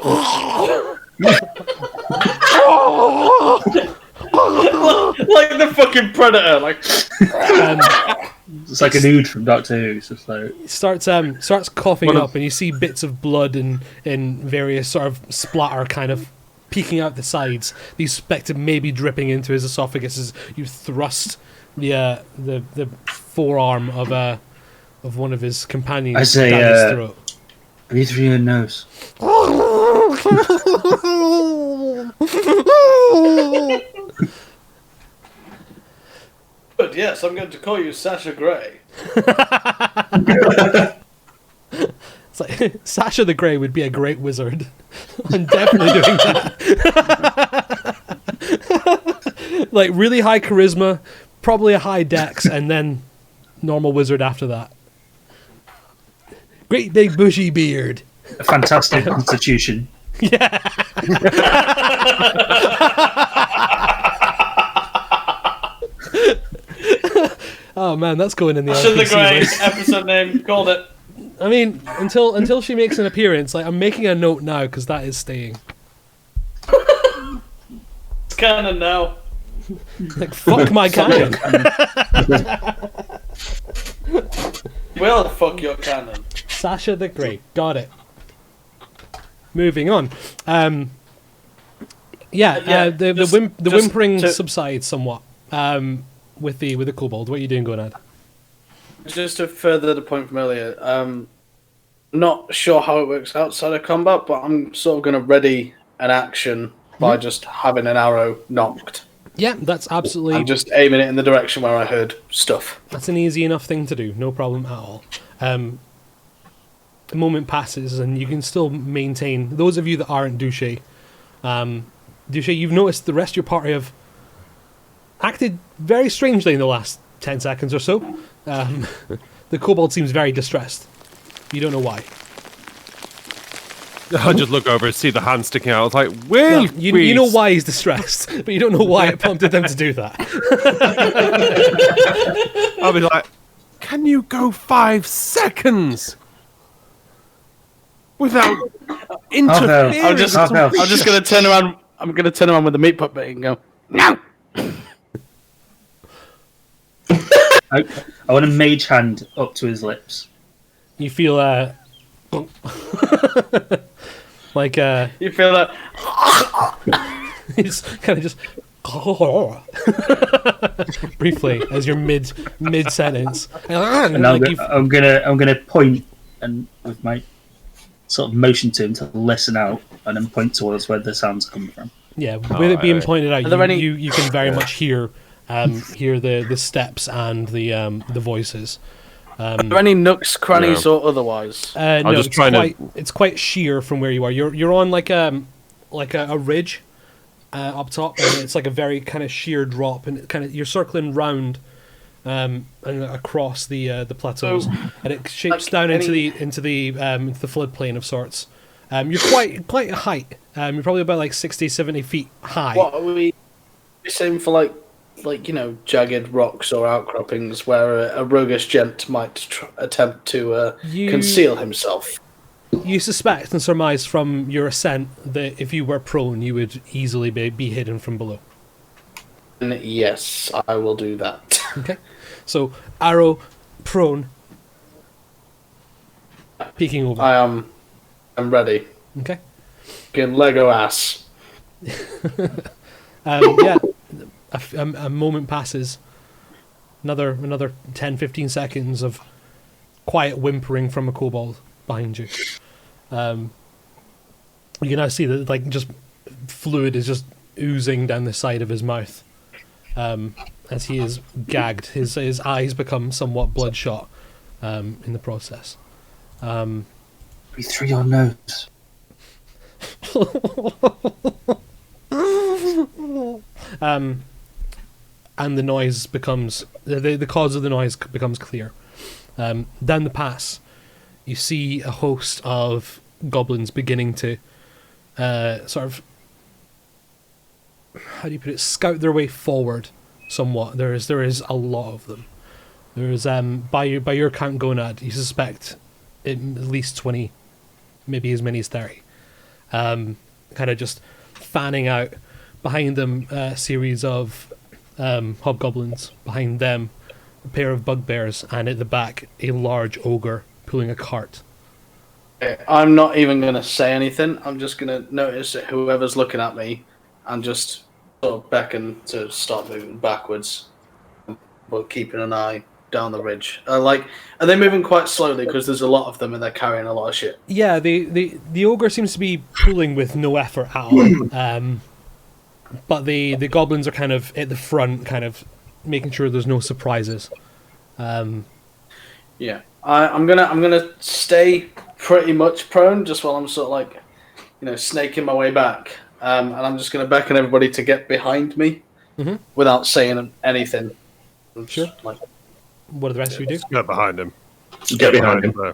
Like the fucking Predator, like... it's like an ood from Doctor Who. It's just like, Starts coughing up, and you see bits of blood and various sort of splatter kind of peeking out the sides. You suspect it may be dripping into his esophagus as you thrust the forearm of one of his companions I say, down his throat. breathe through your nose. But yes, I'm going to call you Sasha Grey. It's like Sasha the Grey would be a great wizard. I'm definitely doing that. Like really high charisma, probably a high dex, and then normal wizard after that. Great big bushy beard. A fantastic constitution. Oh man, that's going in the Sasha the RPC Grey, list. episode name, called it. I mean, until she makes an appearance, like I'm making a note now because that is staying. It's canon now. Like fuck my canon. Well, fuck your canon. Sasha the Grey, got it. Moving on. The whimpering subsides somewhat. With the kobold. What are you doing, Gonad? Just to further the point from earlier, not sure how it works outside of combat, but I'm sort of going to ready an action by just having an arrow knocked. Yeah, that's absolutely... And just aiming it in the direction where I heard stuff. That's an easy enough thing to do, no problem at all. A moment passes and you can still maintain... Those of you that aren't Douche, you've noticed the rest of your party have acted very strangely in the last 10 seconds or so. The kobold seems very distressed. You don't know why. I just look over and see the hand sticking out. I was like, Will, you know why he's distressed, but you don't know why it prompted them to do that. I'll be like, can you go 5 seconds without interfering? I'm just going to turn around. I'm going to turn around with the meat puppet and go, no! I want a mage hand up to his lips. You feel like You feel that? he's kind of just briefly as you're mid sentence, And I'm gonna point and with my sort of motion to him to listen out, and then point towards where the sounds are coming from. Yeah, with it being pointed out, there any- you can very much hear the steps and the voices. Are there any nooks, crannies, or otherwise? No, just trying it's quite sheer from where you are. You're on like a ridge up top, and it's like a very kind of sheer drop, and you're circling round and across the plateaus, and it shapes like down into the floodplain of sorts. You're quite a height. You're probably about like 60, 70 feet high. What are we saying for like jagged rocks or outcroppings where a roguish gent might attempt to conceal himself? You suspect and surmise from your ascent that if you were prone, you would easily be hidden from below. And yes, I will do that. Okay, so arrow, prone, peeking over. I'm ready. Okay. Fucking Lego ass. Yeah. A moment passes. Another 10, 15 seconds of quiet whimpering from a kobold behind you. You can now see that just fluid is just oozing down the side of his mouth as he is gagged. His eyes become somewhat bloodshot in the process. Breathe through your nose. And the noise becomes the cause of the noise becomes clear. Down the pass, you see a host of goblins beginning to sort of, how do you put it, scout their way forward somewhat. There is a lot of them. There is by your count, Gonad, you suspect at least 20, maybe as many as 30. Kind of just fanning out. Behind them, a series of hobgoblins. Behind them, a pair of bugbears, and at the back, a large ogre pulling a cart. I'm not even going to say anything. I'm just going to notice that whoever's looking at me and just sort of beckon to start moving backwards, but keeping an eye down the ridge. Are they moving quite slowly because there's a lot of them and they're carrying a lot of shit? Yeah, the ogre seems to be pulling with no effort at all. But the goblins are kind of at the front, kind of making sure there's no surprises. Yeah, I'm gonna stay pretty much prone just while I'm sort of snaking my way back, and I'm just gonna beckon everybody to get behind me without saying anything. Sure. What do the rest of you do? Get behind him. Get behind him.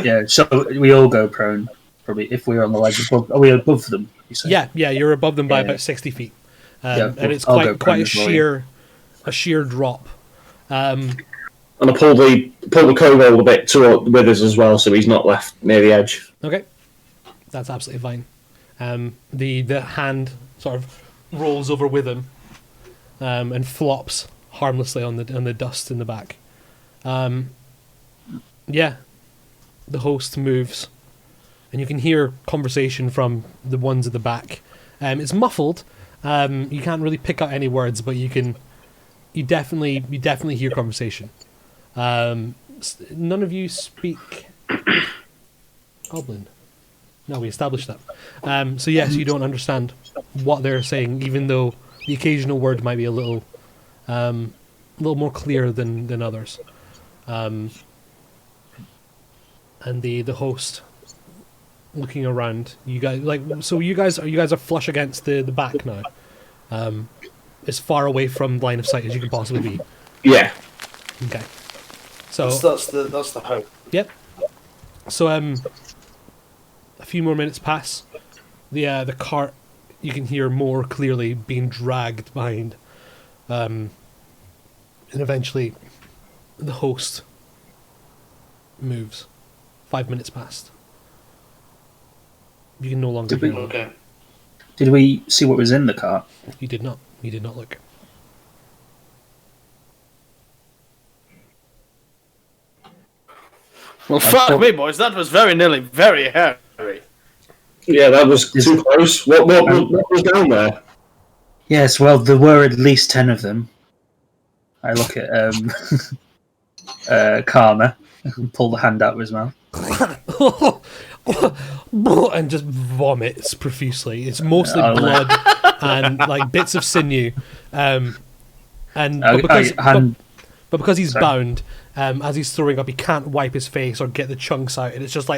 Yeah, so we all go prone. Probably if we're on the ledge above. Are we above them? You say? Yeah, you're above them by about 60 feet, and it's quite a sheer drop. And I pull the kobold a bit with us as well, so he's not left near the edge. Okay, that's absolutely fine. The hand sort of rolls over with him, and flops harmlessly on the dust in the back. Yeah, the host moves, and you can hear conversation from the ones at the back. It's muffled. You can't really pick out any words, but you definitely hear conversation. None of you speak Goblin. No, we established that. So yes, you don't understand what they're saying, even though the occasional word might be a little more clear than others. And the host looking around, you guys you guys are flush against the back now, as far away from line of sight as you can possibly be. Yeah. Okay. So that's the hope. Yep. So a few more minutes pass. The cart, you can hear more clearly being dragged behind, and eventually the host moves. 5 minutes passed. You can no longer hear him. Okay. Did we see what was in the cart? You did not. You did not look. Well, fuck me, boys. That was very nearly very hairy. Yeah, that was too close. What was down there? Yes, well, there were at least 10 of them. I look at Karma and pull the hand out of his mouth. And just vomits profusely. It's mostly blood and like bits of sinew. But because he's bound, as he's throwing up, he can't wipe his face or get the chunks out, and it's just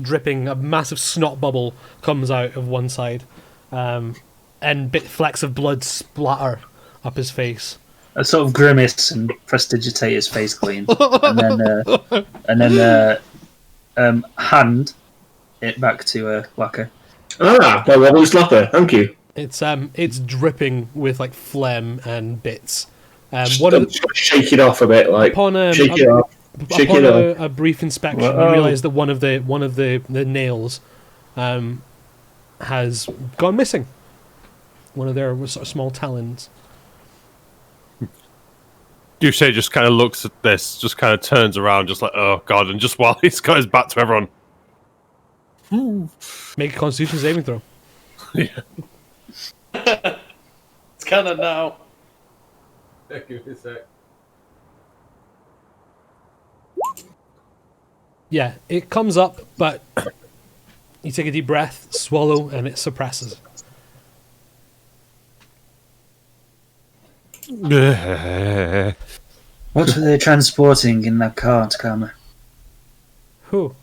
dripping. A massive snot bubble comes out of one side, and flecks of blood splatter up his face. A sort of grimace and prestidigitate his face clean, and then hand it back to Waka. Ah, my wobbly slapper. Thank you. It's dripping with like phlegm and bits. Shake it off a bit, upon a brief inspection, you realise that one of the nails has gone missing. One of their sort of small talons. Duche just kind of looks at this, just kind of turns around, just like, oh god, and just while he's got his back to everyone. Make a Constitution saving throw. Yeah. It's kind of now. Give me a sec. Yeah, it comes up, but you take a deep breath, swallow, and it suppresses. What were they transporting in that cart, Karma? Who?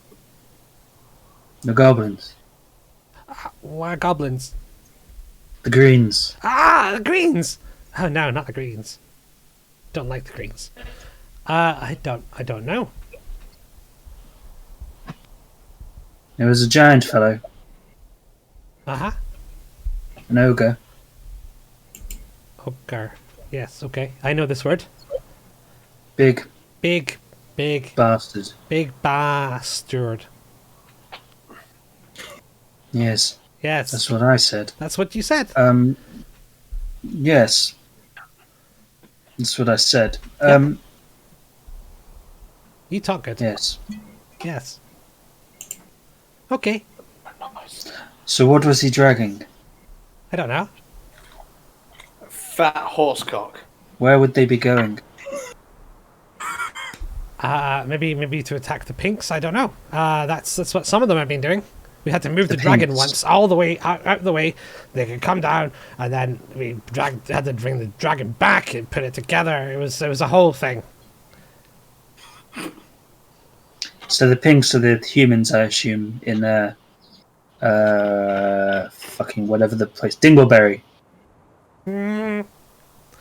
The goblins. Why goblins? The greens. Ah, the greens! Oh no, not the greens. Don't like the greens. I don't know. There was a giant fellow. Uh-huh. An ogre. Ogre. Yes, okay. I know this word. Big bastard. bastard. Big bastard. Yes. Yes. That's what I said. That's what you said. Yes. That's what I said. You talk good. Yes. Yes. Okay. So what was he dragging? I don't know. Fat horsecock. Where would they be going? Maybe to attack the pinks. I don't know. That's what some of them have been doing. We had to move the dragon pinks. once all the way out the way. They could come down, and then we had to bring the dragon back and put it together. It was a whole thing. So the pinks are the humans, I assume, in fucking whatever the place, Dingleberry.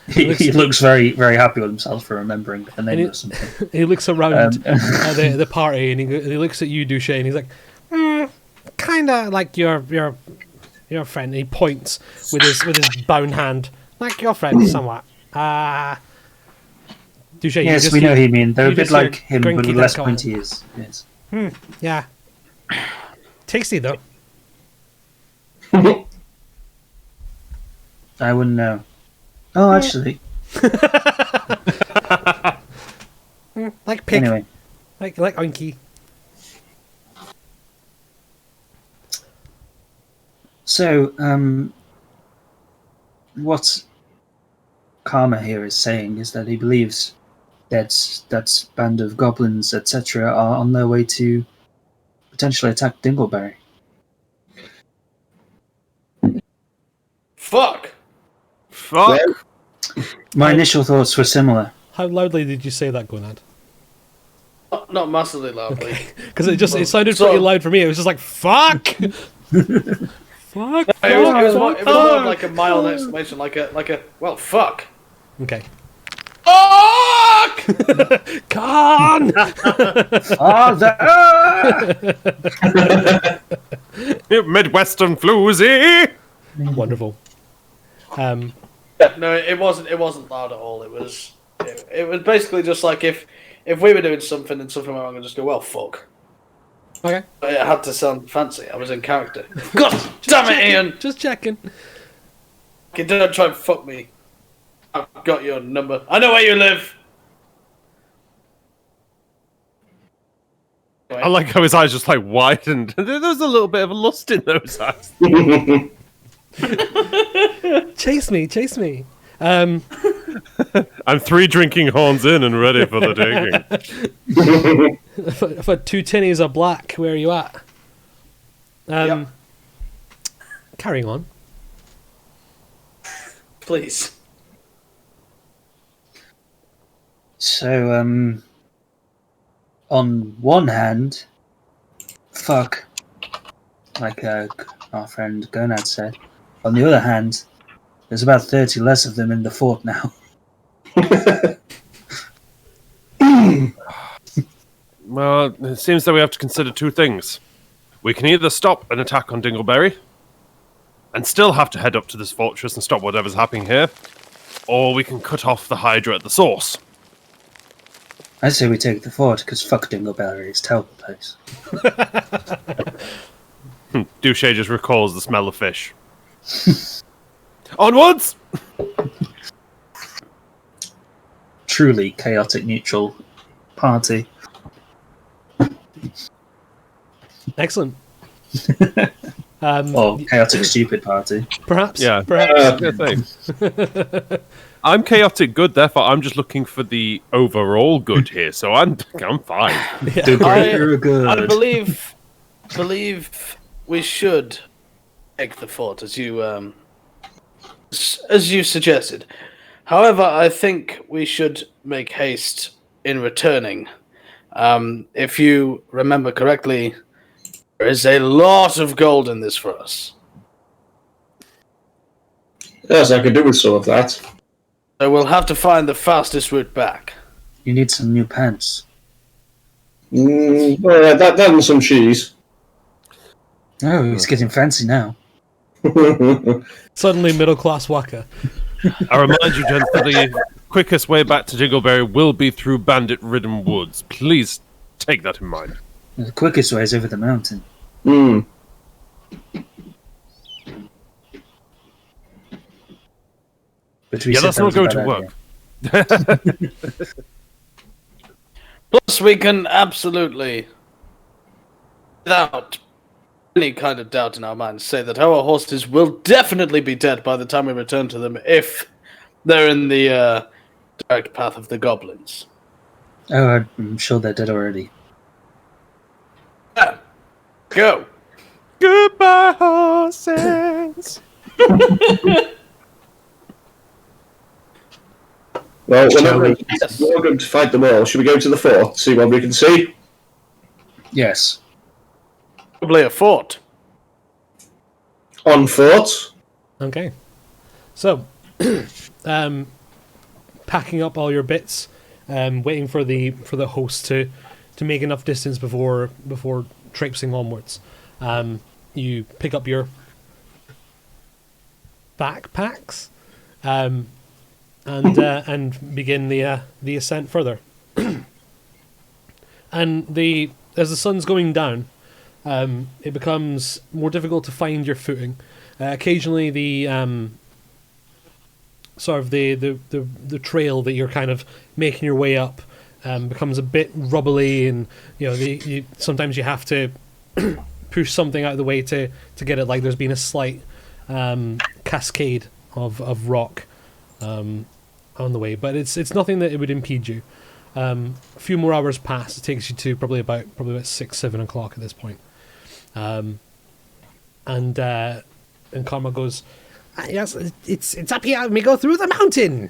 He looks very, very happy with himself for remembering the name of something. He looks around the party, and he looks at you, Duche, and he's like, kind of like your friend. And he points with his bound hand, like your friend, somewhat. Touche, you Yes, just- we know who you mean. They're you a bit just hear like him, but Grinky with less Dinko. pointy ears. Yes. Yeah. Tasty though. I wouldn't know. Oh, actually. Like pig. Anyway. Like Oinky. So, what Karma here is saying is that he believes that band of goblins, etc., are on their way to potentially attack Dingleberry. Fuck! Fuck! My initial thoughts were similar. How loudly did you say that, Gonad? Not massively loudly. Because it sounded So- pretty loud for me. It was just like fuck. Fuck. It was more of like a mild exclamation, like a well, fuck. Okay. Fuck! Con. Father! You Midwestern floozy! Wonderful. No, it wasn't loud at all. It was basically just like if we were doing something and something went wrong, I'd just go, well, fuck. Okay. But it had to sound fancy. I was in character. God damn it, Ian! Just checking. Okay, don't try and fuck me. I've got your number. I know where you live. I like how his eyes just like widened. There was a little bit of a lust in those eyes. Chase me. I'm 3 drinking horns in and ready for the digging. I've had 2 tinnies of black. Where are you at? Yep. Carrying on. Please. So, on one hand, fuck, like our friend Gonad said. On the other hand, there's about 30 less of them in the fort now. Well, it seems that we have to consider 2 things. We can either stop an attack on Dingleberry, and still have to head up to this fortress and stop whatever's happening here, or we can cut off the Hydra at the source. I say we take the fort, because fuck Dingleberry, it's a terrible place. Douche just recalls the smell of fish. Onwards! Truly chaotic neutral party. Excellent. Or chaotic stupid party. Perhaps. Yeah. Perhaps. Good thing. I'm chaotic good, therefore I'm just looking for the overall good here, so I'm fine. The greater good. I believe we should take the fort as you suggested. However, I think we should make haste in returning. If you remember correctly, there is a lot of gold in this for us. Yes, I could do with some of that. So we'll have to find the fastest route back. You need some new pants. Well, that and some cheese. Oh, he's getting fancy now. Suddenly middle class waka. I remind you, gents, that the quickest way back to Dingleberry will be through bandit-ridden woods. Please take that in mind. The quickest way is over the mountain. Hmm. But we Yeah, said that's that not was a going bad to idea. work. Plus, we can absolutely, without any kind of doubt in our minds, say that our horses will definitely be dead by the time we return to them if they're in the direct path of the goblins. Oh, I'm sure they're dead already. Yeah. Go. Goodbye, horses! Well, Shall we? we're going to fight them all. Should we go to the fort, see what we can see? Yes. Probably a fort. On foot. Okay. So, packing up all your bits, waiting for the host to make enough distance before traipsing onwards. You pick up your backpacks, and and begin the ascent further. And as the sun's going down, it becomes more difficult to find your footing. Occasionally, the sort of the trail that you're kind of making your way up becomes a bit rubbly, and sometimes you have to push something out of the way to get it. Like there's been a slight cascade of rock on the way, but it's nothing that it would impede you. A few more hours pass. It takes you to probably about 6-7 o'clock at this point. And Karma goes, yes, it's up here. We go through the mountain.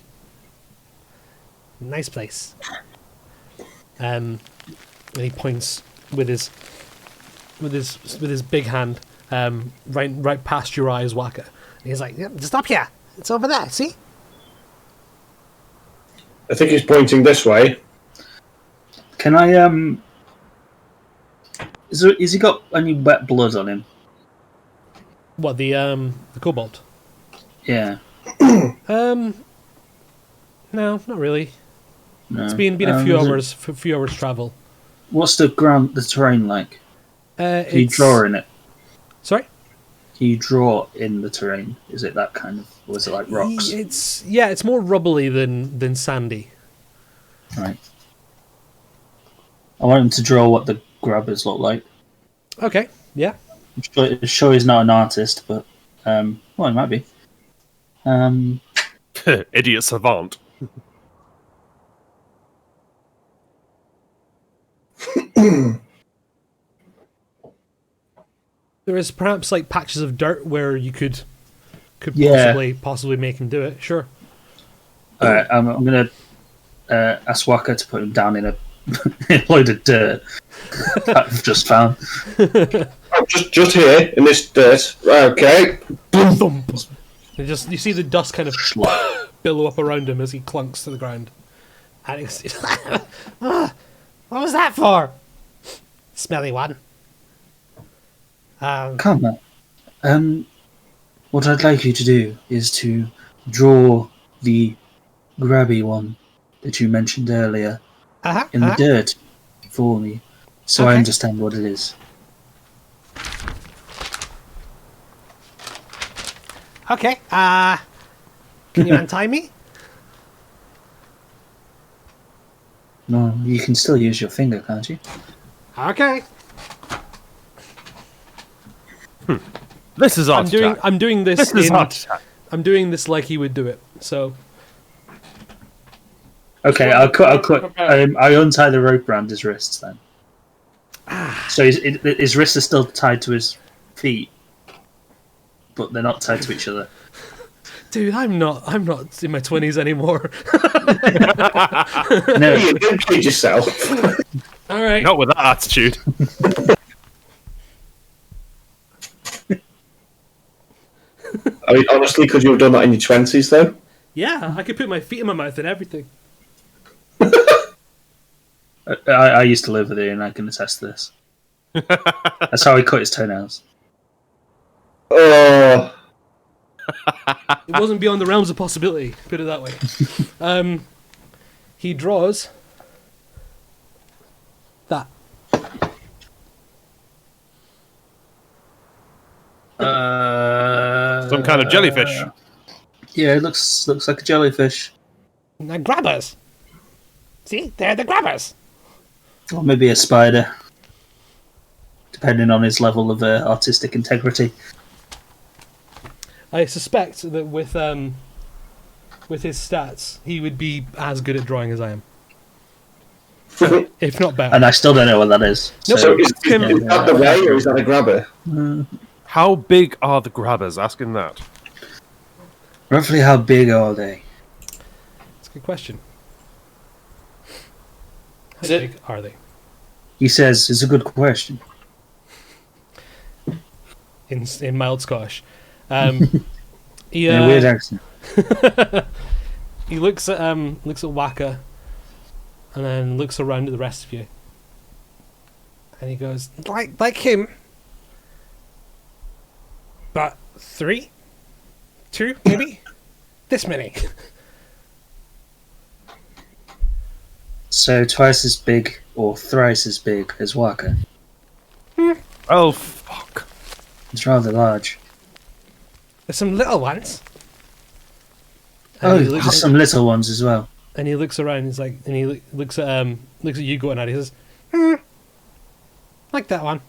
Nice place. And he points with his big hand right past your eyes, Waka. And he's like, yeah, just up here. It's over there. See? I think he's pointing this way. Can I Is he got any wet blood on him? What, the kobold? Yeah. No, not really. No. It's been a few hours travel. What's the terrain like? Can you draw in it? Sorry? Can you draw in the terrain? Is it that kind of, or is it like rocks? It's more rubbly than sandy. Right. I want him to draw what the grabbers look like. Okay, yeah. I'm sure he's not an artist, but well, he might be. Idiot savant. There is perhaps like patches of dirt where you could possibly make him do it. Sure. All right, I'm gonna ask Waka to put him down in a load of dirt that I've just found. I'm just here in this dirt. Okay. Boom, thump. You see the dust kind of billow up around him as he clunks to the ground. And he's what was that for? Smelly one. Come on. What I'd like you to do is to draw the grabby one that you mentioned earlier in the dirt for me, so I understand what it is. Okay. Can you untie me? No, you can still use your finger, can't you? Okay. This is art attack. I'm doing this. This is art attack. I'm doing this like he would do it. So. Okay, I'll cut. I untie the rope around his wrists then. So his wrists are still tied to his feet, but they're not tied to each other. Dude, I'm not in my 20s anymore. No, You don't treat yourself. All right. Not with that attitude. I mean, honestly, could you have done that in your 20s, though? Yeah, I could put my feet in my mouth and everything. I used to live with it, and I can attest to this. That's how he cut his toenails. Oh, It wasn't beyond the realms of possibility, put it that way. He draws that. Some kind of jellyfish. Yeah, it looks like a jellyfish. Now grabbers. See, they're the grabbers. Or maybe a spider, depending on his level of artistic integrity. I suspect that with his stats, he would be as good at drawing as I am, if not better. And I still don't know what that is. Nope. so is Him- that the way, or is that a grabber? How big are the grabbers? Ask him that. Roughly how big are they? That's a good question. How Is it- big are they? He says it's a good question. In mild Scottish. He In a weird accent. he looks at Waka, and then looks around at the rest of you, and he goes like him, but 3, 2 maybe, this many. So twice as big or thrice as big as Waka. Oh, fuck. It's rather large. There's some little ones. Oh, And he looks- there's some little ones as well. And he looks around. He's like, and he looks at you going at it. He says, like that one.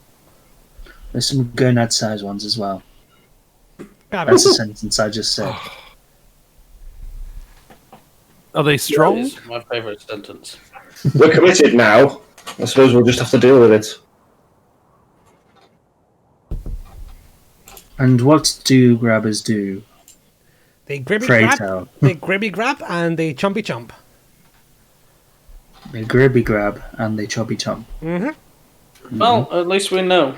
There's some gonad-sized ones as well. Grab That's it. the sentence I just said. Are they strong? It's my favourite sentence. We're committed now. I suppose we'll just have to deal with it. And what do grabbers do? They gribby Pray grab. tell. They gribby grab and they chumpy chump. They gribby grab and they chubby chump. Well, at least we know.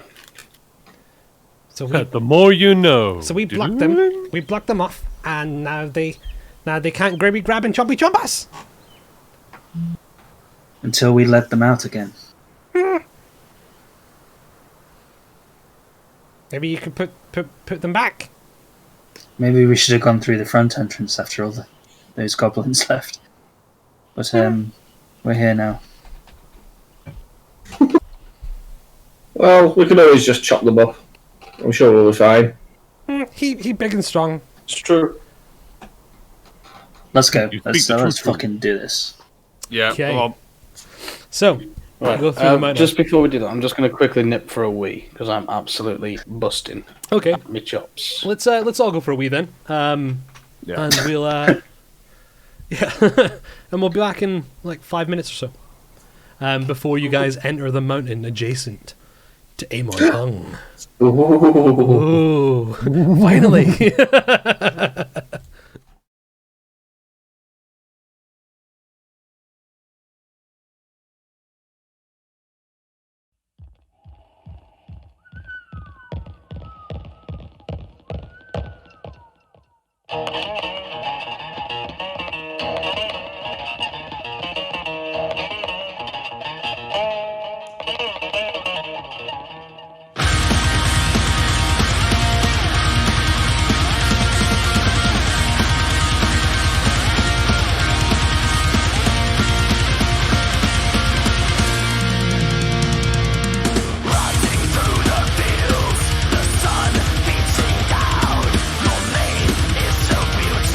So we The more you know. So we blocked them. We blocked them off, and now they can't gribby grab and chompy chomp us. Until we let them out again. Maybe you could put them back. Maybe we should have gone through the front entrance after all those goblins left. But we're here now. Well, we can always just chop them up. I'm sure we'll be fine. He big and strong. It's true. Let's go. You Let's speak the truth. fucking do this. Yeah, Okay. come on. So Right. go through the mountain. Just before we do that, I'm just going to quickly nip for a wee because I'm absolutely busting Okay, me chops. let's all go for a wee then. And we'll yeah, and we'll be back in like 5 minutes or so. Before you guys enter the mountain adjacent to Amon Hung. Ooh. Oh, finally. Through the fields, the sun beating down. Your name is so beautiful.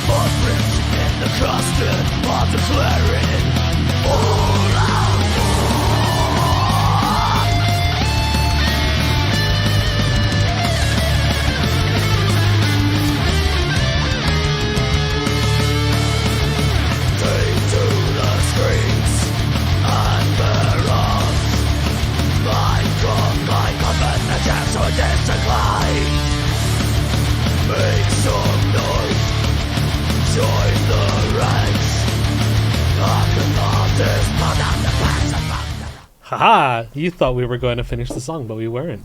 Footprints in the custard, I'm declaring all out Take to the streets and their arms. My God, my combat, the chance to disagree. Make some noise. Join the ranks. Haha! You thought we were going to finish the song, but we weren't.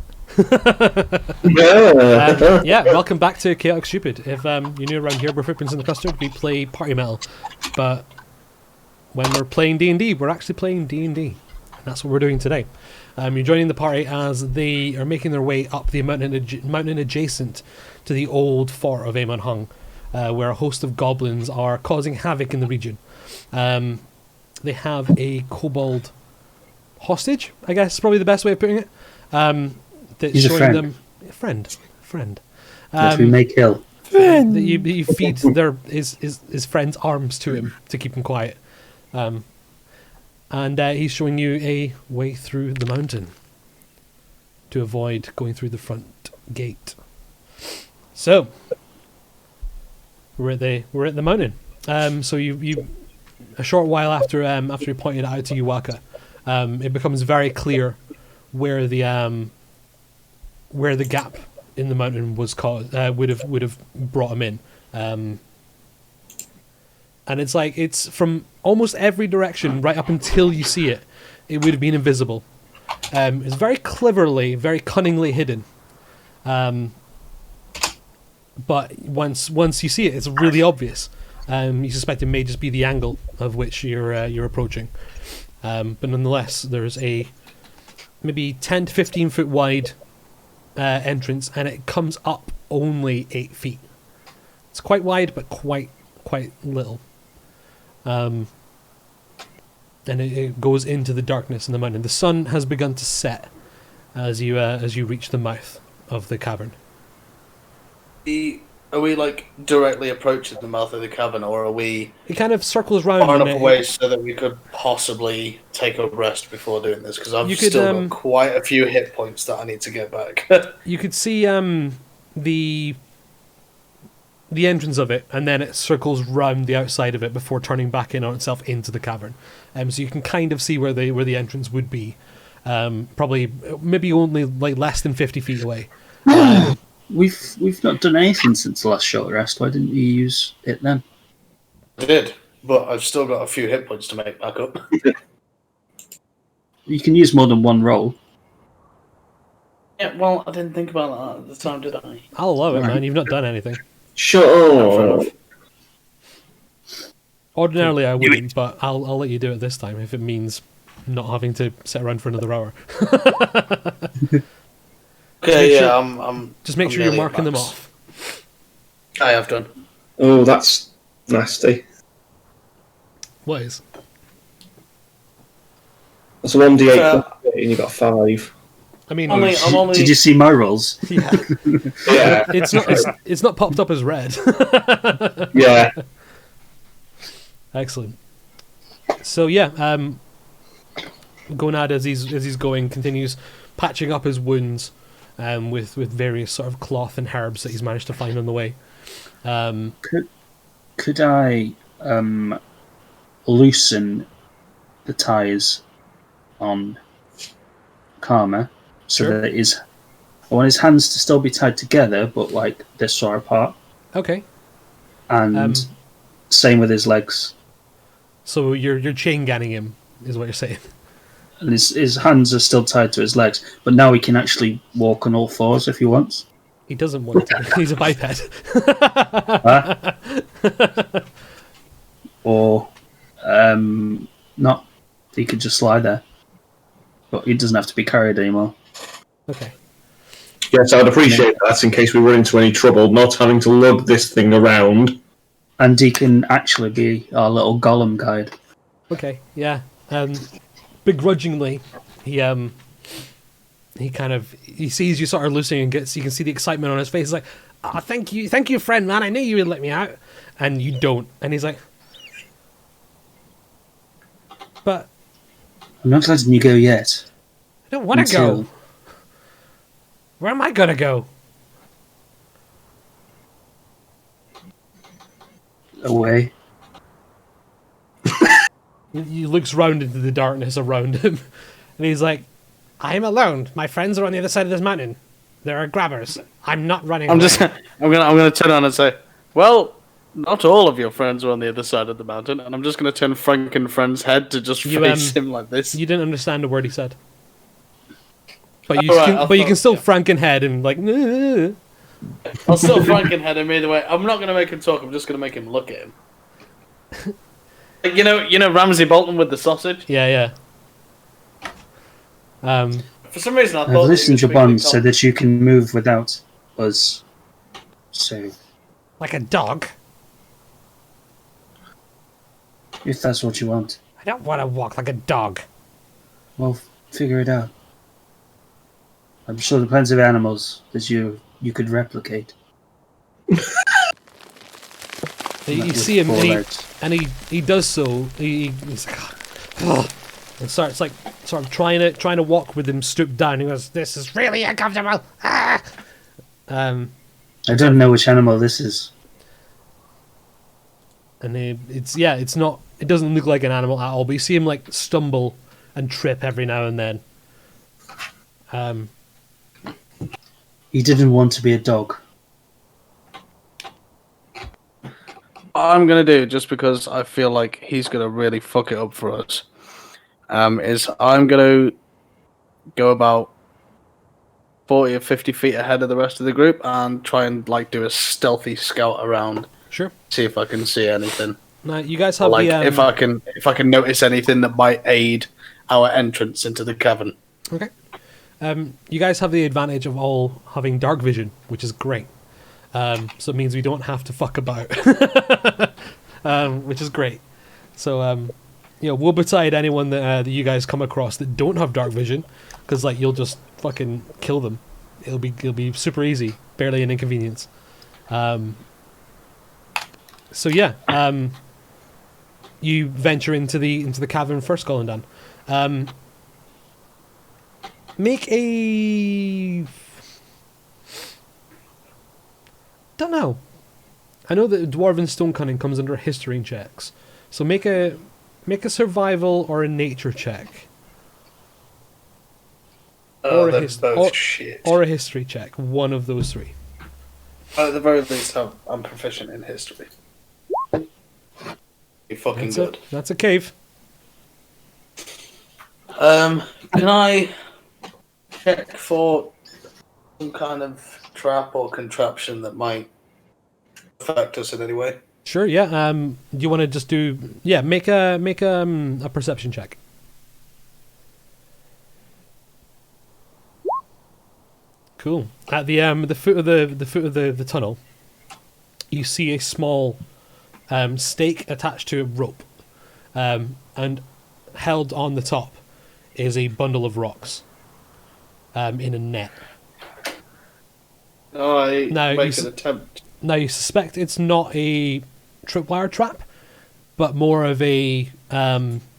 Yeah, welcome back to Chaotic Stupid. If you're new around here, we're Footprints in the Custard. We play party metal, but when we're playing D&D, we're actually playing D&D. And that's what we're doing today. You're joining the party as they are making their way up the mountain adjacent to the old fort of Amon Hung, where a host of goblins are causing havoc in the region. They have a kobold hostage, I guess is probably the best way of putting it. That's He's a showing friend. them a friend. That we may kill. That you feed his friend's arms to him to keep him quiet. And he's showing you a way through the mountain to avoid going through the front gate. So we're at the mountain. So you a short while after you pointed it out to Yuwaka, it becomes very clear where the gap in the mountain was caused would have brought him in. And it's from almost every direction right up until you see it. It would have been invisible. It's very cleverly, very cunningly hidden. But once you see it, it's really obvious. You suspect it may just be the angle of which you're approaching. But nonetheless, there's a maybe 10 to 15 foot wide entrance, and it comes up only 8 feet. It's quite wide, but quite little. And it goes into the darkness in the mountain. The sun has begun to set as you reach the mouth of the cavern. Are we like directly approaching the mouth of the cavern, or are we It kind of circles round. far and enough away so that we could possibly take a rest before doing this? Because I've You could, still got quite a few hit points that I need to get back. You could see the entrance of it, and then it circles round the outside of it before turning back in on itself into the cavern. So you can kind of see where the entrance would be. Probably maybe only like less than 50 feet away. We've not done anything since the last short rest. Why didn't you use it then? I did, but I've still got a few hit points to make back up. You can use more than one roll. Yeah, well, I didn't think about that at the time, did I? I'll allow it, Right. man. You've not done anything. Sure. Ordinarily, I wouldn't, but I'll let you do it this time if it means not having to sit around for another hour. Okay, Make yeah, sure- I'm. Just make I'm sure you're nearly at marking them max. off. I have done. Oh, that's nasty. What is? That's a 1d8 Uh, and you got 5. I mean, I'm only. Did you see my rolls? yeah, Yeah, it's not popped up as red. yeah. Excellent. So yeah, Gonad as he's going continues patching up his wounds with various sort of cloth and herbs that he's managed to find on the way. Could I loosen the ties on Karma so Sure. that I want his hands to still be tied together, but like they're far apart, Okay, and same with his legs. so you're chain ganning him is what you're saying. And his hands are still tied to his legs, but now he can actually walk on all fours if he wants. He doesn't want to. He's a biped. Or not. He could just lie there. But he doesn't have to be carried anymore. Okay. Yes, I'd appreciate that in case we run into any trouble, not having to lug this thing around. And he can actually be our little Gollum guide. Okay, yeah. Begrudgingly, he sees you sort of loosening and you can see the excitement on his face. He's like, "Oh, thank you, friend, man. I knew you would let me out," and you don't. And he's like, "But I'm not letting you go yet. I don't want to go. Where am I gonna go?" Away. He looks round into the darkness around him, and he's like, "I'm alone. My friends are on the other side of this mountain. There are grabbers. I'm not running away." I'm gonna turn around and say, "Well, not all of your friends are on the other side of the mountain," and I'm just gonna turn Frankenfriend's head to just face him like this. You didn't understand a word he said, but you Right, can still Frankenhead him like. "Nah." I'll still Frankenhead him either way. I'm not gonna make him talk. I'm just gonna make him look at him. You know Ramsay Bolton with the sausage. Yeah. For some reason, I I've thought listened to Bond so that you can move without us. So, Like a dog. if that's what you want, I don't want to walk like a dog. well, figure it out. I'm sure there are plenty of animals that you could replicate. You see him, and he does so. He's like, "Oh," and starts like sort of trying to walk with him stooped down. He goes, "This is really uncomfortable." Ah! I don't know which animal this is. And it's not. It doesn't look like an animal at all. But you see him like stumble and trip every now and then. He didn't want to be a dog. I'm gonna do, just because I feel like he's gonna really fuck it up for us, is I'm gonna go about 40 or 50 feet ahead of the rest of the group and try and like do a stealthy scout around. Sure. See if I can see anything. Now you guys have Like the if I can notice anything that might aid our entrance into the cavern. Okay. You guys have the advantage of all having dark vision, which is great. So it means we don't have to fuck about, which is great. So, we'll betide anyone that you guys come across that don't have dark vision, because like you'll just fucking kill them. It'll be super easy, barely an inconvenience. So yeah, you venture into the cavern first, Golandan. Make a. Don't know. I know that dwarven stone cunning comes under history checks, so make a survival or a nature check, Oh, or they're his- both shit. or a history check. One of those three. At the very least, I'm proficient in history. Be fucking good. That's a cave. Can I check for some kind of trap or contraption that might affect us in any way? Sure. Yeah. You want to just do? Yeah. Make a perception check. Cool. At the foot of the tunnel, you see a small stake attached to a rope, and held on the top is a bundle of rocks in a net. I Now, make you an attempt. Now you suspect it's not a tripwire trap, but more of a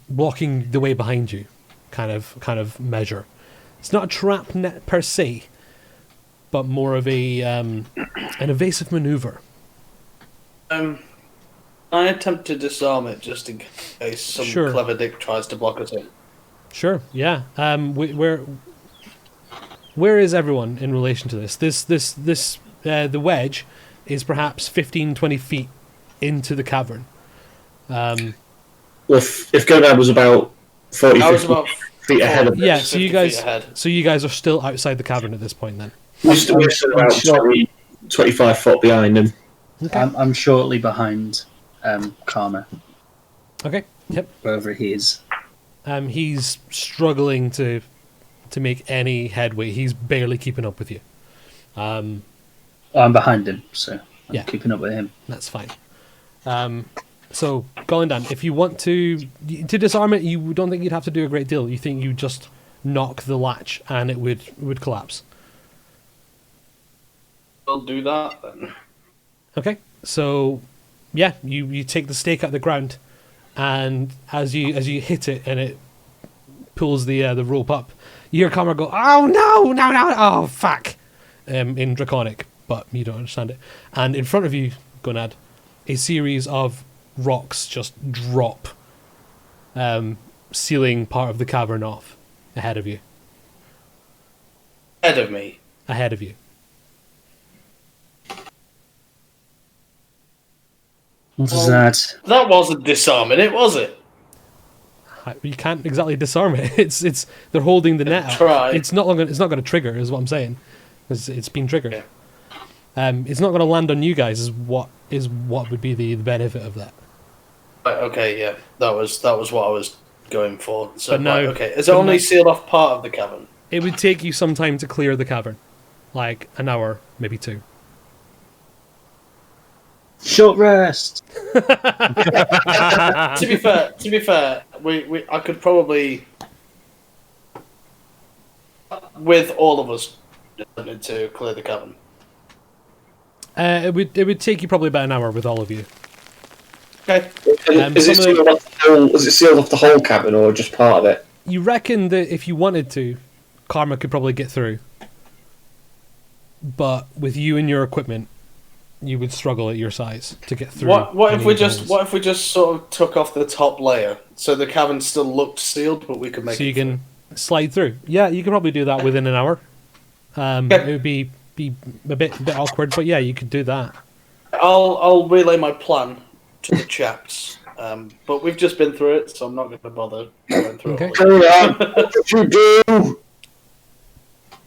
blocking the way behind you kind of measure. It's not a trap net per se, but more of a an evasive maneuver. I attempt to disarm it just in case some Sure. clever dick tries to block us in. Sure, yeah. Where is everyone in relation to this? The wedge is perhaps 15, 20 feet into the cavern. Well, if Godad was about 40, I was 50 about feet ahead of it. Yeah, 50 feet ahead. so you guys are still outside the cavern at this point then. We're still about 25 foot behind him. Okay. I'm shortly behind Karma, Okay. Yep. wherever he is. He's struggling to make any headway. He's barely keeping up with you. I'm behind him, so I'm keeping up with him. That's fine. So, Golindan, if you want to disarm it, you don't think you'd have to do a great deal. You think you just knock the latch and it would collapse. We'll do that then. Okay. So, yeah, you take the stake out of the ground, and as you hit it and it pulls the rope up, you hear Karma go, "Oh no, oh fuck," in Draconic, but you don't understand it. And in front of you, Gonad, a series of rocks just drop, sealing part of the cavern off ahead of you. Ahead of me. Ahead of you. What is that? That wasn't disarming it, was it? You can't exactly disarm it. It's they're holding the net out. Try. It's not going to trigger, is what I'm saying. It's been triggered. Yeah. It's not going to land on you guys. Is what would be the benefit of that? Right, okay, yeah, that was what I was going for. So, But now- right, okay, it's but only now- sealed off part of the cavern. It would take you some time to clear the cavern, like an hour, maybe 2. Short rest. To be fair, I could probably, with all of us, to clear the cavern. It would take you probably about an hour with all of you. Okay. Is it sealed off the whole cabin or just part of it? You reckon that if you wanted to, Karma could probably get through, but with you and your equipment, you would struggle at your size to get through. What if any we of the just holes. sort of took off the top layer so the cavern still looked sealed, but we could make So it you can slide through. Yeah, you could probably do that within an hour. It would be a bit awkward, but yeah, you could do that. I'll relay my plan to the chaps. But we've just been through it, so I'm not going to bother going through Okay. it. all Hurry up! What did you do?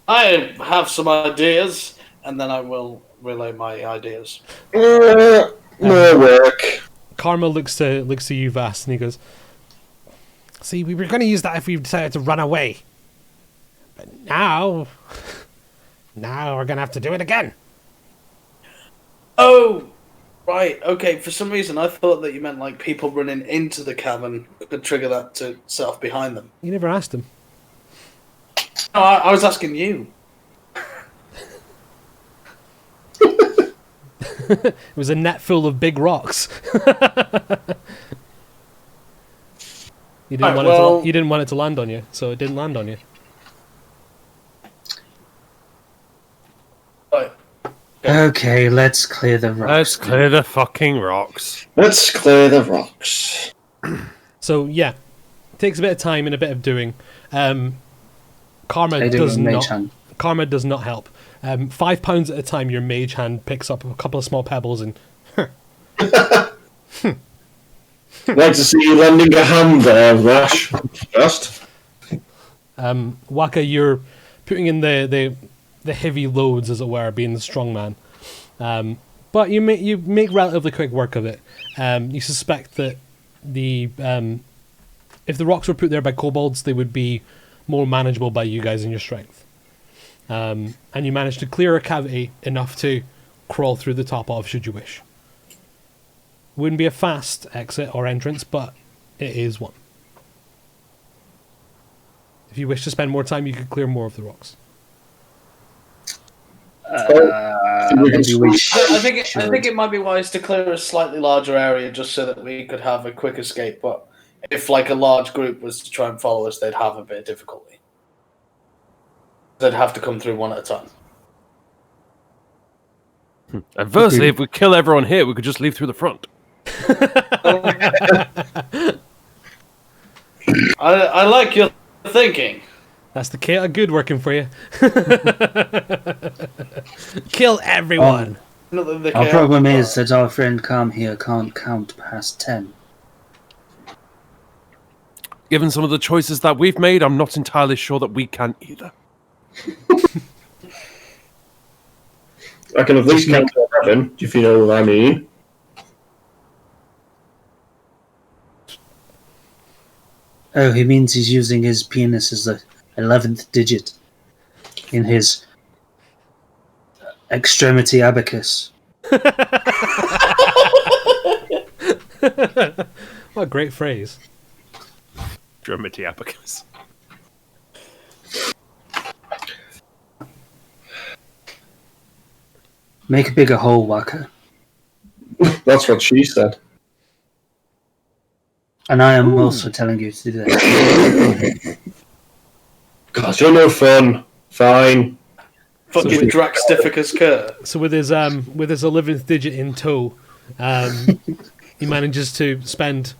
I have some ideas, and then I will relay my ideas. More work. Karma looks to you, Vast, and he goes, "See, we were going to use that if we decided to run away, but now we're going to have to do it again." Oh, right. Okay. For some reason, I thought that you meant like people running into the cavern could trigger that to set off behind them. You never asked him. No, I was asking you. It was a net full of big rocks. You didn't want it to land on you, so it didn't land on you. Right. Okay, let's clear the rocks. Let's clear the fucking rocks. Let's clear the rocks. So yeah, it takes a bit of time and a bit of doing. Karma I do does a mage not. hand. Karma does not help. 5 pounds at a time, your mage hand picks up a couple of small pebbles and. Like to see you lending a hand there, Rash. Just. Waka, you're putting in the heavy loads, as it were, being the strong man. But you make relatively quick work of it. You suspect that if the rocks were put there by kobolds, they would be more manageable by you guys in your strength. And you managed to clear a cavity enough to crawl through the top of, should you wish. Wouldn't be a fast exit or entrance, but it is one. If you wish to spend more time, you could clear more of the rocks. Maybe we I think it might be wise to clear a slightly larger area just so that we could have a quick escape. But if like a large group was to try and follow us, they'd have a bit of difficulty. They'd have to come through one at a time. Adversely, if we kill everyone here, we could just leave through the front. I like your thinking. That's the chaotic good working for you. Kill everyone. Not that they Our care. problem is that our friend Calm here can't count past 10. given some of the choices that we've made, I'm not entirely sure that we can either. I can at least count to 11, if you know what I mean. Oh, he means he's using his penis as the 11th digit in his extremity abacus. What a great phrase. Extremity abacus. Make a bigger hole, Waka. That's what she said. And I am also telling you to do that. God, you're no fun. Fine. Fucking Draxtificus Kerr. So with his 11th digit in tow, he manages to spend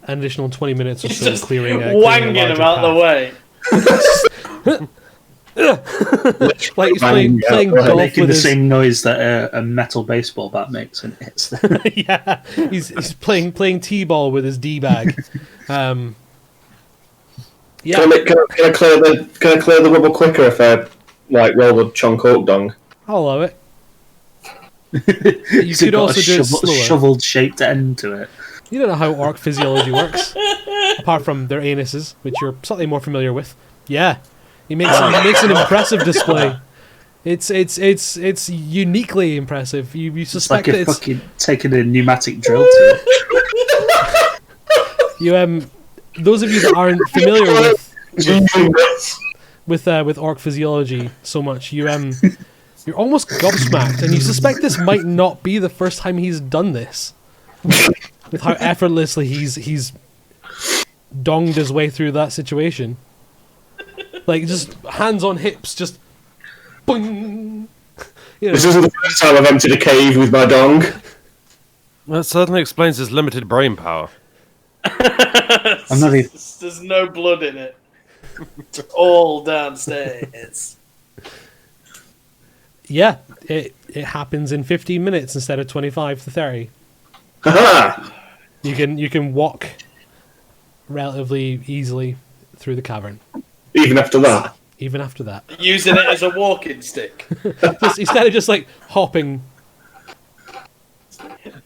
an additional 20 minutes or so Just clearing wanging him out the way. Like he's playing golf Making with the his... same noise that a metal baseball bat makes when it hits them. Yeah, he's playing t-ball with his d-bag. Yeah, Can I clear the rubble quicker if I roll the chunk oak dung? I'll allow it. You could also do it slower. Shoveled shaped end to it. You don't know how orc physiology works, apart from their anuses, which you're slightly more familiar with. Yeah, he makes an impressive display. It's uniquely impressive. You suspect It's like that it's fucking taking a pneumatic drill to it. you. Those of you that aren't familiar with orc physiology so much, you're almost gobsmacked, and you suspect this might not be the first time he's done this. With how effortlessly he's donged his way through that situation. Like, just hands on hips, just boing. You know. This isn't the first time I've emptied a cave with my dong. That certainly explains his limited brain power. I'm not even... There's no blood in it. It's all downstairs. Yeah, it happens in 15 minutes instead of 25 to 30. Haha! You can walk relatively easily through the cavern. Even after that. Even after that. Using it as a walking stick. Instead of just like hopping.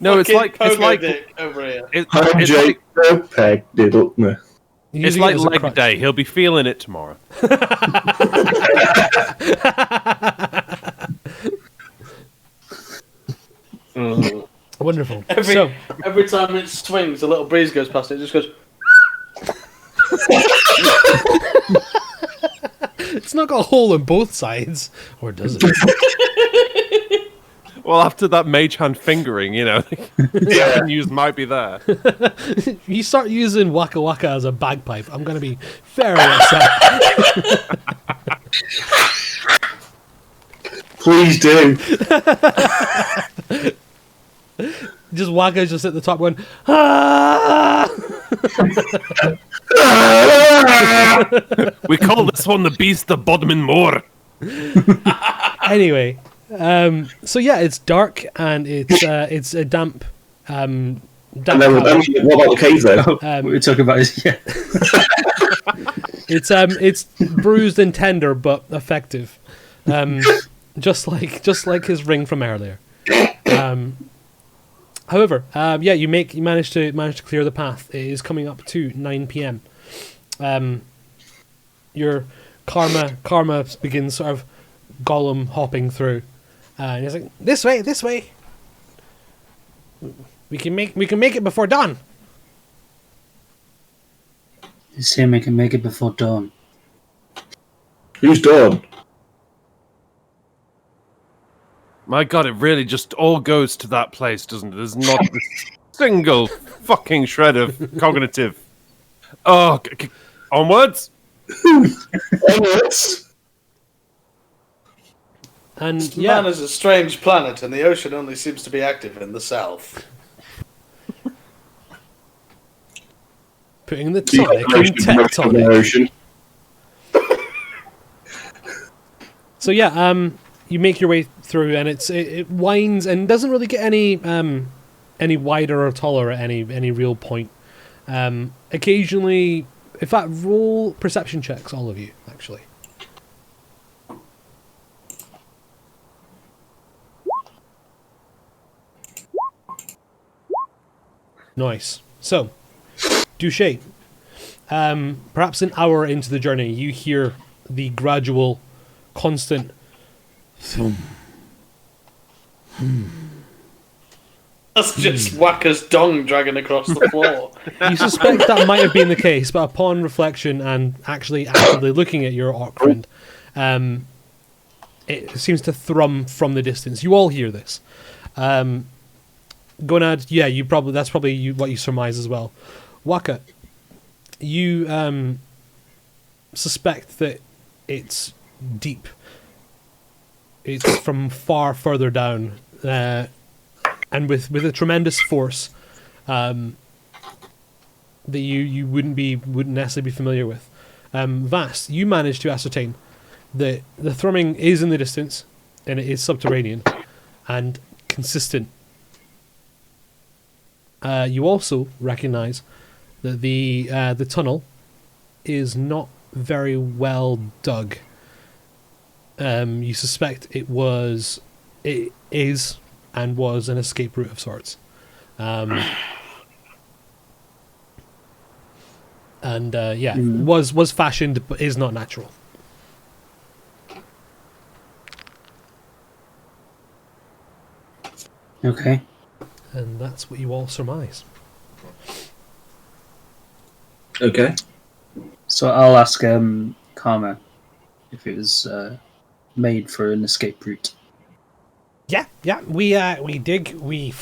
No, it's like dick over here. I'm Jake Peg did up me. It's like leg day. He'll be feeling it tomorrow. Wonderful. Every time it swings, a little breeze goes past it. It just goes. It's not got a hole on both sides, or does it? Well, after that mage hand fingering, the news might be there. You start using Waka Waka as a bagpipe, I'm going to be very upset. Please do. Just Waka's just at the top going, ah! We call this one the Beast of Bodmin Moor. Anyway, so yeah, it's dark and it's a damp. And then, what about the cave then? What we're talking about is It's bruised and tender but effective, just like his ring from earlier. However, you manage to clear the path. It is coming up to 9 p.m. Your karma begins sort of Gollum hopping through, and he's like, "This way. We can make it before dawn." He's saying we can make it before dawn. Who's dawn? My God, it really just all goes to that place, doesn't it? There's not a single fucking shred of cognitive. Oh, onwards! Onwards! And Man is a strange planet, and the ocean only seems to be active in the south. putting the tonic in tectonic. So yeah, you make your way through, and it winds and doesn't really get any wider or taller at any real point. Occasionally, In fact, roll perception checks, all of you, actually. Nice. So, Douche, perhaps an hour into the journey, you hear the gradual, constant thump. That's just Wacker's dong dragging across the floor. You suspect that might have been the case, but upon reflection and actually actively looking at your orc friend, it seems to thrum from the distance. You all hear this. Gonad, yeah, that's probably what you surmise as well. Waka, you suspect that it's deep. It's from far further down, and with a tremendous force that you wouldn't necessarily be familiar with. Vast, you managed to ascertain that the thrumming is in the distance, and it is subterranean and consistent. You also recognise that the tunnel is not very well dug. You suspect it is and was an escape route of sorts. Was fashioned but is not natural. Okay. And that's what you all surmise. Okay. So I'll ask Karma if it was made for an escape route. Yeah. We dig. We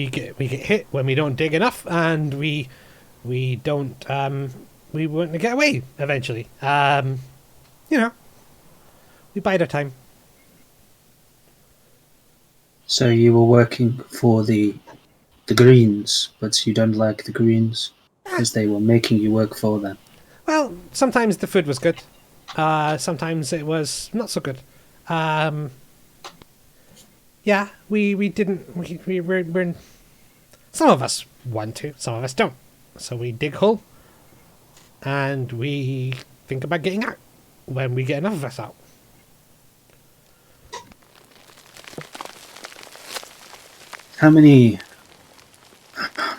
get hit when we don't dig enough, and we don't. We want to get away eventually. We bide our time. So you were working for the Greens, but you don't like the Greens because they were making you work for them. Well, sometimes the food was good. Sometimes it was not so good. We didn't. We're some of us want to, some of us don't. So we dig hole, and we think about getting out when we get enough of us out. How many?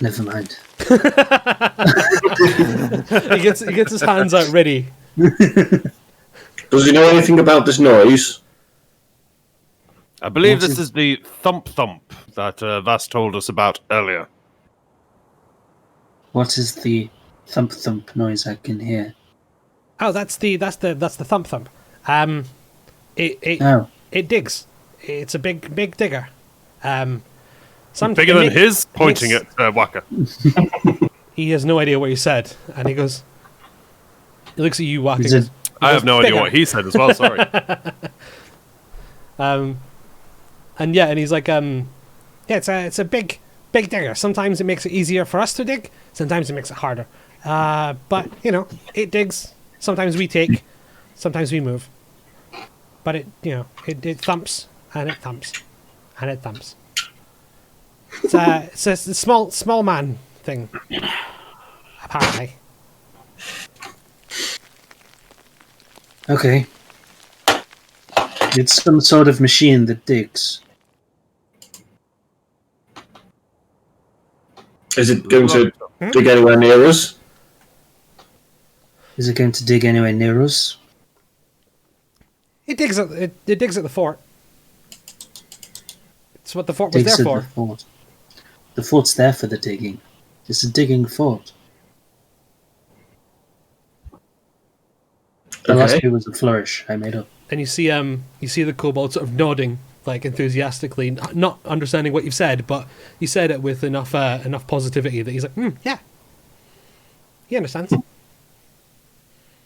Never mind. He gets his hands out ready. Does he know anything about this noise? I believe this is the thump thump that Vas told us about earlier. What is the thump thump noise I can hear? Oh, that's the thump thump. It digs. It's a big digger. Bigger than his, pointing at Waka. He has no idea what you said, and he goes. He looks at you, Waka. I have no idea what he said as well. Sorry. And he's like, it's a big digger. Sometimes it makes it easier for us to dig. Sometimes it makes it harder. But it digs. Sometimes we take. Sometimes we move. But it thumps and it thumps and it thumps. It's a small man thing, apparently. Okay. It's some sort of machine that digs. Is it going to dig anywhere near us? Is it going to dig anywhere near us? It digs at the fort. It's what the fort was there for. The fort's there for the digging. It's a digging fort. The last bit was a flourish I made up. And you see the kobold sort of nodding, like enthusiastically, not understanding what you've said, but you said it with enough positivity that he's like, yeah, he understands.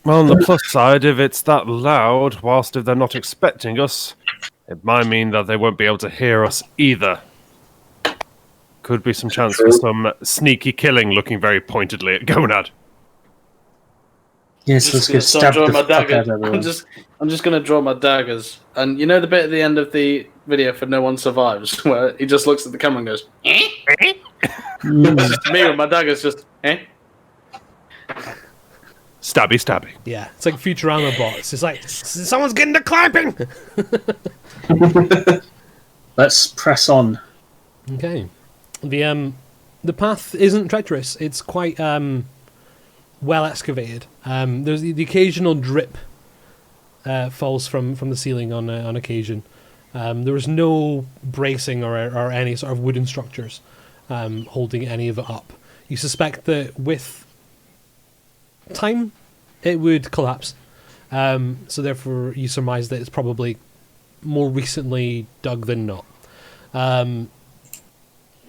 Well, on the plus side, if it's that loud, whilst if they're not expecting us, it might mean that they won't be able to hear us either. Could be some chance for some sneaky killing, looking very pointedly at Gonad. Yes, let's go stab the fuck out of everyone. I'm just going to draw my daggers. And you know the bit at the end of the video for No One Survives, where he just looks at the camera and goes, It's just me with my daggers just, Stabby, stabby. Yeah, it's like Futurama bots. It's like, someone's getting the clamping! Let's press on. Okay. The path isn't treacherous. It's quite well excavated. There's the occasional drip falls from the ceiling on occasion. There was no bracing or any sort of wooden structures holding any of it up. You suspect that with time it would collapse. So therefore you surmise that it's probably more recently dug than not.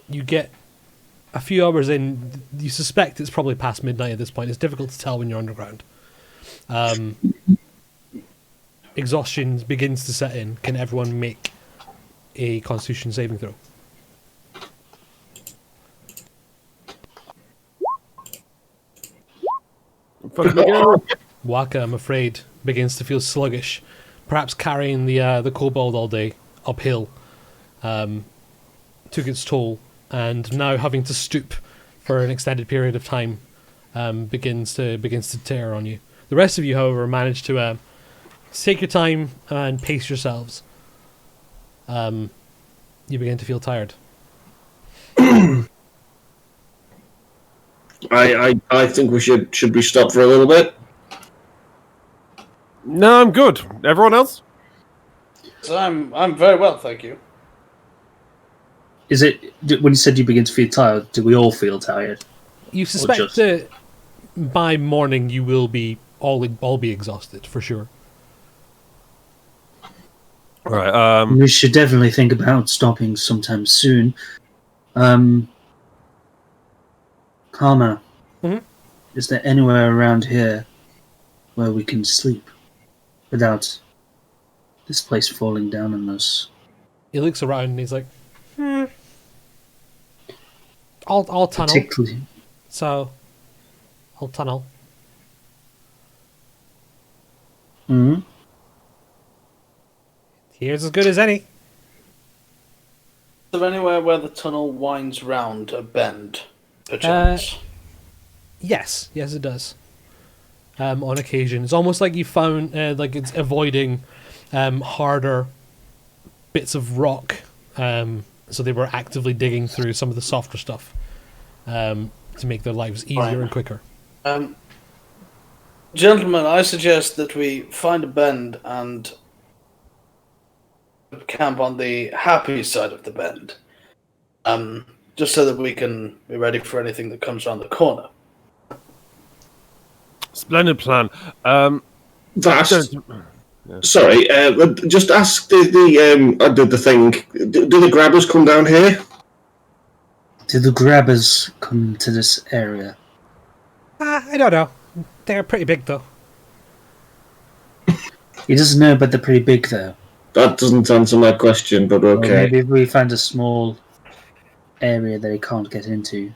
You get a few hours in, you suspect it's probably past midnight at this point. It's difficult to tell when you're underground. Exhaustion begins to set in. Can everyone make a Constitution saving throw? Waka, I'm afraid, begins to feel sluggish. Perhaps carrying the kobold all day uphill took its toll, and now having to stoop for an extended period of time begins to tear on you. The rest of you, however, manage to take your time and pace yourselves. You begin to feel tired. I think we should we stop for a little bit? No, I'm good. Everyone else? So I'm very well, thank you. Is it when you said you begin to feel tired? Do we all feel tired? You suspect that by morning you will be all be exhausted for sure. All right. We should definitely think about stopping sometime soon. Karma, is there anywhere around here where we can sleep without this place falling down on us? He looks around and he's like, I'll tunnel. Particularly. So, I'll tunnel. Hmm. Here's as good as any. Is there anywhere where the tunnel winds round a bend, perchance? Yes, it does. On occasion, it's almost like you found like it's avoiding harder bits of rock. So they were actively digging through some of the softer stuff to make their lives easier and quicker. Gentlemen, I suggest that we find a bend and camp on the happy side of the bend, just so that we can be ready for anything that comes around the corner. Splendid plan. Sorry, just ask the thing. Do the grabbers come down here? Do the grabbers come to this area? I don't know. They're pretty big though. He doesn't know, but they're pretty big though. That doesn't answer my question, but okay. Well, maybe if we find a small area that he can't get into.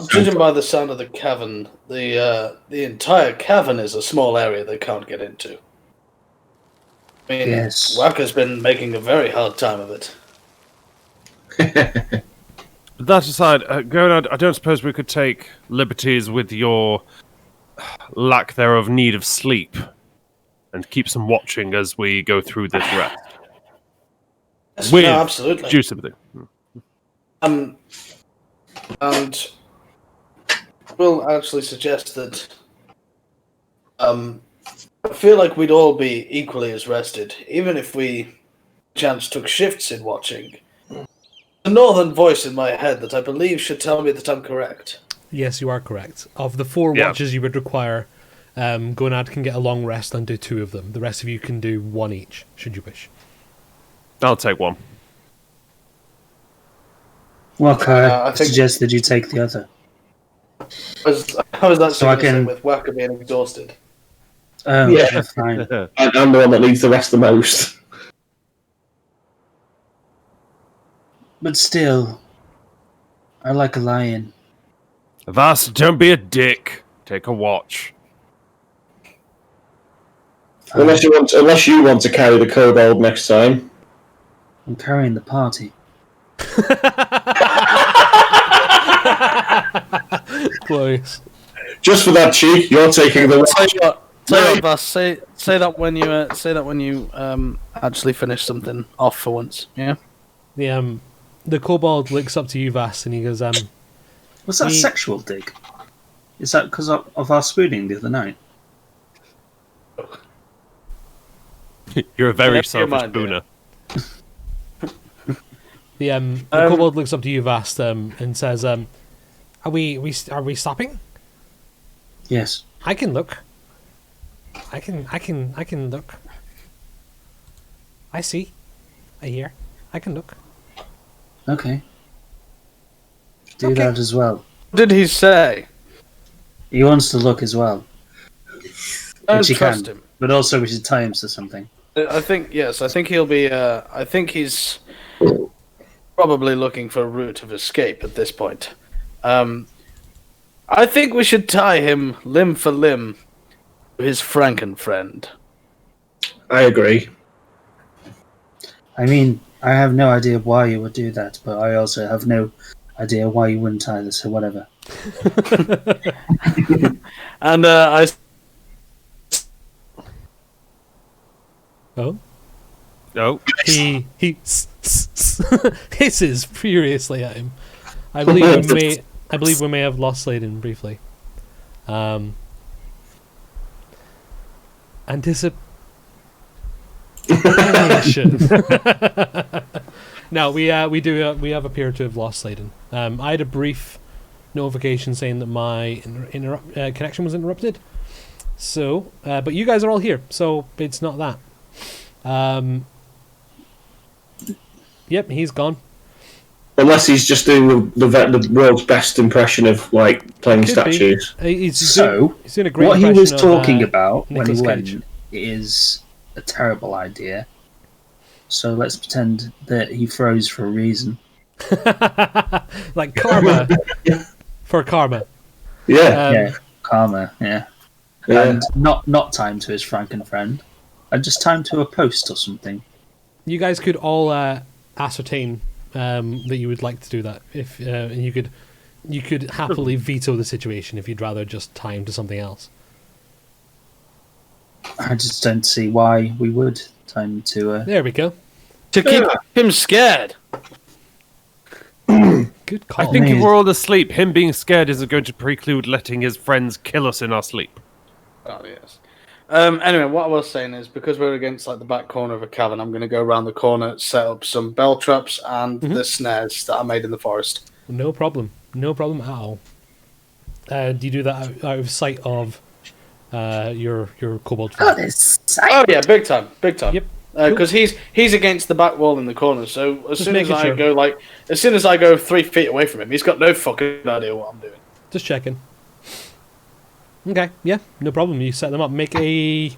Judging by the sound of the cavern, the entire cavern is a small area they can't get into. I mean, Yes. Waka's been making a very hard time of it. That aside, Gonad, I don't suppose we could take liberties with your lack thereof need of sleep and keep some watching as we go through this rest. Yes, With no, absolutely. due sympathy. And we'll actually suggest that I feel like we'd all be equally as rested, even if we chance took shifts in watching. A northern voice in my head that I believe should tell me that I'm correct. Yes, you are correct. Of the 4 watches you would require, Gonad can get a long rest and do 2 of them. The rest of you can do 1 each, should you wish. I'll take one. Well, I think- suggest that you take the other. How is that So I synchronizing can- with Waka being exhausted? Oh, Yeah. fine. I'm the one that needs the rest the most. But still, I like a lion. Vas, don't be a dick. Take a watch. Unless you want to carry the kobold next time. I'm carrying the party. Glorious. Just for that, Chi, you're taking the watch. Tell you what, Vass, say that when you actually finish something off for once. Yeah. The kobold looks up to you, Vass, and he goes, Was that a sexual dig? Is that because of our spooning the other night? You're a very Never selfish mind, booner. the kobold looks up to you, Vass, and says, "Are we stopping? Yes. I can look. I can look. I see. I hear. I can look." Okay. Do Okay. that as well. What did he say? He wants to look as well. I don't Which he trust can. him. But also we should tie him to something. I think yes. I think he'll be. I think he's probably looking for a route of escape at this point. I think we should tie him limb for limb to his Frankenfriend. I agree. I mean, I have no idea why you would do that, but I also have no idea why you wouldn't either, so whatever. And I. Oh. No. He hisses furiously at him. I believe we may have lost Sladen briefly. Anticipation. No, we have appeared to have lost Sladen. I had a brief notification saying that my connection was interrupted. So, but you guys are all here, so it's not that. Yep, he's gone. Unless he's just doing the world's best impression of like playing Could be. statues. He's doing a great what he was impression of, talking about when he Nicolas went Cage. is a terrible idea. So let's pretend that he froze for a reason. Like karma for karma. Yeah. Yeah, karma, yeah. Yeah. And not time to his Frankenfriend. And just time to a post or something. You guys could all ascertain that you would like to do that. If you could happily veto the situation if you'd rather just tie him to something else. I just don't see why we would time to. There we go. To keep him scared. Good I call. think if mean- we're all asleep, him being scared isn't going to preclude letting his friends kill us in our sleep. Oh yes. Anyway, what I was saying is because we're against like the back corner of a cavern, I'm going to go around the corner, set up some bell traps and the snares that I made in the forest. No problem. No problem at all. Do you do that out of sight of your kobold friend? Oh yeah, big time, big time. Yep. Because he's against the back wall in the corner. So as Just soon as making I sure. as soon as I go 3 feet away from him, he's got no fucking idea what I'm doing. Just checking. Okay, yeah, no problem. You set them up. Make a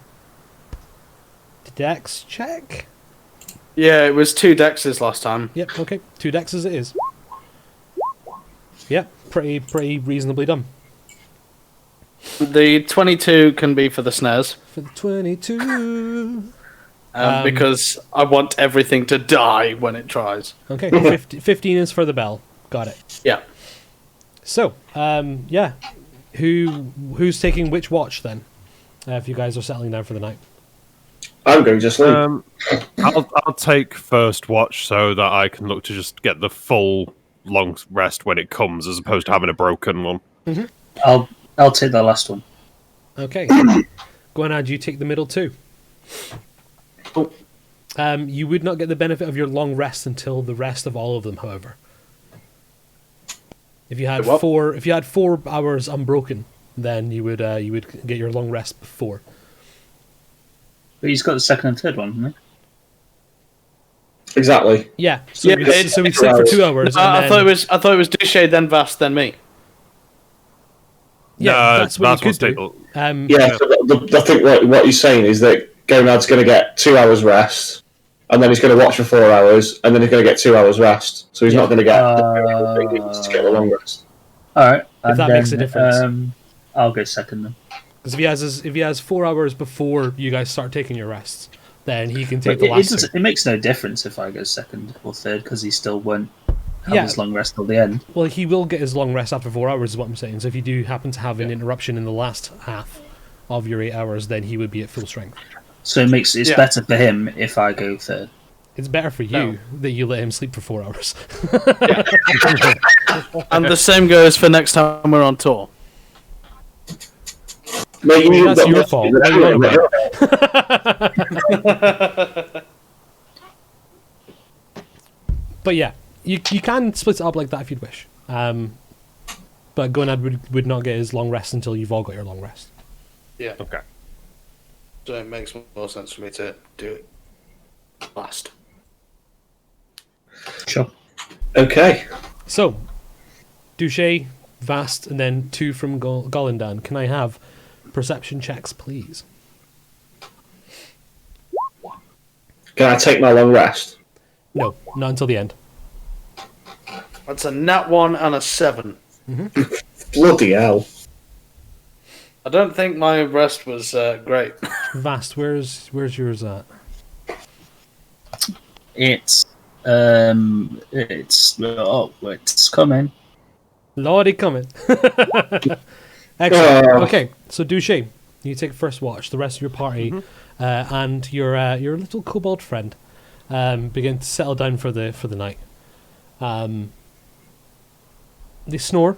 dex check. Yeah, it was 2 dexes last time. Yep, okay. 2 dexes it is. Yep, pretty reasonably done. The 22 can be for the snares. For the 22. Because I want everything to die when it tries. Okay, 15 is for the bell. Got it. Yeah. So, yeah. Who's taking which watch then? If you guys are settling down for the night. I'm going to sleep. I'll take first watch so that I can look to just get the full long rest when it comes, as opposed to having a broken one. I'll take the last one. Okay. Gwenad, you take the middle two. Cool. You would not get the benefit of your long rest until the rest of all of them, however. If you had What? 4 hours unbroken, then you would get your long rest before. But he's got the second and third one, hasn't Exactly. Yeah. So Yeah, we'd it's- sleep for 2 hours. I and thought then- it was Duche, then Vast, then me. Yeah, No, that's what you what's could do. stable. Yeah, so I think what he's saying is that Gonad's going to get 2 hours rest, and then he's going to watch for 4 hours, and then he's going to get 2 hours rest. So he's not going to get to get the long rest. he? Alright. If that makes a difference. I'll go second then. Because if he has 4 hours before you guys start taking your rests, then he can take But the last two. it makes no difference if I go second or third, because he still won't have his long rest till the end. Well, he will get his long rest after 4 hours, is what I'm saying. So if you do happen to have an interruption in the last half of your 8 hours, then he would be at full strength. So it's better for him if I go third. It's better for you that you let him sleep for 4 hours. And the same goes for next time we're on tour. No, That's your fault. What are you on about? But yeah, you can split it up like that if you'd wish. But Gonad would not get his long rest until you've all got your long rest. Yeah. Okay. So it makes more sense for me to do it last. Sure. Okay. So, Douche, Vast, and then 2 from Golindan. Can I have perception checks, please? Can I take my long rest? No, not until the end. That's a nat 1 and a 7. Bloody hell. I don't think my rest was great. Vast, where's yours at? It's coming. Lordy coming. Excellent. Okay, so Douche, you take first watch. The rest of your party and your little kobold friend begin to settle down for the night. They snore.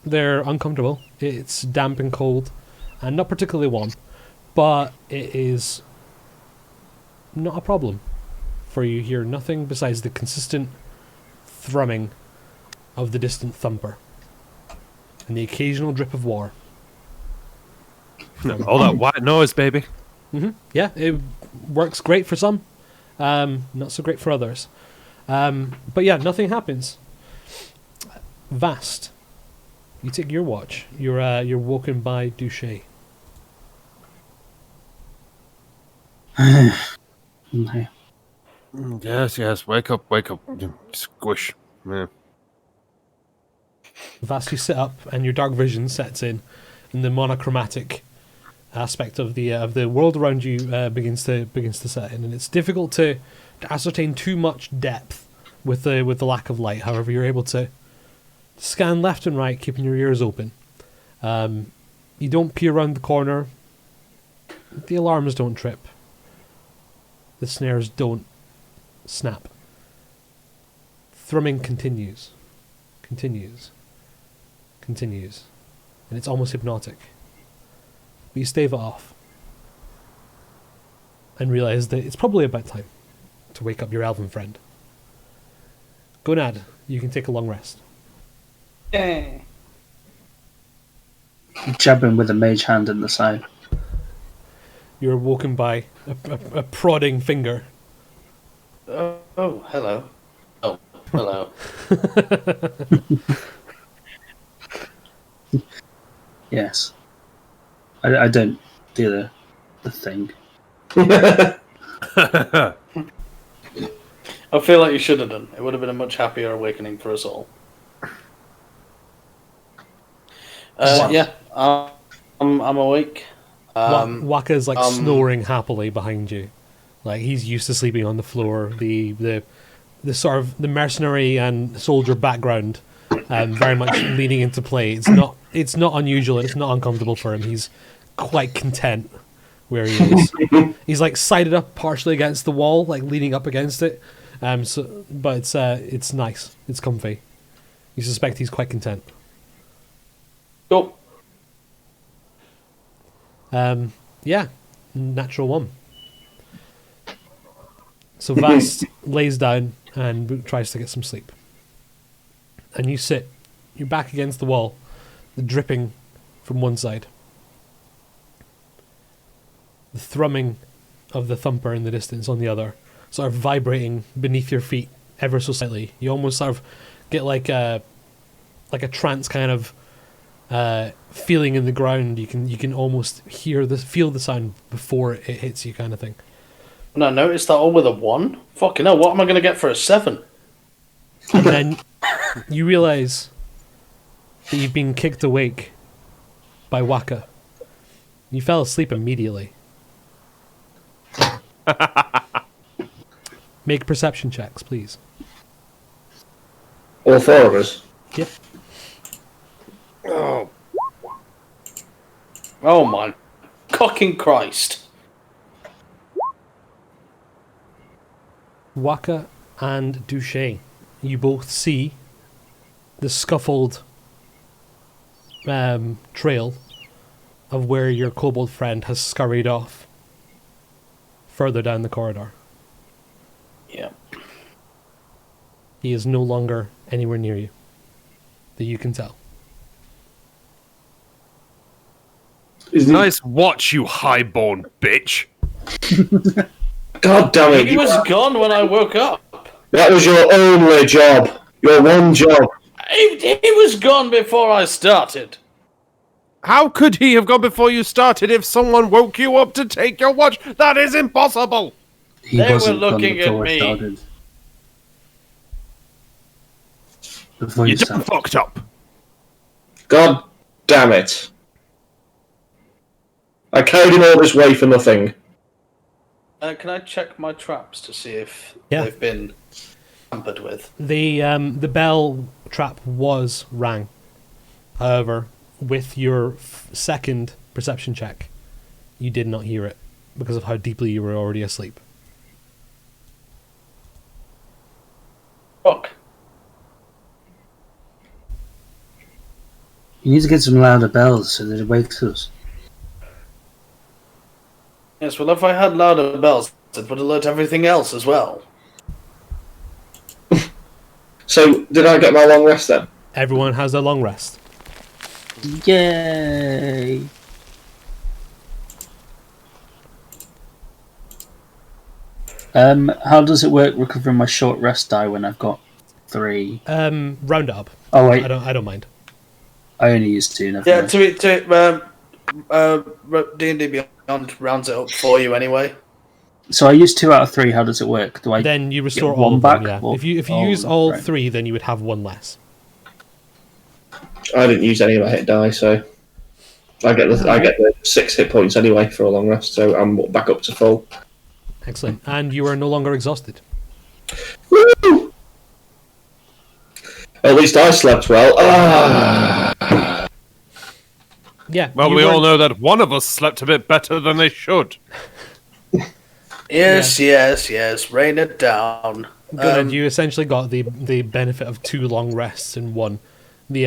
They're uncomfortable. It's damp and cold, and not particularly warm, but it is not a problem. For you hear nothing besides the consistent thrumming of the distant thumper and the occasional drip of water. All that white noise, baby. Yeah, it works great for some, not so great for others. But yeah, nothing happens. Vast, you take your watch. You're woken by Douche. Okay. Yes. Wake up. Squish. Yeah. Vast, you sit up, and your dark vision sets in, and the monochromatic aspect of the world around you begins to set in, and it's difficult to ascertain too much depth with the lack of light. However, you're able to scan left and right, keeping your ears open. You don't peer around the corner. The alarms don't trip. The snares don't snap. Thrumming continues, and it's almost hypnotic. But you stave it off and realise that it's probably about time to wake up your elven friend. Gonad, you can take a long rest. Jab him with a mage hand in the side. You're woken by a prodding finger. Oh, hello. Oh, hello. Yes. I don't do the thing. I feel like you should have done. It would have been a much happier awakening for us all. Yeah, I'm awake. Waka's snoring happily behind you. Like, he's used to sleeping on the floor. The sort of the mercenary and soldier background very much leaning into play. It's not unusual and it's not uncomfortable for him. He's quite content where he is. He's like sided up partially against the wall, like leaning up against it. But it's nice. It's comfy. You suspect he's quite content. Cool. Yeah, natural one. So Vast lays down and tries to get some sleep. And you sit. You're back against the wall, the dripping from one side. The thrumming of the thumper in the distance on the other, sort of vibrating beneath your feet ever so slightly. You almost sort of get like a trance kind of feeling in the ground. You can almost feel the sound before it hits you, kind of thing. And I noticed that all with a 1. Fucking hell, what am I going to get for a 7? And then you realise that you've been kicked awake by Waka. You fell asleep immediately. Make perception checks, please. All four of us. Yep. Oh my cocking Christ. Waka and Duche, you both see the scuffled trail of where your kobold friend has scurried off further down the corridor. Yeah. He is no longer anywhere near you, that you can tell. Nice watch, you highborn bitch. God damn it! He was gone when I woke up. That was your only job. Your one job. He was gone before I started. How could he have gone before you started if someone woke you up to take your watch? That is impossible! He They were wasn't gone looking at before I me. started. Before You you done started. fucked up. God damn it! I carried him all this way for nothing. Can I check my traps to see if Yeah. they've been tampered with? The bell trap was rang. However, with your second perception check, you did not hear it because of how deeply you were already asleep. Fuck. You need to get some louder bells so that it wakes us. Yes, well, if I had louder bells, it would alert everything else as well. So, did I get my long rest then? Everyone has a long rest. Yay! How does it work recovering my short rest die when I've got 3? Round it up. Oh wait, I don't mind. I only used 2. Never Yeah, mind. D&D Beyond rounds it up for you anyway. So I used 2 out of 3. How does it work? Do I Then you restore get all one of them. back? Yeah. Or- If you oh, use all right. 3, then you would have 1 less. I didn't use any of my hit die, so I get the 6 hit points anyway for a long rest, so I'm back up to full. Excellent. And you are no longer exhausted. Woo! At least I slept well. Ah. Yeah. Well, you we all weren't- know that one of us slept a bit better than they should. Yes. Rain it down. Good. You essentially got the benefit of 2 long rests in one. The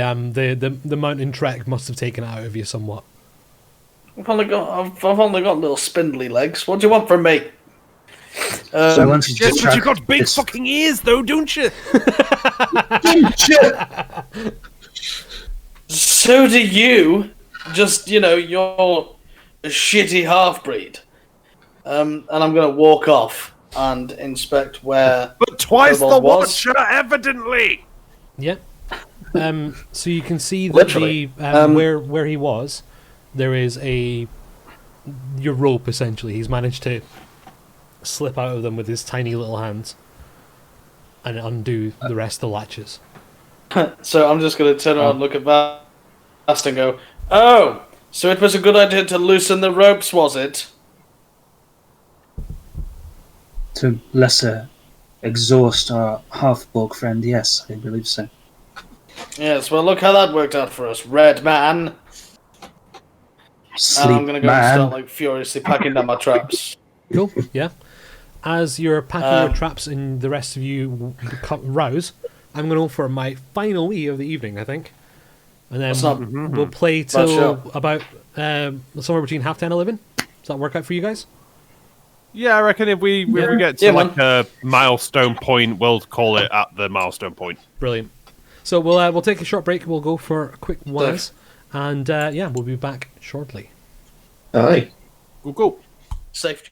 mountain trek must have taken it out of you somewhat. I've only got little spindly legs. What do you want from me? So I wanted to Yes, but you track got big this- fucking ears, though, don't you? So do you. Just, you're a shitty half-breed. And I'm going to walk off and inspect where... But twice the Kobold was. watcher, evidently! Yeah. So you can see that Literally. where he was, there is your rope essentially. He's managed to slip out of them with his tiny little hands and undo the rest of the latches. So I'm just going to turn around and look at Vast and go, oh, so it was a good idea to loosen the ropes, was it? To lesser exhaust our half-borg friend, yes, I believe so. Yes, well, look how that worked out for us, Red Man. Sleep, And I'm going to go man. and start, furiously packing down my traps. Cool. Yeah. As you're packing your traps and the rest of you rouse, I'm going to go for my final wee of the evening, I think. And then That's not- we'll play till sure. about somewhere between 10:30 and 11. Does that work out for you guys? Yeah, I reckon if we get to Yeah, like a milestone point, we'll call it at the milestone point. Brilliant. So we'll take a short break. We'll go for a quick whiz, and we'll be back shortly. Aye. Go. Safe.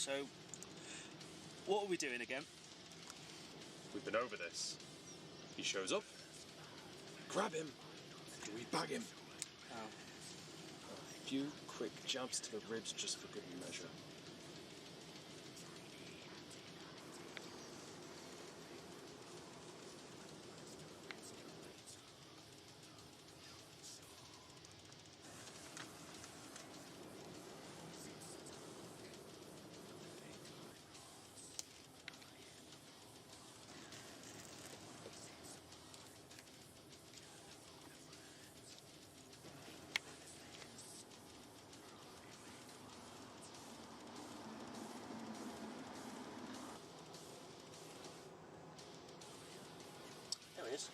So, what are we doing again? We've been over this. He shows up. Grab him. We bag him. Oh. A few quick jabs to the ribs just for good measure. There he is.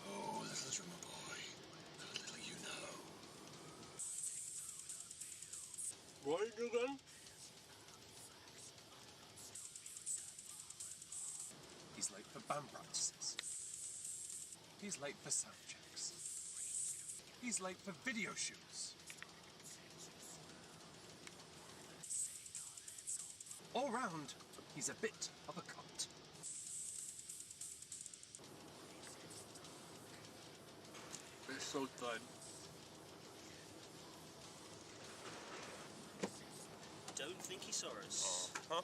Oh, little drummer boy. Little you know. What are you doing? He's late for band practices. He's late for sound checks. He's late for video shoots. All round, he's a bit of a cunt. It's so done. Don't think he saw us. Huh?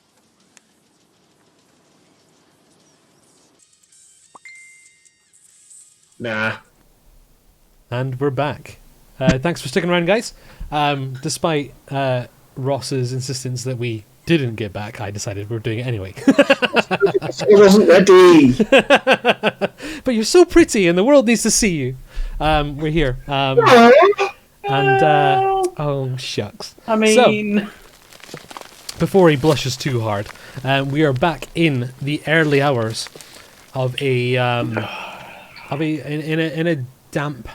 Nah. And we're back. Thanks for sticking around, guys. Despite Ross's insistence that we didn't get back, I decided we were doing it anyway. I wasn't ready. But you're so pretty, and the world needs to see you. We're here. Oh, shucks. I mean... So, before he blushes too hard, we are back in the early hours of in a damp,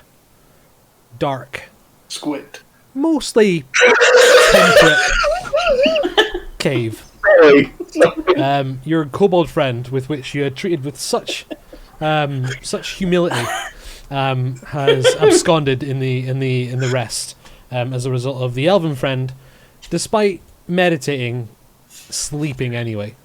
dark, Squid. mostly temperate cave. Your kobold friend, with which you had treated with such humility, has absconded in the rest as a result of the elven friend, despite meditating, sleeping anyway.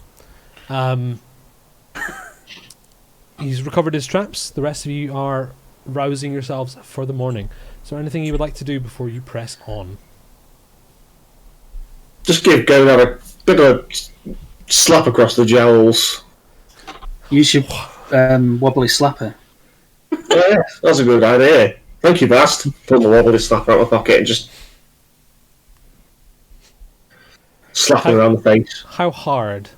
He's recovered his traps. The rest of you are rousing yourselves for the morning. Is there anything you would like to do before you press on? Just give Gonad a bit of a slap across the jowls. You should wobbly slap her. Yeah, that's a good idea. Thank you, Bast. Put the wobbly slap out of my pocket and just slap her around the face. How hard?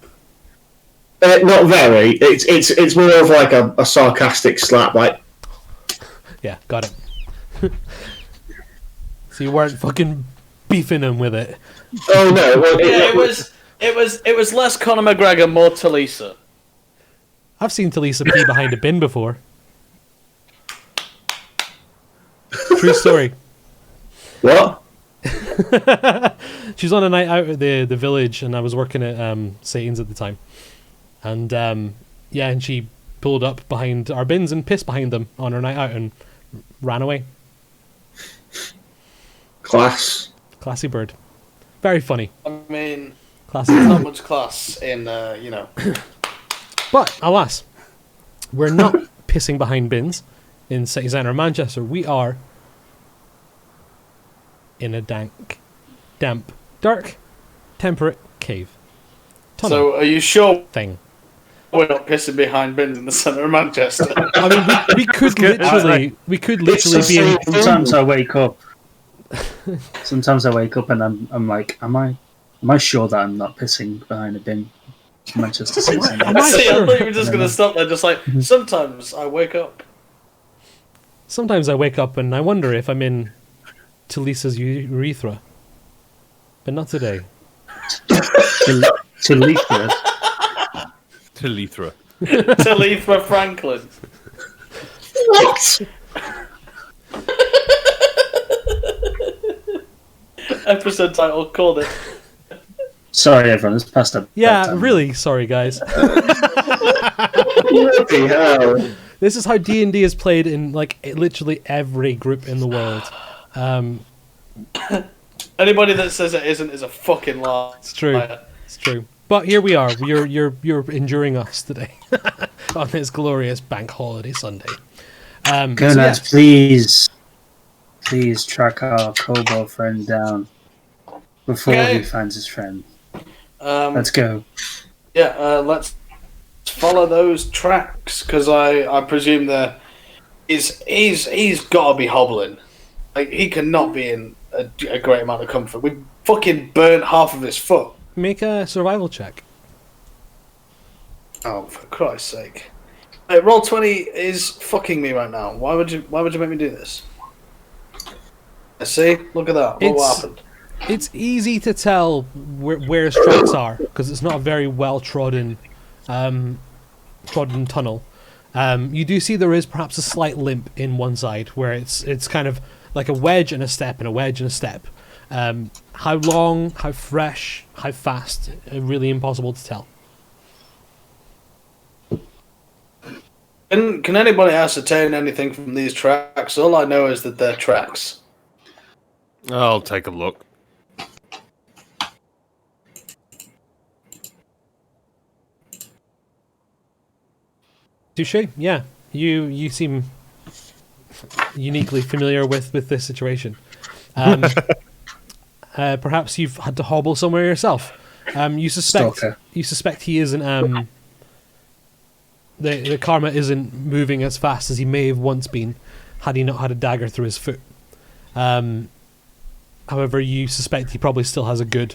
Not very. It's more of like a sarcastic slap, like. Yeah, got it. So you weren't fucking beefing him with it. Oh no! Well, Yeah, it was less Conor McGregor, more Talisa. I've seen Talisa pee behind a bin before. True story. What? She was on a night out at the village, and I was working at Satan's at the time. And and she pulled up behind our bins and pissed behind them on her night out and ran away. Classy bird. Very funny. I mean, Classy. there's not much class in, But, alas, we're not pissing behind bins in city centre Manchester. We are in a damp, dark, temperate cave. Tunnel So, are you sure thing. we're not pissing behind bins in the centre of Manchester? I mean, we could literally be in. Sometimes I wake up. And I'm like, am I sure that I'm not pissing behind a bin? in Manchester City. Am I See, I sure? thought you were just going to stop there, just like, sometimes I wake up. Sometimes I wake up and I wonder if I'm in Talisa's urethra. But not today. Talithra. Talithra. Talithra Franklin. What? Episode title, called it. Sorry, everyone. It's past up. Yeah, really sorry, guys. Bloody hell. This is how D&D is played in like literally every group in the world. Anybody that says it isn't is a fucking liar. It's true. It's true. But here we are. You're enduring us today on this glorious bank holiday Sunday. Gonads, please track our kobold friend down before he finds his friend. Let's go. Yeah, let's follow those tracks because I presume he's got to be hobbling. Like he cannot be in a great amount of comfort. We fucking burnt half of his foot. Make a survival check. Oh, for Christ's sake! Hey, roll 20 is fucking me right now. Why would you make me do this? See, look at that. What happened? It's easy to tell where his tracks are because it's not a very well trodden tunnel. You do see there is perhaps a slight limp in one side where it's kind of like a wedge and a step and a wedge and a step. How long, how fresh, how fast, really impossible to tell. Can anybody ascertain anything from these tracks? All I know is that they're tracks. I'll take a look. Touché? Yeah, you seem uniquely familiar with this situation. Perhaps you've had to hobble somewhere yourself. You suspect he isn't. The karma isn't moving as fast as he may have once been, had he not had a dagger through his foot. However, you suspect he probably still has a good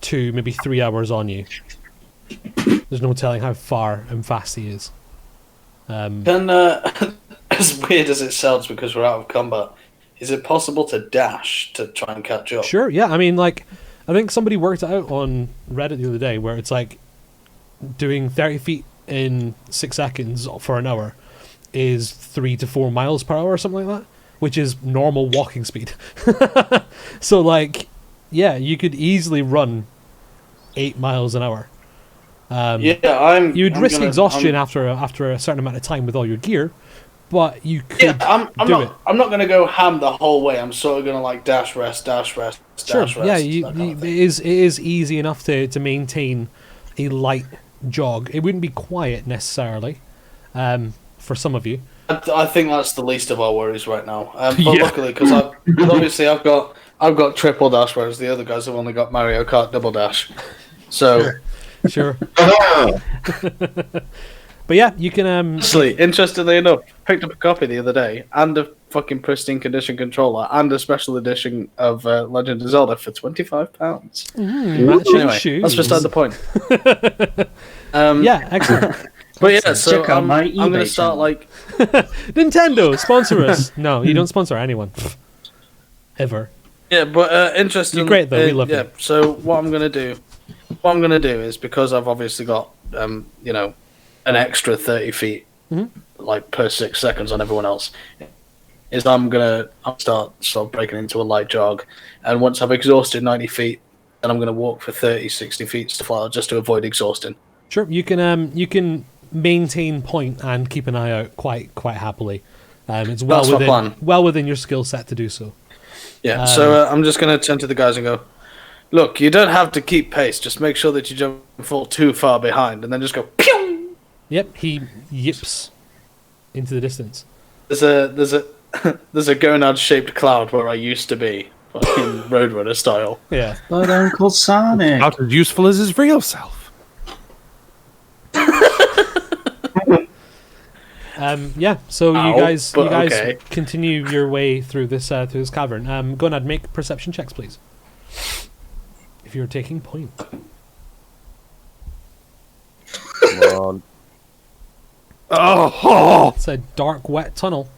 2, maybe 3 hours on you. There's no telling how far and fast he is. As weird as it sounds, because we're out of combat, is it possible to dash to try and catch up? Sure, yeah. I mean, like, I think somebody worked it out on Reddit the other day where it's like doing 30 feet in 6 seconds for an hour is 3 to 4 miles per hour or something like that, which is normal walking speed. So, like, yeah, you could easily run 8 miles an hour. You'd risk exhaustion after a certain amount of time with all your gear, but you could I'm not going to go ham the whole way. I'm sort of going to like dash, rest, dash, rest, sure. dash, rest. Yeah, it is easy enough to maintain a light jog. It wouldn't be quiet necessarily, for some of you. I think that's the least of our worries right now. But luckily, because I've got triple dash, whereas the other guys have only got Mario Kart double dash. So. Sure. But yeah, you can. Actually, interestingly enough, picked up a copy the other day and a fucking pristine condition controller and a special edition of Legend of Zelda for £25. Anyway, that's beside the point. Yeah, excellent. But yeah, so I'm going to start like Nintendo sponsor us. No, you don't sponsor anyone ever. Yeah, but interesting. You're great though. We love you. So what I'm going to do is, because I've obviously got an extra 30 feet like per 6 seconds on everyone else, is I'll start breaking into a light jog, and once I've exhausted 90 feet, then I'm going to walk for 30, 60 feet stuff like that, just to avoid exhausting. Sure, you can maintain point and keep an eye out quite happily. It's well within your skill set to do so. Yeah, so I'm just going to turn to the guys and go, look, you don't have to keep pace. Just make sure that you don't fall too far behind, and then just go pew. Yep, he yips into the distance. There's a gonad-shaped cloud where I used to be, fucking Roadrunner style. Yeah, but Uncle Sonic. Not as useful as his real self. Yeah. So you guys okay. continue your way through this cavern. Gonad, make perception checks, please. If you're taking point. Come on. Oh! It's a dark, wet tunnel.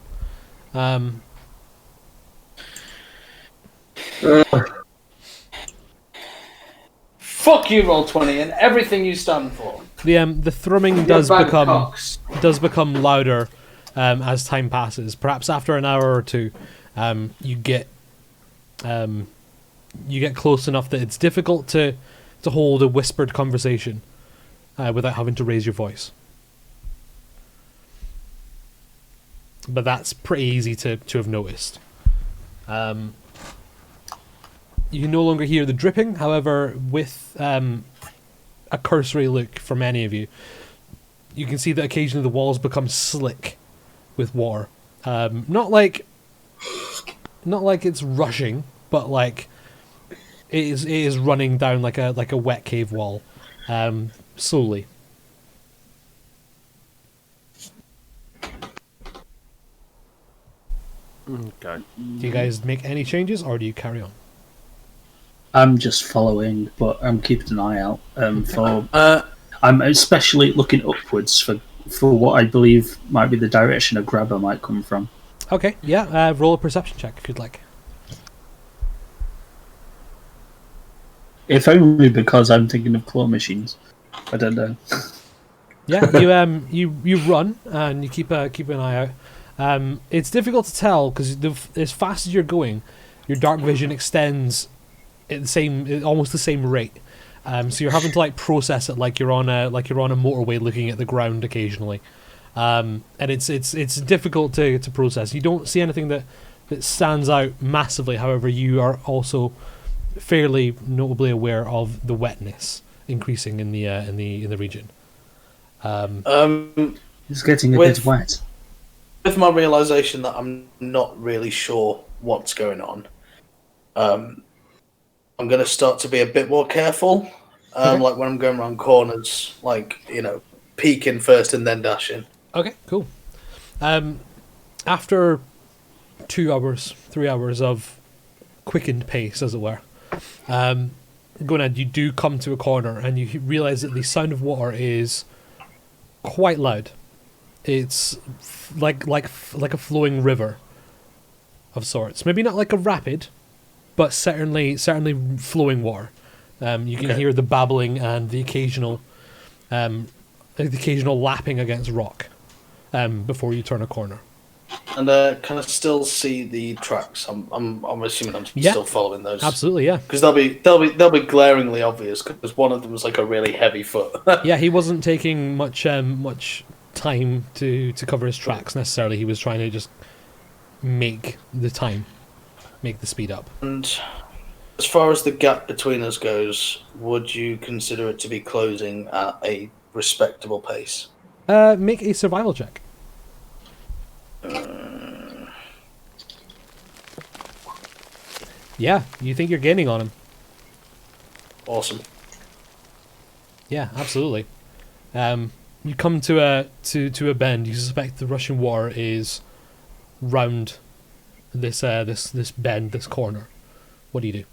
Fuck you, roll 20, and everything you stand for. The thrumming does become louder as time passes. Perhaps after an hour or two, you get close enough that it's difficult to to hold a whispered conversation without having to raise your voice. But that's pretty easy to have noticed. You can no longer hear the dripping, however, with a cursory look from any of you, you can see that occasionally the walls become slick with water. Not like it's rushing, but like it is running down like a wet cave wall, slowly. Okay. Do you guys make any changes, or do you carry on? I'm just following, but I'm keeping an eye out for. I'm especially looking upwards for what I believe might be the direction a grabber might come from. Okay, yeah. Roll a perception check if you'd like. If only because I'm thinking of claw machines. I don't know. Yeah, you run and you keep an eye out. It's difficult to tell because as fast as you're going, your dark vision extends at almost the same rate. So you're having to like process it like you're on a motorway looking at the ground occasionally, and it's difficult to process. You don't see anything that stands out massively. However, you are also fairly notably aware of the wetness increasing in the region. It's getting a bit wet. With my realization that I'm not really sure what's going on, I'm going to start to be a bit more careful. Like when I'm going around corners, like, peeking first and then dashing. Okay, cool. After 2 hours, 3 hours of quickened pace, as it were, you do come to a corner and you realize that the sound of water is quite loud. It's like a flowing river of sorts. Maybe not like a rapid, but certainly flowing water. You can hear the babbling and the occasional lapping against rock before you turn a corner. And can I still see the tracks? I'm assuming I'm still following those. Absolutely, yeah. Because they'll be glaringly obvious. Because one of them was like a really heavy foot. Yeah, he wasn't taking much time to cover his tracks necessarily. He was trying to just make the speed up. And as far as the gap between us goes, would you consider it to be closing at a respectable pace? Make a survival check. Yeah, you think you're gaining on him. Awesome. Yeah, absolutely. You come to a bend. You suspect the rushing water is round this bend, this corner. What do you do?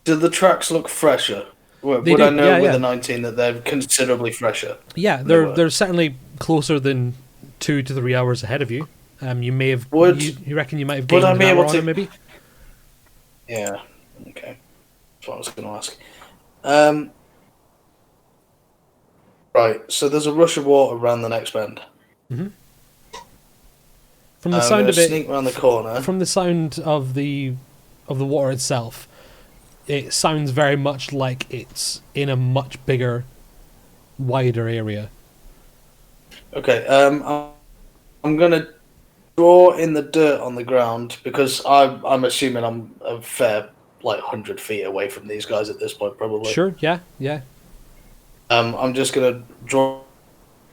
Do the tracks look fresher? Would I know with a 19 that they're considerably fresher? Yeah, they're certainly closer than 2 to 3 hours ahead of you. You may have. You reckon you might have gained an hour on it, maybe? Yeah. Okay. That's what I was going to ask. Right. So there's a rush of water around the next bend. Mm-hmm. From the sound of it, sneak around the corner. From the sound of the water itself, it sounds very much like it's in a much bigger, wider area. Okay. I'm gonna draw in the dirt on the ground because I'm assuming I'm a fair 100 feet away from these guys at this point, probably. Sure. Yeah. I'm just gonna draw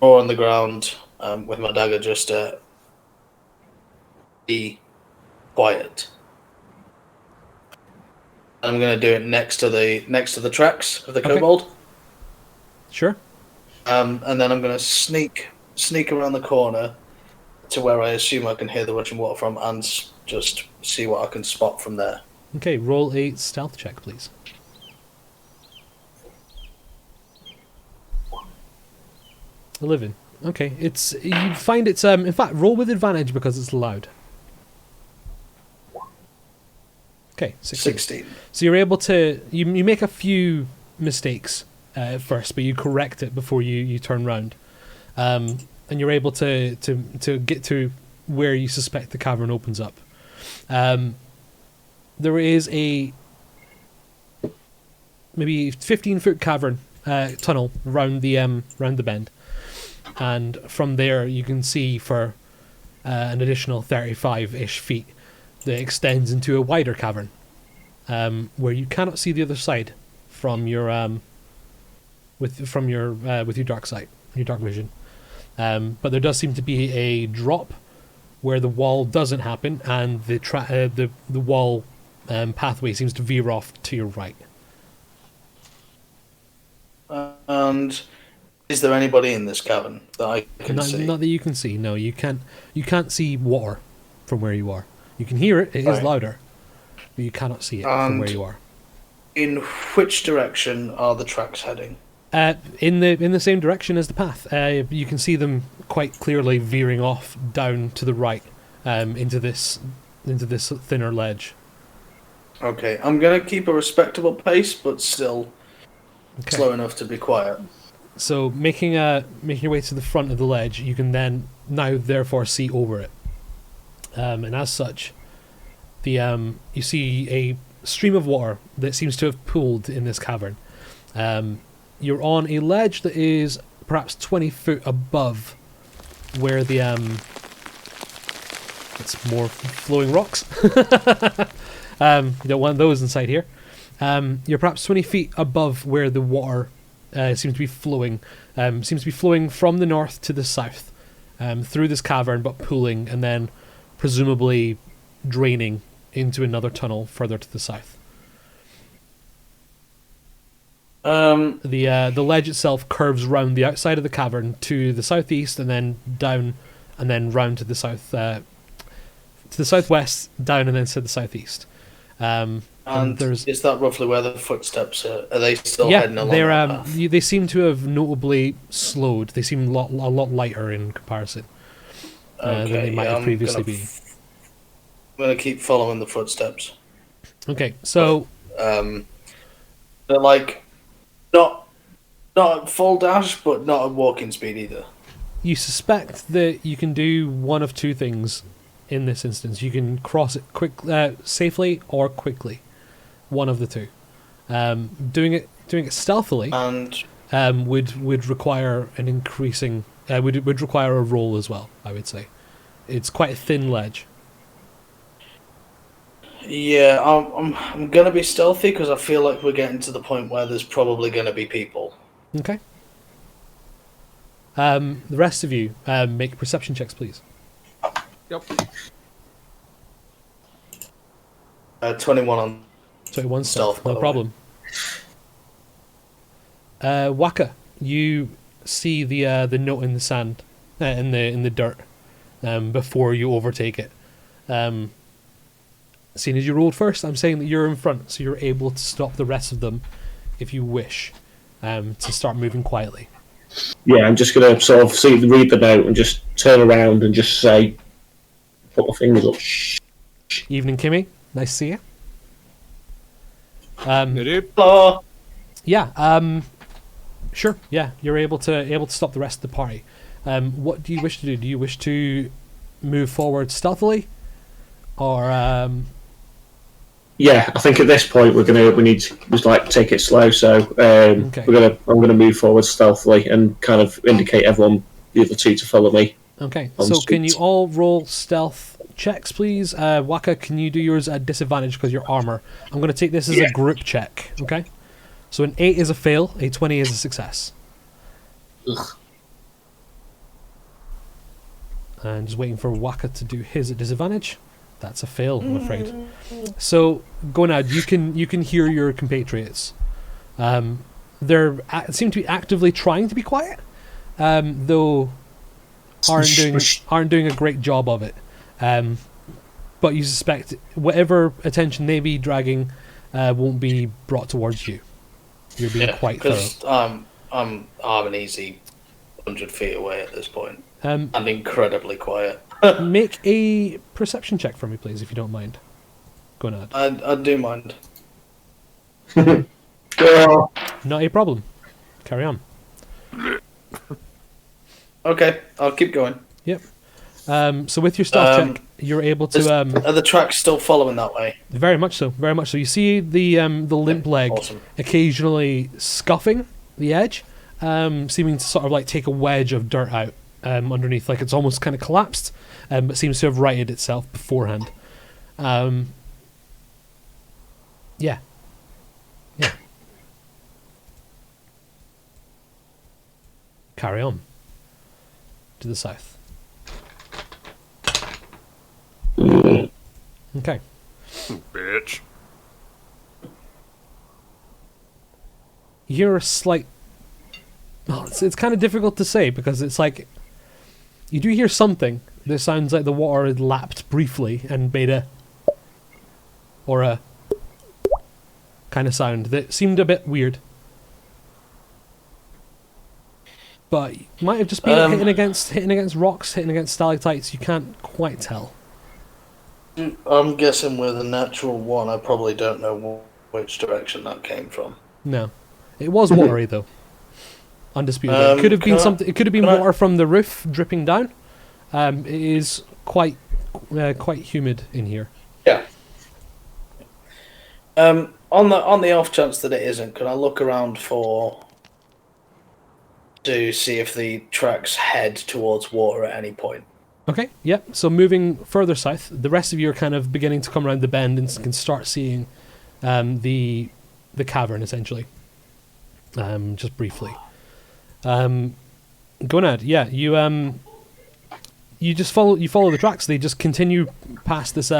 on the ground with my dagger, just to be quiet. I'm gonna do it next to the tracks of the kobold. Sure. And then I'm gonna sneak around the corner to where I assume I can hear the rushing water from, and just see what I can spot from there. Okay, roll a stealth check, please. 11. Okay, you find it's in fact, roll with advantage because it's loud. Okay, 16. So you're able to you make a few mistakes at first, but you correct it before you turn round, and you're able to get to where you suspect the cavern opens up. there is a maybe 15-foot cavern tunnel round the bend, and from there you can see for an additional 35-ish feet that extends into a wider cavern, where you cannot see the other side from your with your dark sight, your dark vision. But there does seem to be a drop where the wall doesn't happen, and the wall pathway seems to veer off to your right. And is there anybody in this cavern that I can see? Not that you can see. No, you can't. You can't see water from where you are. You can hear it. It is Right. louder, but you cannot see it from where you are. In which direction are the tracks heading? In the same direction as the path. You can see them quite clearly veering off down to the right, into this thinner ledge. Okay, I'm gonna keep a respectable pace, but still Okay. slow enough to be quiet. So making your way to the front of the ledge, you can then now therefore see over it, and as such, you see a stream of water that seems to have pooled in this cavern. You're on a ledge that is perhaps 20 foot above where the it's more flowing rocks. You don't want those inside here. You're perhaps 20 feet above where the water seems to be flowing. Seems to be flowing from the north to the south, through this cavern, but pooling and then presumably draining into another tunnel further to the south. The ledge itself curves round the outside of the cavern to the southeast, and then down, and then round to the south, to the southwest, down, and then to the southeast. And there's, is that roughly where the footsteps are? Are they still yeah, heading along they're that path? they seem to have notably slowed. They seem a lot lighter in comparison than they might have previously been. I'm gonna keep following the footsteps. Okay, so They're like not at full dash, but not at walking speed either. you suspect that you can do one of two things in this instance. You can cross it safely or quickly. One of the two. Doing it stealthily And would require an increasing would require a roll as well, I would say. It's quite a thin ledge. yeah, I'm gonna be stealthy because I feel like we're getting to the point where there's probably gonna be people. Okay. The rest of you make perception checks, please. Yep. 21 on 21 Stealth, stealth, by no the problem. Waka, you see the note in the sand, in the dirt, before you overtake it. Seeing as you rolled first, I'm saying that you're in front, so you're able to stop the rest of them if you wish, to start moving quietly. Yeah, I'm just going to sort of read the note and just turn around and just say, put my fingers up. Shh. Evening, Kimmy. Nice to see you. Hello. Yeah. Sure. Yeah, you're able to stop the rest of the party. What do you wish to do? Do you wish to move forward stealthily, or Yeah, I think at this point we need to just like take it slow. So Okay. I'm gonna move forward stealthily and kind of indicate everyone, the other two, to follow me. Okay, On so the can you streets. all roll stealth checks, please? Waka, can you do yours at disadvantage because your armor? I'm going to take this as a group check, okay? So an 8 is a fail, a 20 is a success. Ugh. And just waiting for Waka to do his at disadvantage. That's a fail, I'm afraid. So, Gonad, you can hear your compatriots. Seem to be actively trying to be quiet, though aren't doing a great job of it. But you suspect whatever attention they be dragging won't be brought towards you. You're being quite thorough. Because I'm an easy 100 feet away at this point. Um, And incredibly quiet. Make a perception check for me, please, if you don't mind. Gonad. I do mind. Not a problem. Carry on. Okay, I'll keep going. Yep. So with your stealth check, you're able to Are the tracks still following that way? very much so, very much so. You see the limp leg Awesome. occasionally scuffing the edge, seeming to sort of like take a wedge of dirt out underneath, like it's almost kind of collapsed, but seems to have righted itself beforehand. Yeah. Carry on to the south. Okay. Bitch. You hear a slight... Oh, it's kind of difficult to say because it's like... You do hear something that sounds like the water had lapped briefly and made a... Or a... kind of sound that seemed a bit weird. But it might have just been hitting against rocks, hitting against stalactites. You can't quite tell. I'm guessing with a natural one, I probably don't know which direction that came from. No, it was watery though. Undisputed. It could have been something. It could have been water from the roof dripping down. It is quite humid in here. Yeah. On the off chance that it isn't, can I look around to see if the tracks head towards water at any point? Okay, yep. So moving further south, the rest of you are kind of beginning to come around the bend and can start seeing the cavern essentially. Just briefly. Gonad, yeah, you just follow the tracks. They just continue past this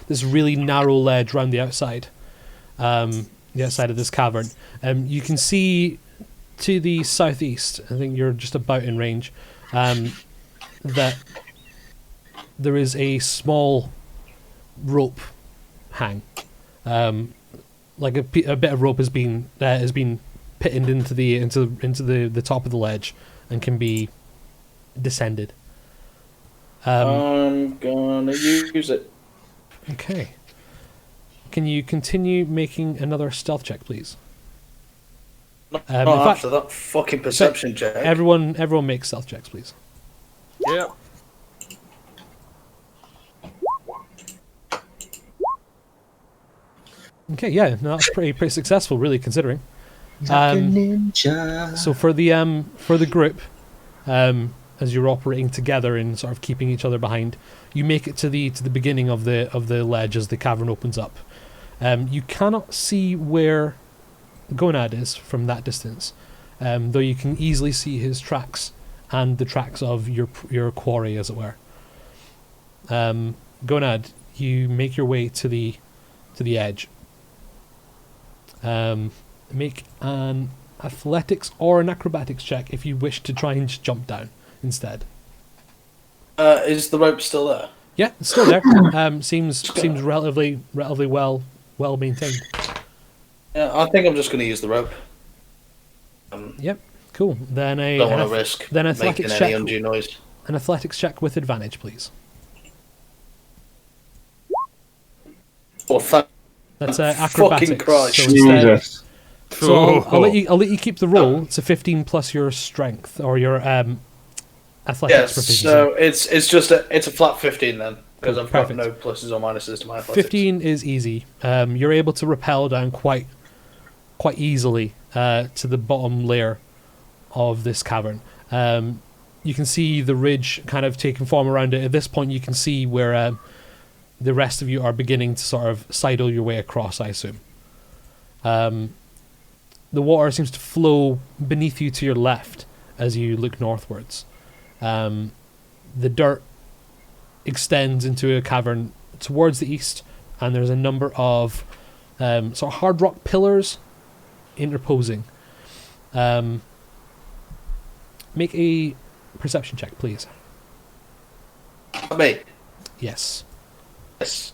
this really narrow ledge around the outside of this cavern. You can see to the southeast, I think you're just about in range, that there is a small rope hang. Like a bit of rope has been pitted into the top of the ledge and can be descended. I'm gonna use it. Okay. Can you continue making another stealth check, please? Not in after that fucking perception check. Everyone makes stealth checks, please. Yeah. Okay, yeah, no, that's pretty successful, really, considering. Like a ninja. So for the group, as you're operating together and sort of keeping each other behind, you make it to the beginning of the ledge as the cavern opens up. You cannot see where Gonad is from that distance, though you can easily see his tracks and the tracks of your quarry, as it were. Gonad, you make your way to the edge. Make an athletics or an acrobatics check if you wish to try and just jump down instead. Is the rope still there? Yeah, it's still there. Seems relatively well maintained. Yeah, I think I'm just going to use the rope. Yep, cool. Then don't want to risk making any undue noise. An athletics check with advantage, please. Oh, that's acrobatics. Fucking Christ. So instead, so I'll let you keep the roll. It's a 15 plus your strength or your athletics proficiency. So it's a flat 15 then, because Cool, I've got perfect. no pluses or minuses to my athletics. 15 is easy. You're able to rappel down quite easily to the bottom layer of this cavern. You can see the ridge kind of taking form around it. At this point, you can see where the rest of you are beginning to sort of sidle your way across, I assume. The water seems to flow beneath you to your left as you look northwards. The dirt extends into a cavern towards the east, and there's a number of sort of hard rock pillars interposing. Make a perception check, please. Me? Yes. Yes.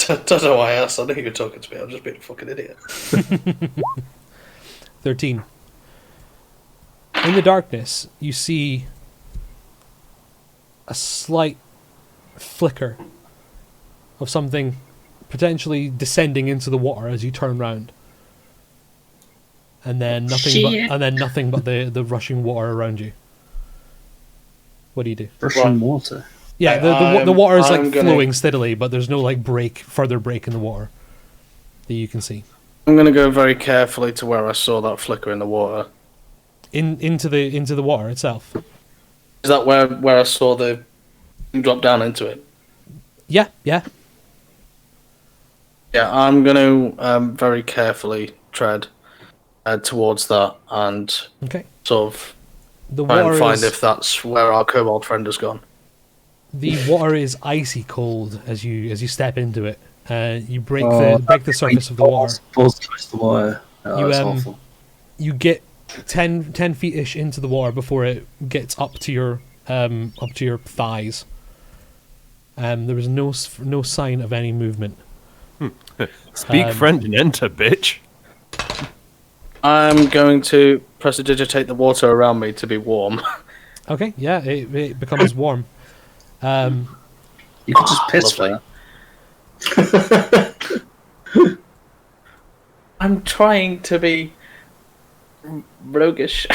Don't know why I asked. I knew you were talking to me. I'm just being a fucking idiot. 13. In the darkness, you see a slight flicker of something potentially descending into the water as you turn round. And then nothing but the rushing water around you. What do you do? Russian water. Yeah, the water is like I'm gonna- flowing steadily, but there's no like further break in the water that you can see. I'm going to go very carefully to where I saw that flicker in the water. Into the water itself. Is that where I saw the drop down into it? Yeah. Yeah, I'm going to very carefully tread towards that and Okay. sort of The try and water find is if that's where our kobold friend has gone. the water is icy cold as you step into it. You break Oh, the surface of the water. Balls touch the water. Oh, You, that's um, awful. You get 10 feet ish into the water before it gets up to your thighs. There was no sign of any movement. Speak friend and enter, bitch. I'm going to prestidigitate the water around me to be warm. Okay, yeah, it becomes warm. You could just piss for lovely. that. I'm trying to be roguish.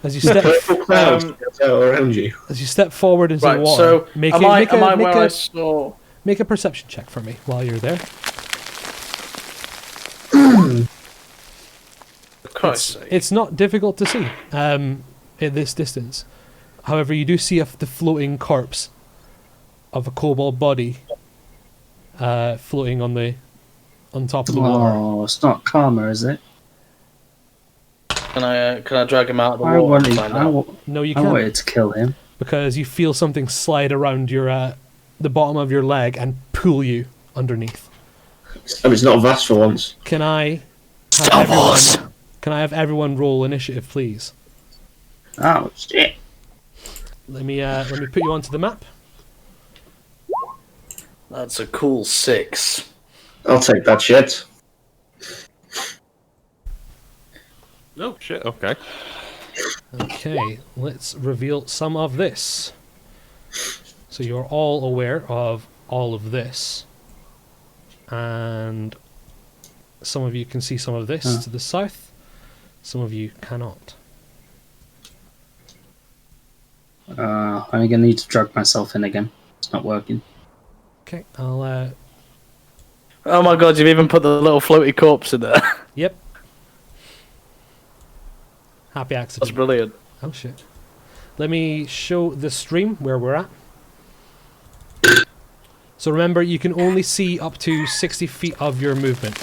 As you step Purple clouds around you. as you step forward into the Right, water, so make am I where I saw... make a perception check for me while you're there. For Christ's sake. It's not difficult to see at this distance. However, you do see the floating corpse of a kobold body floating on top of the water. Oh, it's not karma, is it? Can I drag him out of the I water? wanted, and find I, out? wa- No, you I can't, wanted to kill him. because you feel something slide around your the bottom of your leg and pull you underneath. Oh, it's not vast for once. Can I have everyone roll initiative, please? Oh, shit. Let me put you onto the map. That's a cool 6. I'll take that shit. Oh shit. Okay. Okay, let's reveal some of this. So you're all aware of all of this. And some of you can see some of this to the south. Some of you cannot. I'm going to need to drag myself in again. It's not working. Okay, I'll Oh my god, you've even put the little floaty corpse in there. yep. Happy That's accident. brilliant. Oh shit. Let me show the stream where we're at. So remember, you can only see up to 60 feet of your movement.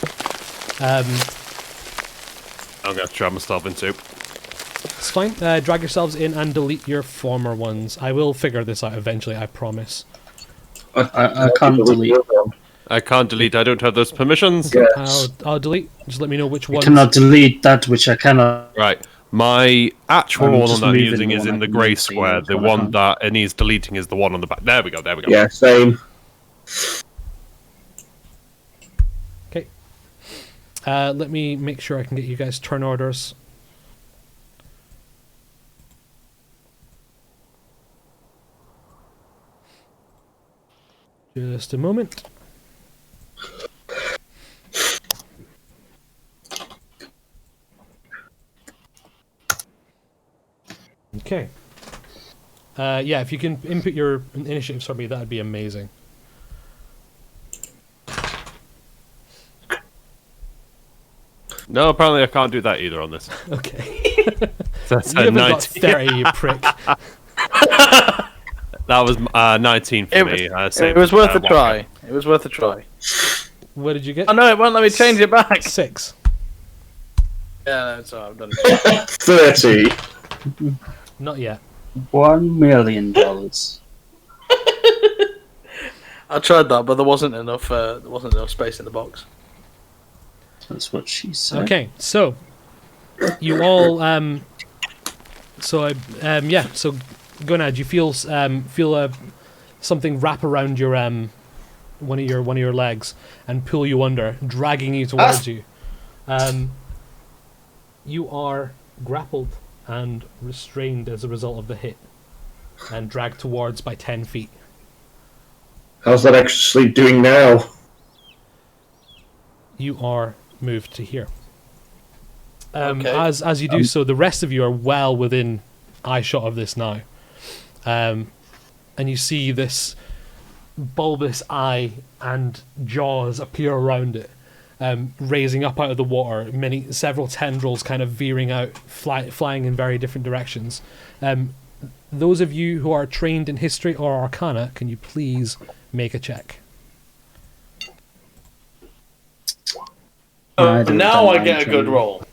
I'm gonna try myself into. It's fine. Drag yourselves in and delete your former ones. I will figure this out eventually, I promise. I can't delete. I can't delete. I don't have those permissions. I'll delete. Just let me know which I ones. cannot delete that which I cannot. Right. My actual I'm one just that I'm moving using the is one in I the can grey see, square. that's The what I one found. that it needs deleting is the one on the back. There we go. There we go. Yeah, same. Okay. Let me make sure I can get you guys turn orders. Just a moment. Okay. Yeah, if you can input your initiatives for me, that'd be amazing. No, apparently I can't do that either on this. Okay. That's You a haven't got 19. 30, you prick. That was 19 for me. It was worth a try. It was worth a try. What did you get? Oh no, it won't let me change it back. 6. Yeah, no, it's alright, I've done it. 30. Not yet. $1 million. I tried that, but there wasn't enough space in the box. That's what she said. Okay, so you all so Gonad, you feel something wrap around your one of your legs and pull you under, dragging you towards you. You are grappled and restrained as a result of the hit, and dragged towards by 10 feet. How's that actually doing now? You are moved to here. Okay. As you do so, the rest of you are well within eye shot of this now. and you see this bulbous eye and jaws appear around it, raising up out of the water, several tendrils kind of veering out, flying in very different directions. Those of you who are trained in history or arcana, can you please make a check? Now I get a good roll.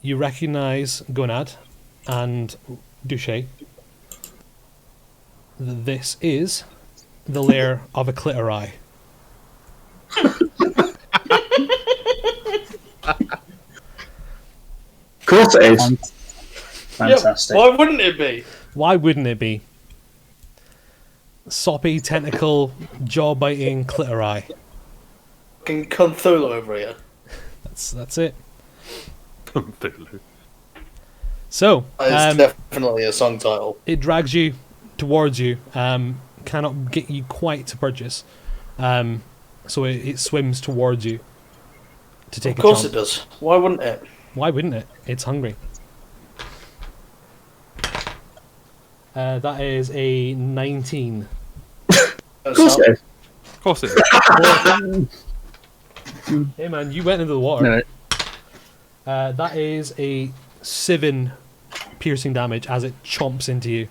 You recognize Gonad and Duché. This is the lair of a clitori. Of course it is. Fantastic. Yeah, why wouldn't it be? Why wouldn't it be? Soppy, tentacle, jaw-biting clitori. Fucking Cthulhu over here. That's it. Cthulhu. So, It's definitely a song title. it drags you towards you, cannot get you quite to purchase. So it swims towards you to take Of course a it jump. does. Why wouldn't it? Why wouldn't it? It's hungry. That is a 19. Of course it is. Of course it is. Hey man, you went into the water. No, That is a 7 piercing damage as it chomps into you.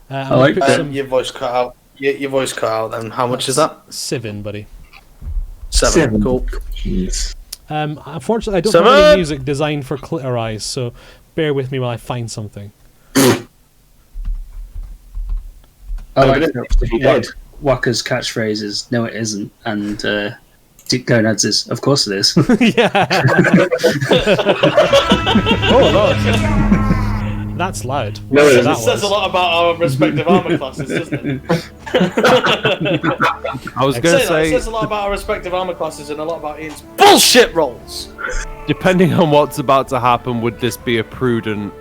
I'm I gonna like put that. some Your voice cut out. Your voice cut out. Then how much is that? 7, buddy. 7. Cool. Jeez. Unfortunately, I don't have 7. any music designed for clitoris, so bear with me while I find something. I No, like but that. if you did. Waka's catchphrase is "No, it isn't," and Gonad's is "Of course it is." Yeah. Oh, Lord. That's loud. No, Whatever it that It says a was. lot about our respective armor classes, doesn't it? I was going to It say, says a lot about our respective armor classes and a lot about Ian's bullshit rolls. depending on what's about to happen, would this be a prudent...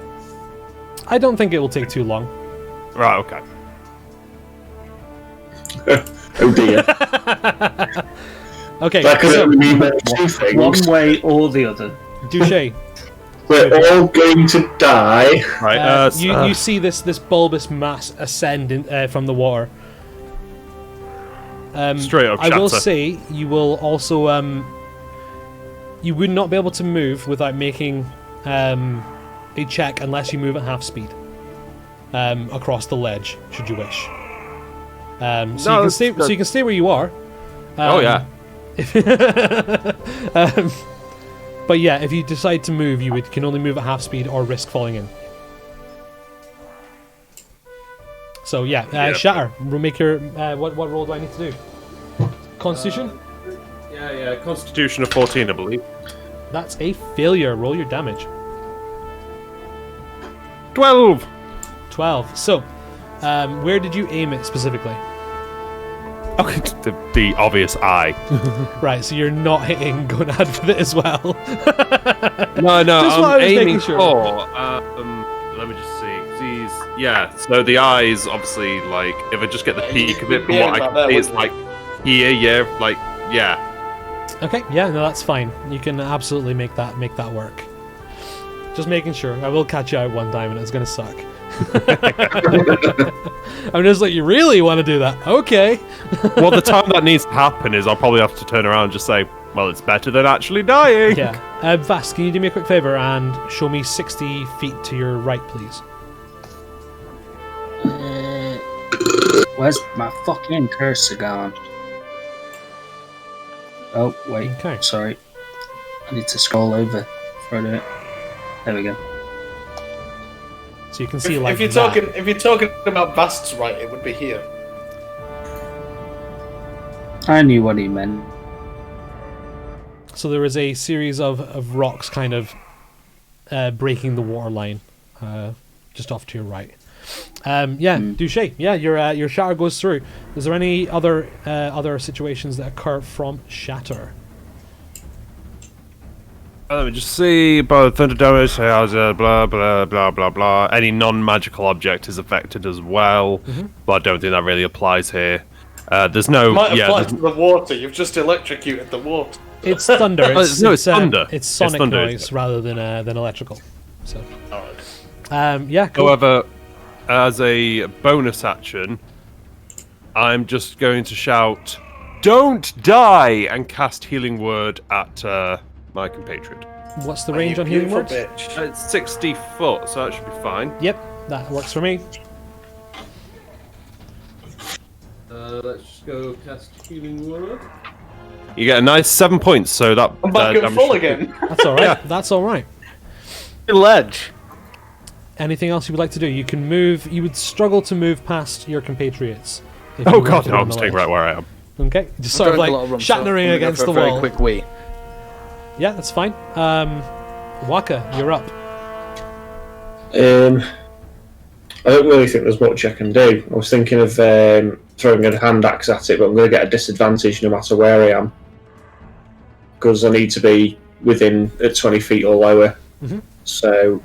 I don't think it will take too long. Right, okay. Oh dear. Okay, That could so, only mean two One things. way or the other. Duché, We're all going to die. Right, you see this bulbous mass ascend from the water. Straight up I will chatter. say you will also you would not be able to move without making a check unless you move at half speed across the ledge, should you wish. So you can stay where you are. Oh, yeah. But yeah, if you decide to move, you can only move at half speed or risk falling in. So yeah, Yeah. Shatter. Make your what roll do I need to do? Constitution. Yeah, Constitution of 14, I believe. That's a failure. Roll your damage. 12! 12. So, where did you aim it specifically? Okay, the obvious eye. Right, so you're not hitting Gonad with it as well. No, Just what I I'm was making aiming sure. for. Let me just see. These, yeah. So the eyes, obviously, like if I just get the peak of it, from what I can see, it's like here, yeah, like yeah. Okay, yeah, no, that's fine. You can absolutely make that work. Just making sure. I will catch you out one time, and it's gonna suck. I'm just like, you really want to do that? Okay. Well, the time that needs to happen is I'll probably have to turn around and just say, well, it's better than actually dying. Yeah. Vas, can you do me a quick favor and show me 60 feet to your right, please? Where's my fucking cursor gone? Oh, wait. Okay. Sorry. I need to scroll over before I do it. There we go. So you can see like if you're talking about Vast's right, it would be here. I knew what he meant. So there is a series of rocks kind of breaking the water line just off to your right. Duché, yeah, your shatter goes through. Is there any other situations that occur from shatter? Let me just see about thunder damage, blah blah blah blah blah. Any non-magical object is affected as well, but I don't think that really applies here. There's no. Might apply there's- to the water. You've just electrocuted the water. It's thunder. No, it's thunder. It's sonic thunder, noise isn't rather than electrical. So, Alright. yeah, cool. However, as a bonus action, I'm just going to shout, "Don't die!" and cast Healing Word at my compatriot. What's the You range on healing beautiful words? bitch. It's 60 foot, so that should be fine. Yep, that works for me. Let's just go cast Healing Word. You get a nice 7 points, so that... I'm back at damage full should be- again. That's all right. That's all right. Ledge. Anything else you would like to do? You can move. You would struggle to move past your compatriots. if you Oh were god, to no, go on I'm the staying ledge. right where I am. Okay, just sort of like shattering against the wall. Very quick wee. Yeah, that's fine. Waka, you're up. I don't really think there's much I can do. I was thinking of throwing a hand axe at it, but I'm going to get a disadvantage no matter where I am. Because I need to be within 20 feet or lower. Mhm. So,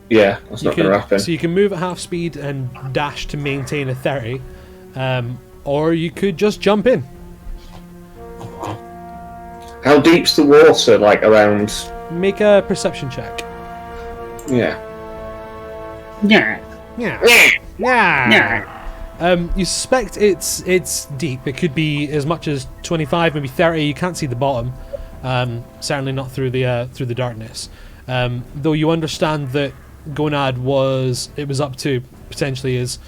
yeah, that's not going to happen. So you can move at half speed and dash to maintain a 30, or you could just jump in. How deep's the water, like, around... Make a perception check. Yeah. Yeah. Yeah. Yeah. You suspect it's deep. It could be as much as 25, maybe 30. You can't see the bottom. Certainly not through the darkness. Though you understand that Gonad was up to potentially his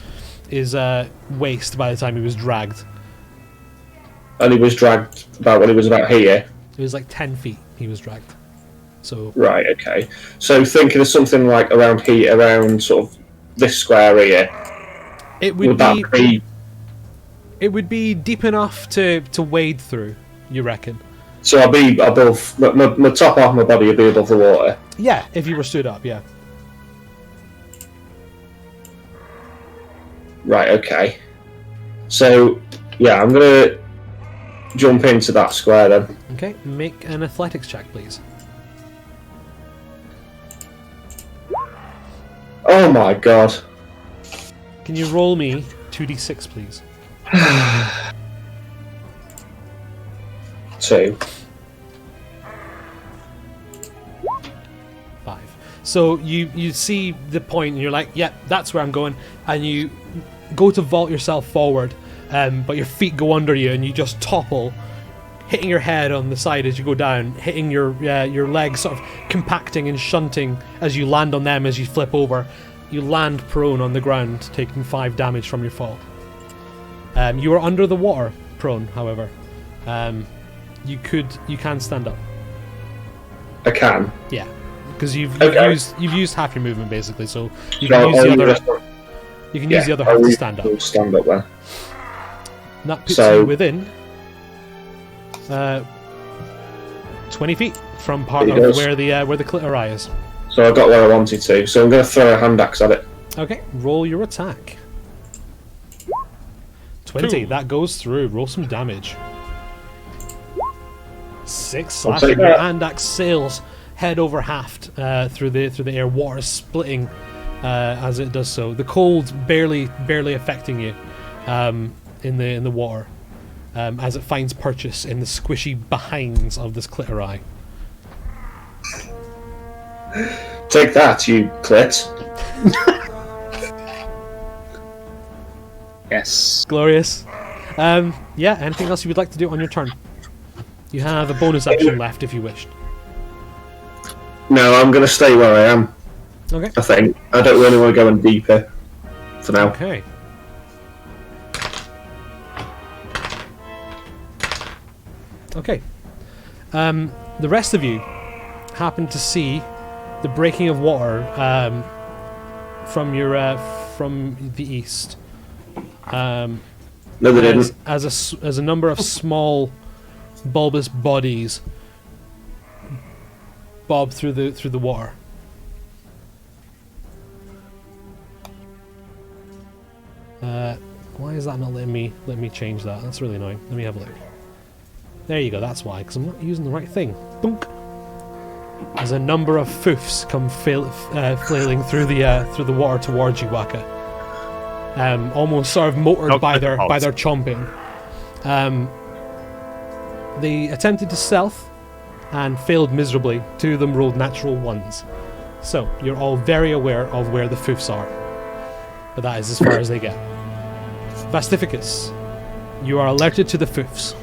waist by the time he was dragged. And he was dragged about when he was about here. It was like 10 feet he was dragged. So Right, okay. So thinking of something like around here, around sort of this square here, it would that be... it would be deep enough to wade through, you reckon? So I'll be above... My top half of my body will be above the water. Yeah, if you were stood up, yeah. Right, okay. So, yeah, I'm going to jump into that square then. Okay, make an athletics check, please. Oh my god. Can you roll me 2d6, please? 2. 5. So you see the point and you're like, yep, that's where I'm going, and you go to vault yourself forward, but your feet go under you and you just topple, hitting your head on the side as you go down, hitting your legs sort of compacting and shunting as you land on them as you flip over. You land prone on the ground, taking 5 damage from your fall. You are under the water, prone, however. You can stand up. I can. Yeah, because you've Okay. used half your movement basically, so you So can use the I'll other. use the- You can yeah, use the other I'll half to use stand up. the stand up then. And that puts So- you within 20 feet from part It of does. where the clitoris is. So I got where I wanted to. So I'm going to throw a hand axe at it. Okay, roll your attack. 20. Cool. That goes through. Roll some damage. 6 I'll slashing. take Your that. hand axe sails head over haft through the air. Water splitting as it does so. The cold barely affecting you in the water as it finds purchase in the squishy behinds of this clitori. Take that, you clit. Yes. Glorious. Yeah, anything else you would like to do on your turn? You have a bonus action left if you wished. No, I'm going to stay where I am, Okay. I think. I don't really want to go any deeper for now. Okay. Okay. The rest of you happen to see the breaking of water from the east. No, they didn't. As a number of small bulbous bodies bob through the water. Why is that not letting me change that? That's really annoying. Let me have a look. There you go. That's why, because I'm not using the right thing. Dunk. As a number of foofs come flailing through the water towards you, Waka. Almost sort of motored by their chomping. They attempted to stealth, and failed miserably. 2 of them rolled natural 1s. So, you're all very aware of where the foofs are. But that is as far as they get. Vastificus, you are alerted to the foofs.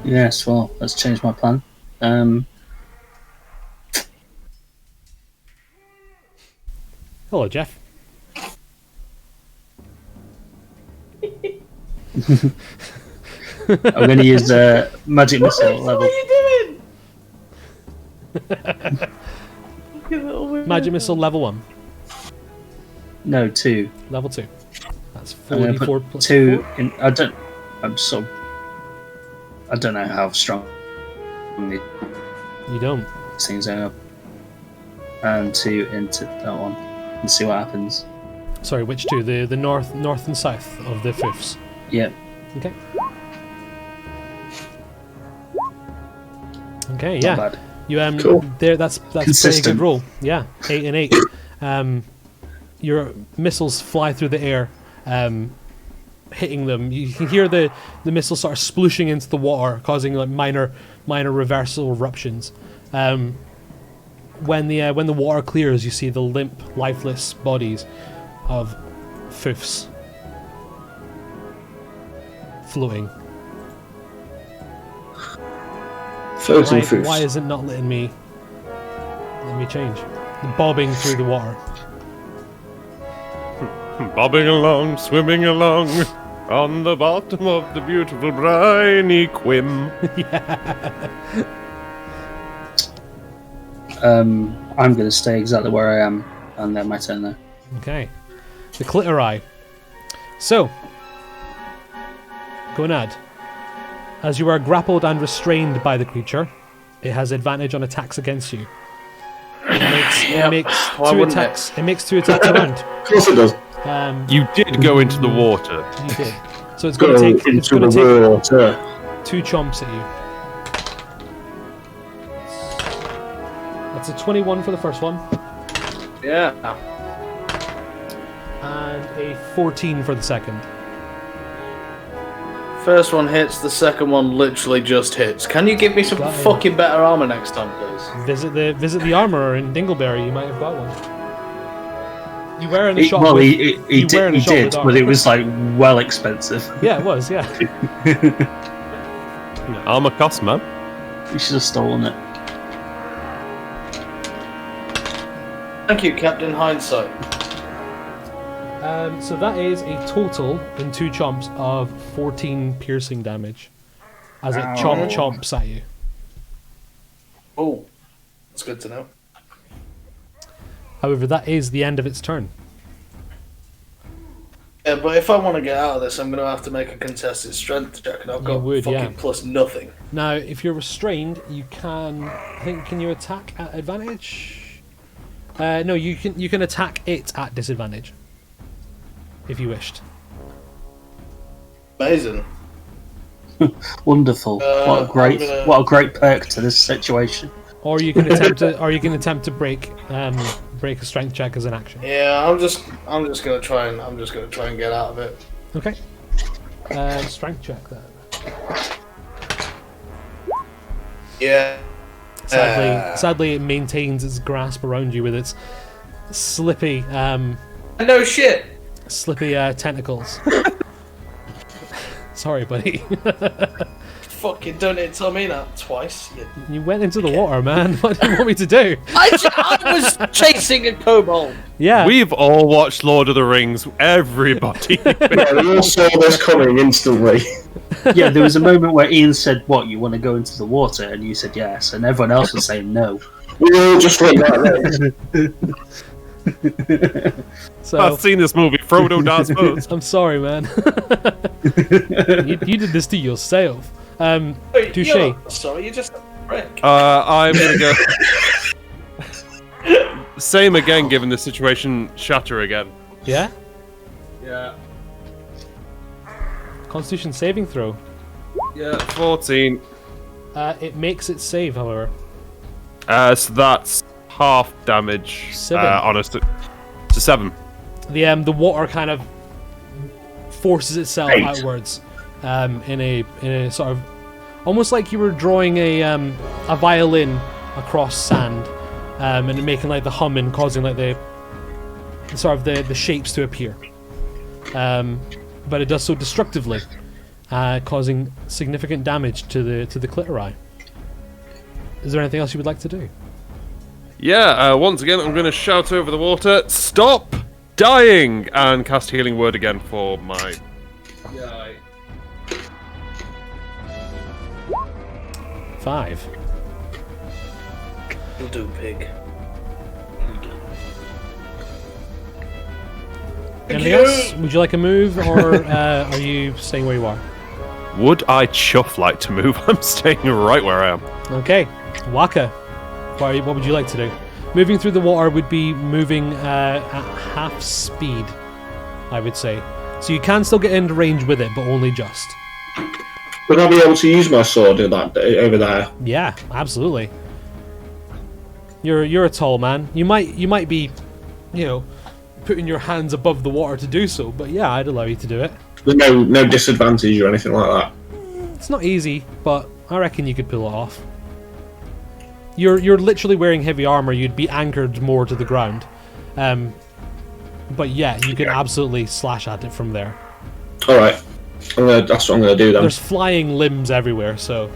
Yes, well, let's change my plan. Hello, Jeff. I'm going to use magic missile level. What are you doing? Magic missile level 1. No, 2. Level 2. That's I'm going to 44 put plus 2 4. in. I don't know how strong these You don't. things are. And 2 into that one. And see what happens. Sorry, which 2? The north and south of the foofs. Yep. Okay. Okay, Not yeah. bad. You Cool. there. That's a pretty Consistent. good roll. Yeah, 8 and 8. Your missiles fly through the air, hitting them. You can hear the missiles sort of splooshing into the water, causing like minor reversal eruptions. When the water clears, you see the limp, lifeless bodies of foofs floating. Floating foofs. Why is it not letting me change? Bobbing through the water. Bobbing along, swimming along, on the bottom of the beautiful briny Quim. I'm going to stay exactly where I am, and then my turn there. Okay. The clitori. So, Gonad, as you are grappled and restrained by the creature, it has advantage on attacks against you. It makes Why two wouldn't attacks. It makes 2 attacks around. Of course it does. You did go into the water. You did. So it's going to take. It's into going the to water. take 2 chomps at you. That's a 21 for the first one, Yeah. and a 14 for the second. First one hits, the second one literally just hits. Can you give me some Got it. fucking better armor next time, please? Visit the armorer in Dingleberry. You might have got one. You were in a shop. Well, with, he you were in a did, shop with but armor. it was like well expensive. Yeah, it was. Yeah. Armor cost, man. You should have stolen it. Thank you, Captain Hindsight. So that is a total in 2 chomps of 14 piercing damage, as it chomps at you. Oh, that's good to know. However, that is the end of its turn. Yeah, but if I want to get out of this, I'm going to have to make a contested strength check, and I've got would, fucking yeah. plus nothing. Now, if you're restrained, you can. I think can you attack at advantage? No, you can attack it at disadvantage, if you wished. Amazing. Wonderful. What a great perk to this situation. Or you can attempt to break a strength check as an action. Yeah, I'm just gonna try and get out of it. Okay. Strength check then. Yeah. Sadly, it maintains its grasp around you with its slippy No shit. tentacles. Sorry, buddy. Fucking don't it tell me that twice. You went into the water, man. What do you want me to do? I was chasing a kobold. Yeah. We've all watched Lord of the Rings. Everybody. Yeah, we all saw this coming instantly. Yeah, there was a moment where Ian said, "What, you want to go into the water?" And you said yes, and everyone else was saying no. We all just went that way. So I've seen this movie. Frodo dies first. I'm sorry, man. you did this to yourself. Wait, Touche. you're not sorry, you're just a prick. I'm gonna go. Same again, given the situation. Shatter again. Yeah. Yeah. Constitution saving throw. Yeah. 14. It makes it save, however. So that's half damage. 7. On us to 7. The water kind of forces itself 8. outwards in a sort of almost like you were drawing a a violin across sand, and making like the hum and causing like the sort of the shapes to appear. But it does so destructively, causing significant damage to the clitori. Is there anything else you would like to do? Yeah, once again, I'm going to shout over the water, "Stop dying!" and cast Healing Word again for my... Yeah. 5. You'll do, pig. Anything else? Would you like a move, or are you staying where you are? Would I chuff like to move? I'm staying right where I am. Okay, Waka. What would you like to do? Moving through the water would be moving at half speed, I would say. So you can still get into range with it, but only just. Would I be able to use my sword in that over there? Yeah, absolutely. You're a tall man. You might be, putting your hands above the water to do so, but yeah, I'd allow you to do it. There's no disadvantage or anything like that. It's not easy, but I reckon you could pull it off. You're literally wearing heavy armor. You'd be anchored more to the ground, but yeah, you can absolutely slash at it from there. All right, that's what I'm gonna do then. There's flying limbs everywhere, so.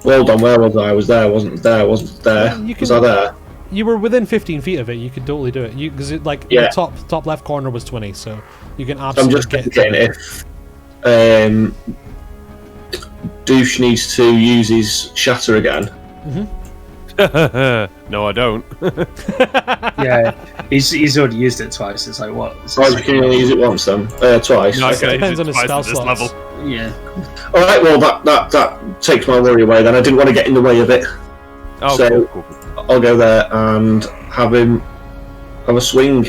Well done. Where was I? I was there. Wasn't there? Wasn't there? Yeah, was I there? You were within 15 feet of it. You could totally do it. Because the top left corner was 20, so you can absolutely I'm just get. thinking if Douche needs to use his shatter again. No, I don't. Yeah, he's already used it twice. It's like what? It's Oh, you can only use it once then. Twice. No, Okay. Depends on his twice spell at this slots. level. Yeah. All right. Well, that takes my worry away. Then I didn't want to get in the way of it, Oh, So- cool. I'll go there and have a swing.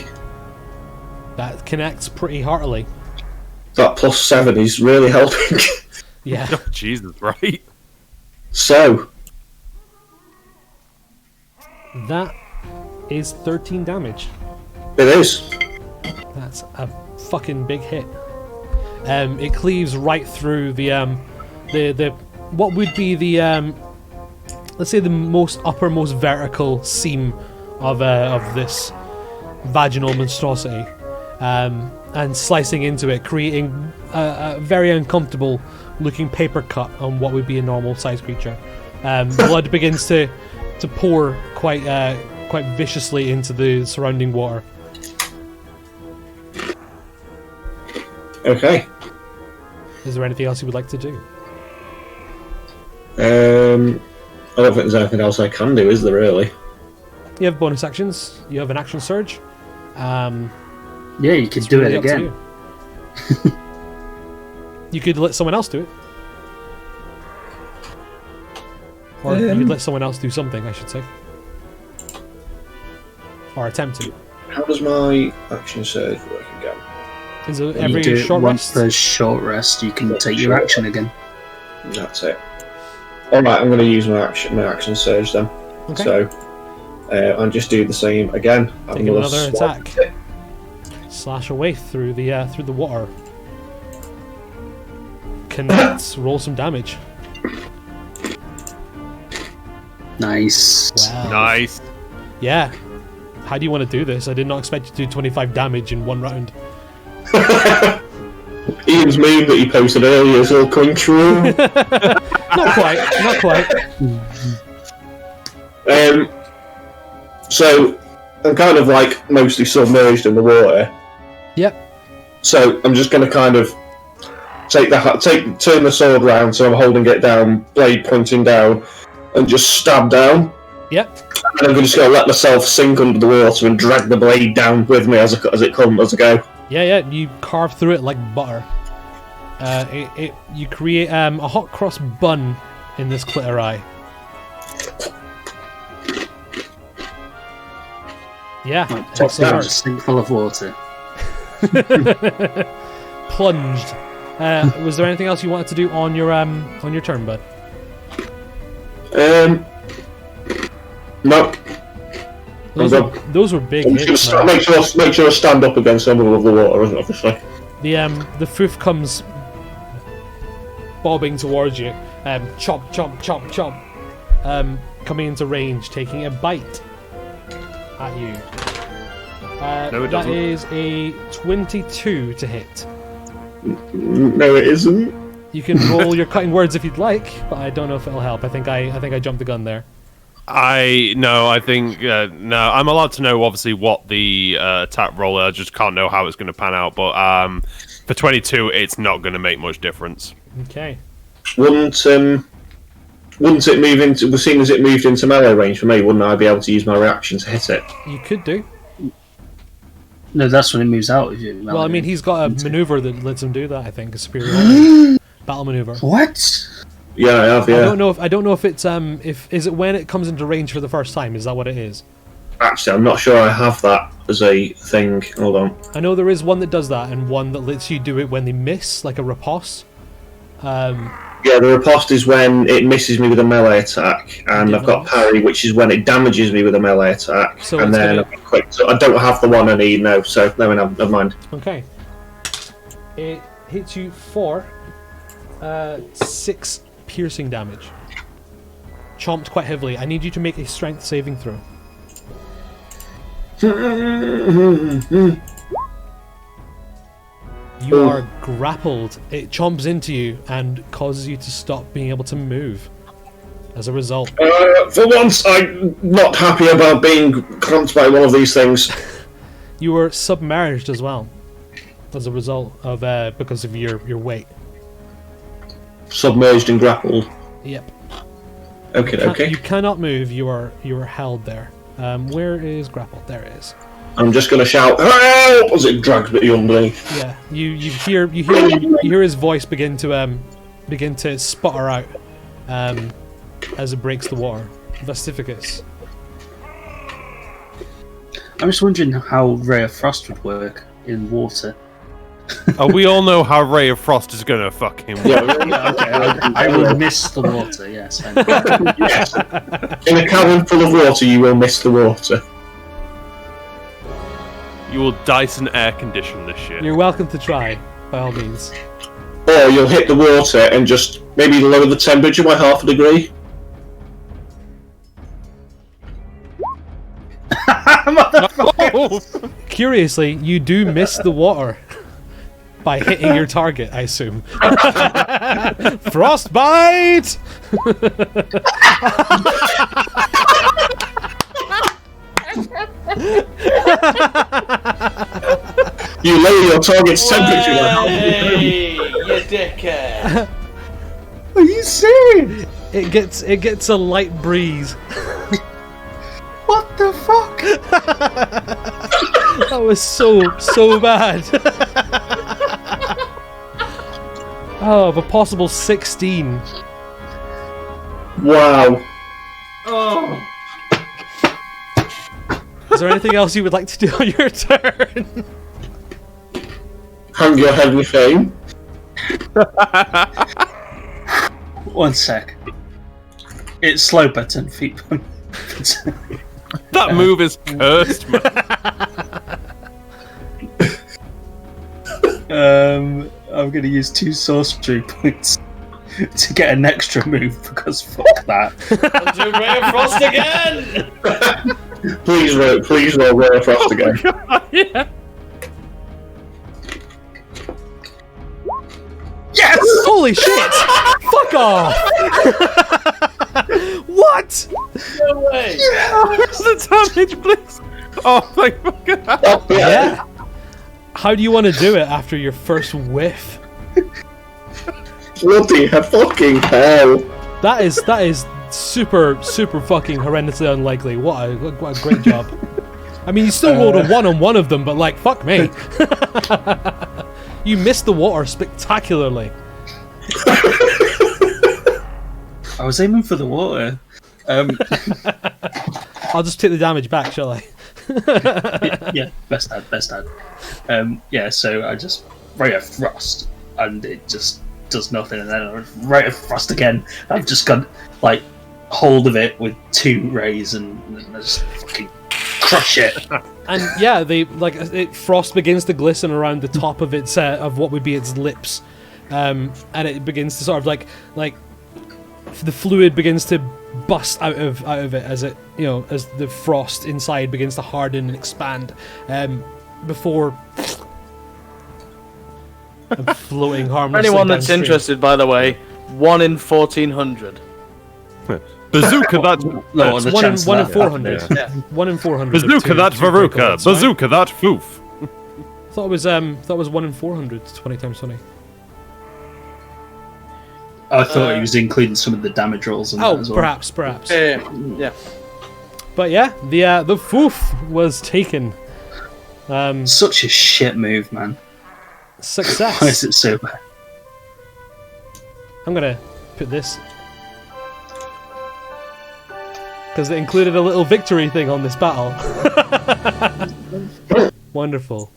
That connects pretty heartily. That +7 is really helping. Yeah. Oh, Jesus, right? So That is 13 damage. it is. That's a fucking big hit. It cleaves right through the what would be the let's say the uppermost vertical seam of this vaginal monstrosity, and slicing into it, creating a very uncomfortable looking paper cut on what would be a normal sized creature. Blood begins to pour quite viciously into the surrounding water. Okay. Is there anything else you would like to do? I don't think there's anything else I can do, is there really? You have bonus actions. You have an action surge. Yeah, you could It's do really it up to again. you. You could let someone else do it. Or you could let someone else do something, I should say. Or attempt to. How does my action surge work again? Is it You every do it short once rest? per short rest, you can take your Short action again. That's it. Alright, I'm going to use my action surge then. Okay. So, I'll just do the same again. I'm Take gonna another swap attack. it. Slash away through the water. Connects. Roll some damage. Nice. Wow. Nice. Yeah. How do you want to do this? I did not expect you to do 25 damage in one round. Ian's meme that he posted earlier is all coming true. Not quite. Not quite. So, I'm kind of like mostly submerged in the water. Yep. So, I'm just going to kind of turn the sword round so I'm holding it down, blade pointing down, and just stab down. Yep. And I'm just going to let myself sink under the water and drag the blade down with me as I go. Yeah. You carve through it like butter. You create a hot cross bun in this clitori. Yeah. Top excellent. down, a sink full of water. Plunged. Was there anything else you wanted to do on your turn, bud? No. Those were big I'm hits. just Man. make sure I stand up against some of the water, obviously. The foof comes bobbing towards you. Chop, chop, chop, chop. coming into range, taking a bite at you. No, it that doesn't. is a 22 to hit. No, it isn't. You can roll your cutting words if you'd like, but I don't know if it'll help. I think I jumped the gun there. I think no. I'm allowed to know obviously what the attack roll. I just can't know how it's going to pan out. But for 22, it's not going to make much difference. Okay. Wouldn't it move into? Seeing as it moved into melee range for me, wouldn't I be able to use my reaction to hit it? You could do. No, that's when it moves out of you. Well, I mean, he's got a maneuver that lets him do that. I think a superiority battle maneuver. What? Yeah, I have. Yeah. I don't know if it's is it when it comes into range for the first time? Is that what it is? Actually, I'm not sure I have that as a thing. Hold on. I know there is one that does that, and one that lets you do it when they miss, like a riposte. Yeah, the riposte is when it misses me with a melee attack, and I've got parry, which is when it damages me with a melee attack, So and it's then gonna- I've got quick. So I don't have the one I need now. So never mind. Okay. It hits you for 6 piercing damage. Chomped quite heavily. I need you to make a strength saving throw. You are grappled. It chomps into you and causes you to stop being able to move. As a result, For once, I'm not happy about being crunched by one of these things. you were submerged as well. As a result of because of your weight. Submerged and grappled. Yep. Okay. You cannot move. You are held there. Where is grappled? There it is. I'm just gonna shout help as it drags me underneath. Yeah. You hear his voice begin to sputter out as it breaks the water. Vestificus. I'm just wondering how Ray of Frost would work in water. Oh, we all know how Ray of Frost is going to fucking work. I will miss the water, yes. Yes. In a cavern full of water, you will miss the water. You will Dyson air condition this shit. You're welcome to try, by all means. Or you'll hit the water and just maybe lower the temperature by half a degree. Curiously, you do miss the water by hitting your target, I assume. Frostbite! You lower your target's temperature by half a degree. Hey, you dickhead! Are you serious? It gets a light breeze. What the fuck? That was so bad. Oh, of a possible 16. Wow. Oh, Is there anything else you would like to do on your turn? Hang your head with fame. One sec. It's slow but 10 feet. That move is cursed, man. I'm going to use 2 sorcery points to get an extra move because fuck that. I'll do Ray of Frost again! Please roll Ray of Frost again. Yeah. Yes! Holy shit! Fuck off! What? No way! Where's the damage, please? Oh, thank fuck. Oh, Yeah. How do you want to do it after your first whiff? Bloody fucking hell. That is super fucking horrendously unlikely. What a great job. I mean, you still rolled a 1 on one of them, but like, fuck me. You missed the water spectacularly. I was aiming for the water. I'll just take the damage back, shall I? Yeah, best dad. Yeah, so I just Ray of Frost, and it just does nothing, and then Ray of Frost again. I've just got like hold of it with 2 rays, and I just fucking crush it. And yeah, frost begins to glisten around the top of its of what would be its lips, and it begins to sort of like the fluid begins to bust out of it as it, as the frost inside begins to harden and expand, before floating harmlessly. For anyone that's downstream. interested, by the way, 1 in 1400. Bazooka that. Low on the One in, chance of one in that 400. happening. Yeah. 1 in 400. Bazooka that Veruca. Bazooka that Foof. Thought it was 1 in 400. 20 times 20. I thought he was including some of the damage rolls on that as well. Perhaps. Yeah. But yeah, the foof was taken. Such a shit move, man. Success. Why is it so bad? I'm gonna put this because it included a little victory thing on this battle. Wonderful.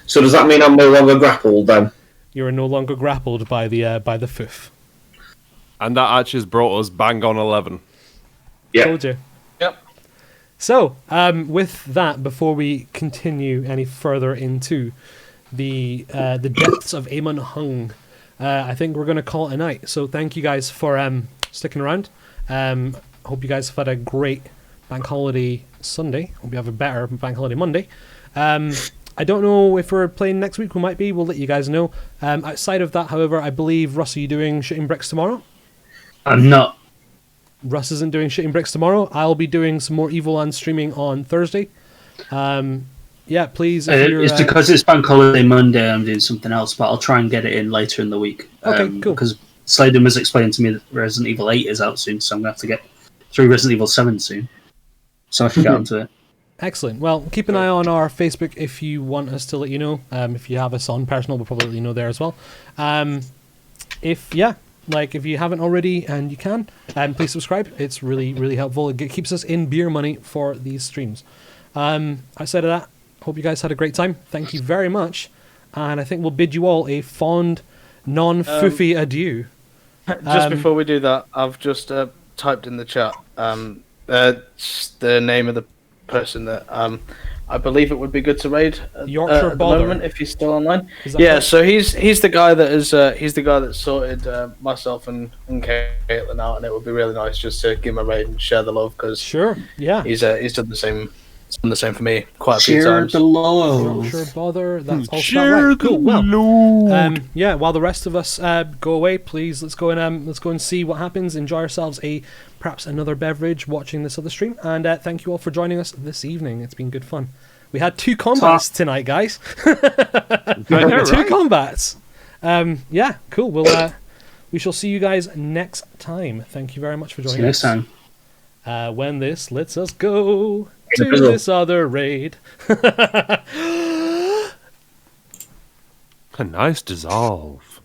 So does that mean I'm no longer grappled then? You are no longer grappled by the foof. And that actually has brought us bang on 11. Yeah. Told you. Yep. So, with that, before we continue any further into the depths of Amon Hung, I think we're going to call it a night. So thank you guys for sticking around. Hope you guys have had a great Bank Holiday Sunday. Hope you have a better Bank Holiday Monday. I don't know if we're playing next week. We might be. We'll let you guys know. Outside of that, however, I believe, Russ, are you doing Shooting Bricks tomorrow? I'm not. Russ isn't doing Shooting Bricks tomorrow. I'll be doing some more Evil Land streaming on Thursday. Yeah, please. If you're, It's because it's Bank Holiday Monday, I'm doing something else, but I'll try and get it in later in the week. Okay, cool. Because Sladen was explaining to me that Resident Evil 8 is out soon, so I'm going to have to get through Resident Evil 7 soon. So I can get onto it. Excellent. Well, keep an eye on our Facebook if you want us to let you know. If you have us on personal, we'll probably let you know there as well. If you haven't already and you can, please subscribe. It's really, really helpful. It keeps us in beer money for these streams. Outside of that, hope you guys had a great time. Thank you very much. And I think we'll bid you all a fond, non-foofy adieu. Just before we do that, I've just typed in the chat the name of the person that I believe it would be good to raid at Yorkshire the Bother. moment if he's still online. Is that Yeah, right? so he's the guy that sorted myself and Caitlin out, and it would be really nice just to give him a raid and share the love because Sure, yeah. he's done the same. It's done the same for me quite a few Share times. the love. Yorkshire Bother. That's also Share right. Cool. Well, loot. yeah. While the rest of us go away, please let's go and see what happens. Enjoy ourselves perhaps another beverage watching this other stream, and thank you all for joining us this evening. It's been good fun. We had 2 combats tonight, guys. 2 combats. Yeah, cool. We shall see you guys next time. Thank you very much for See joining you us. next time. When this lets us go to Drizzle. this other raid. A nice dissolve.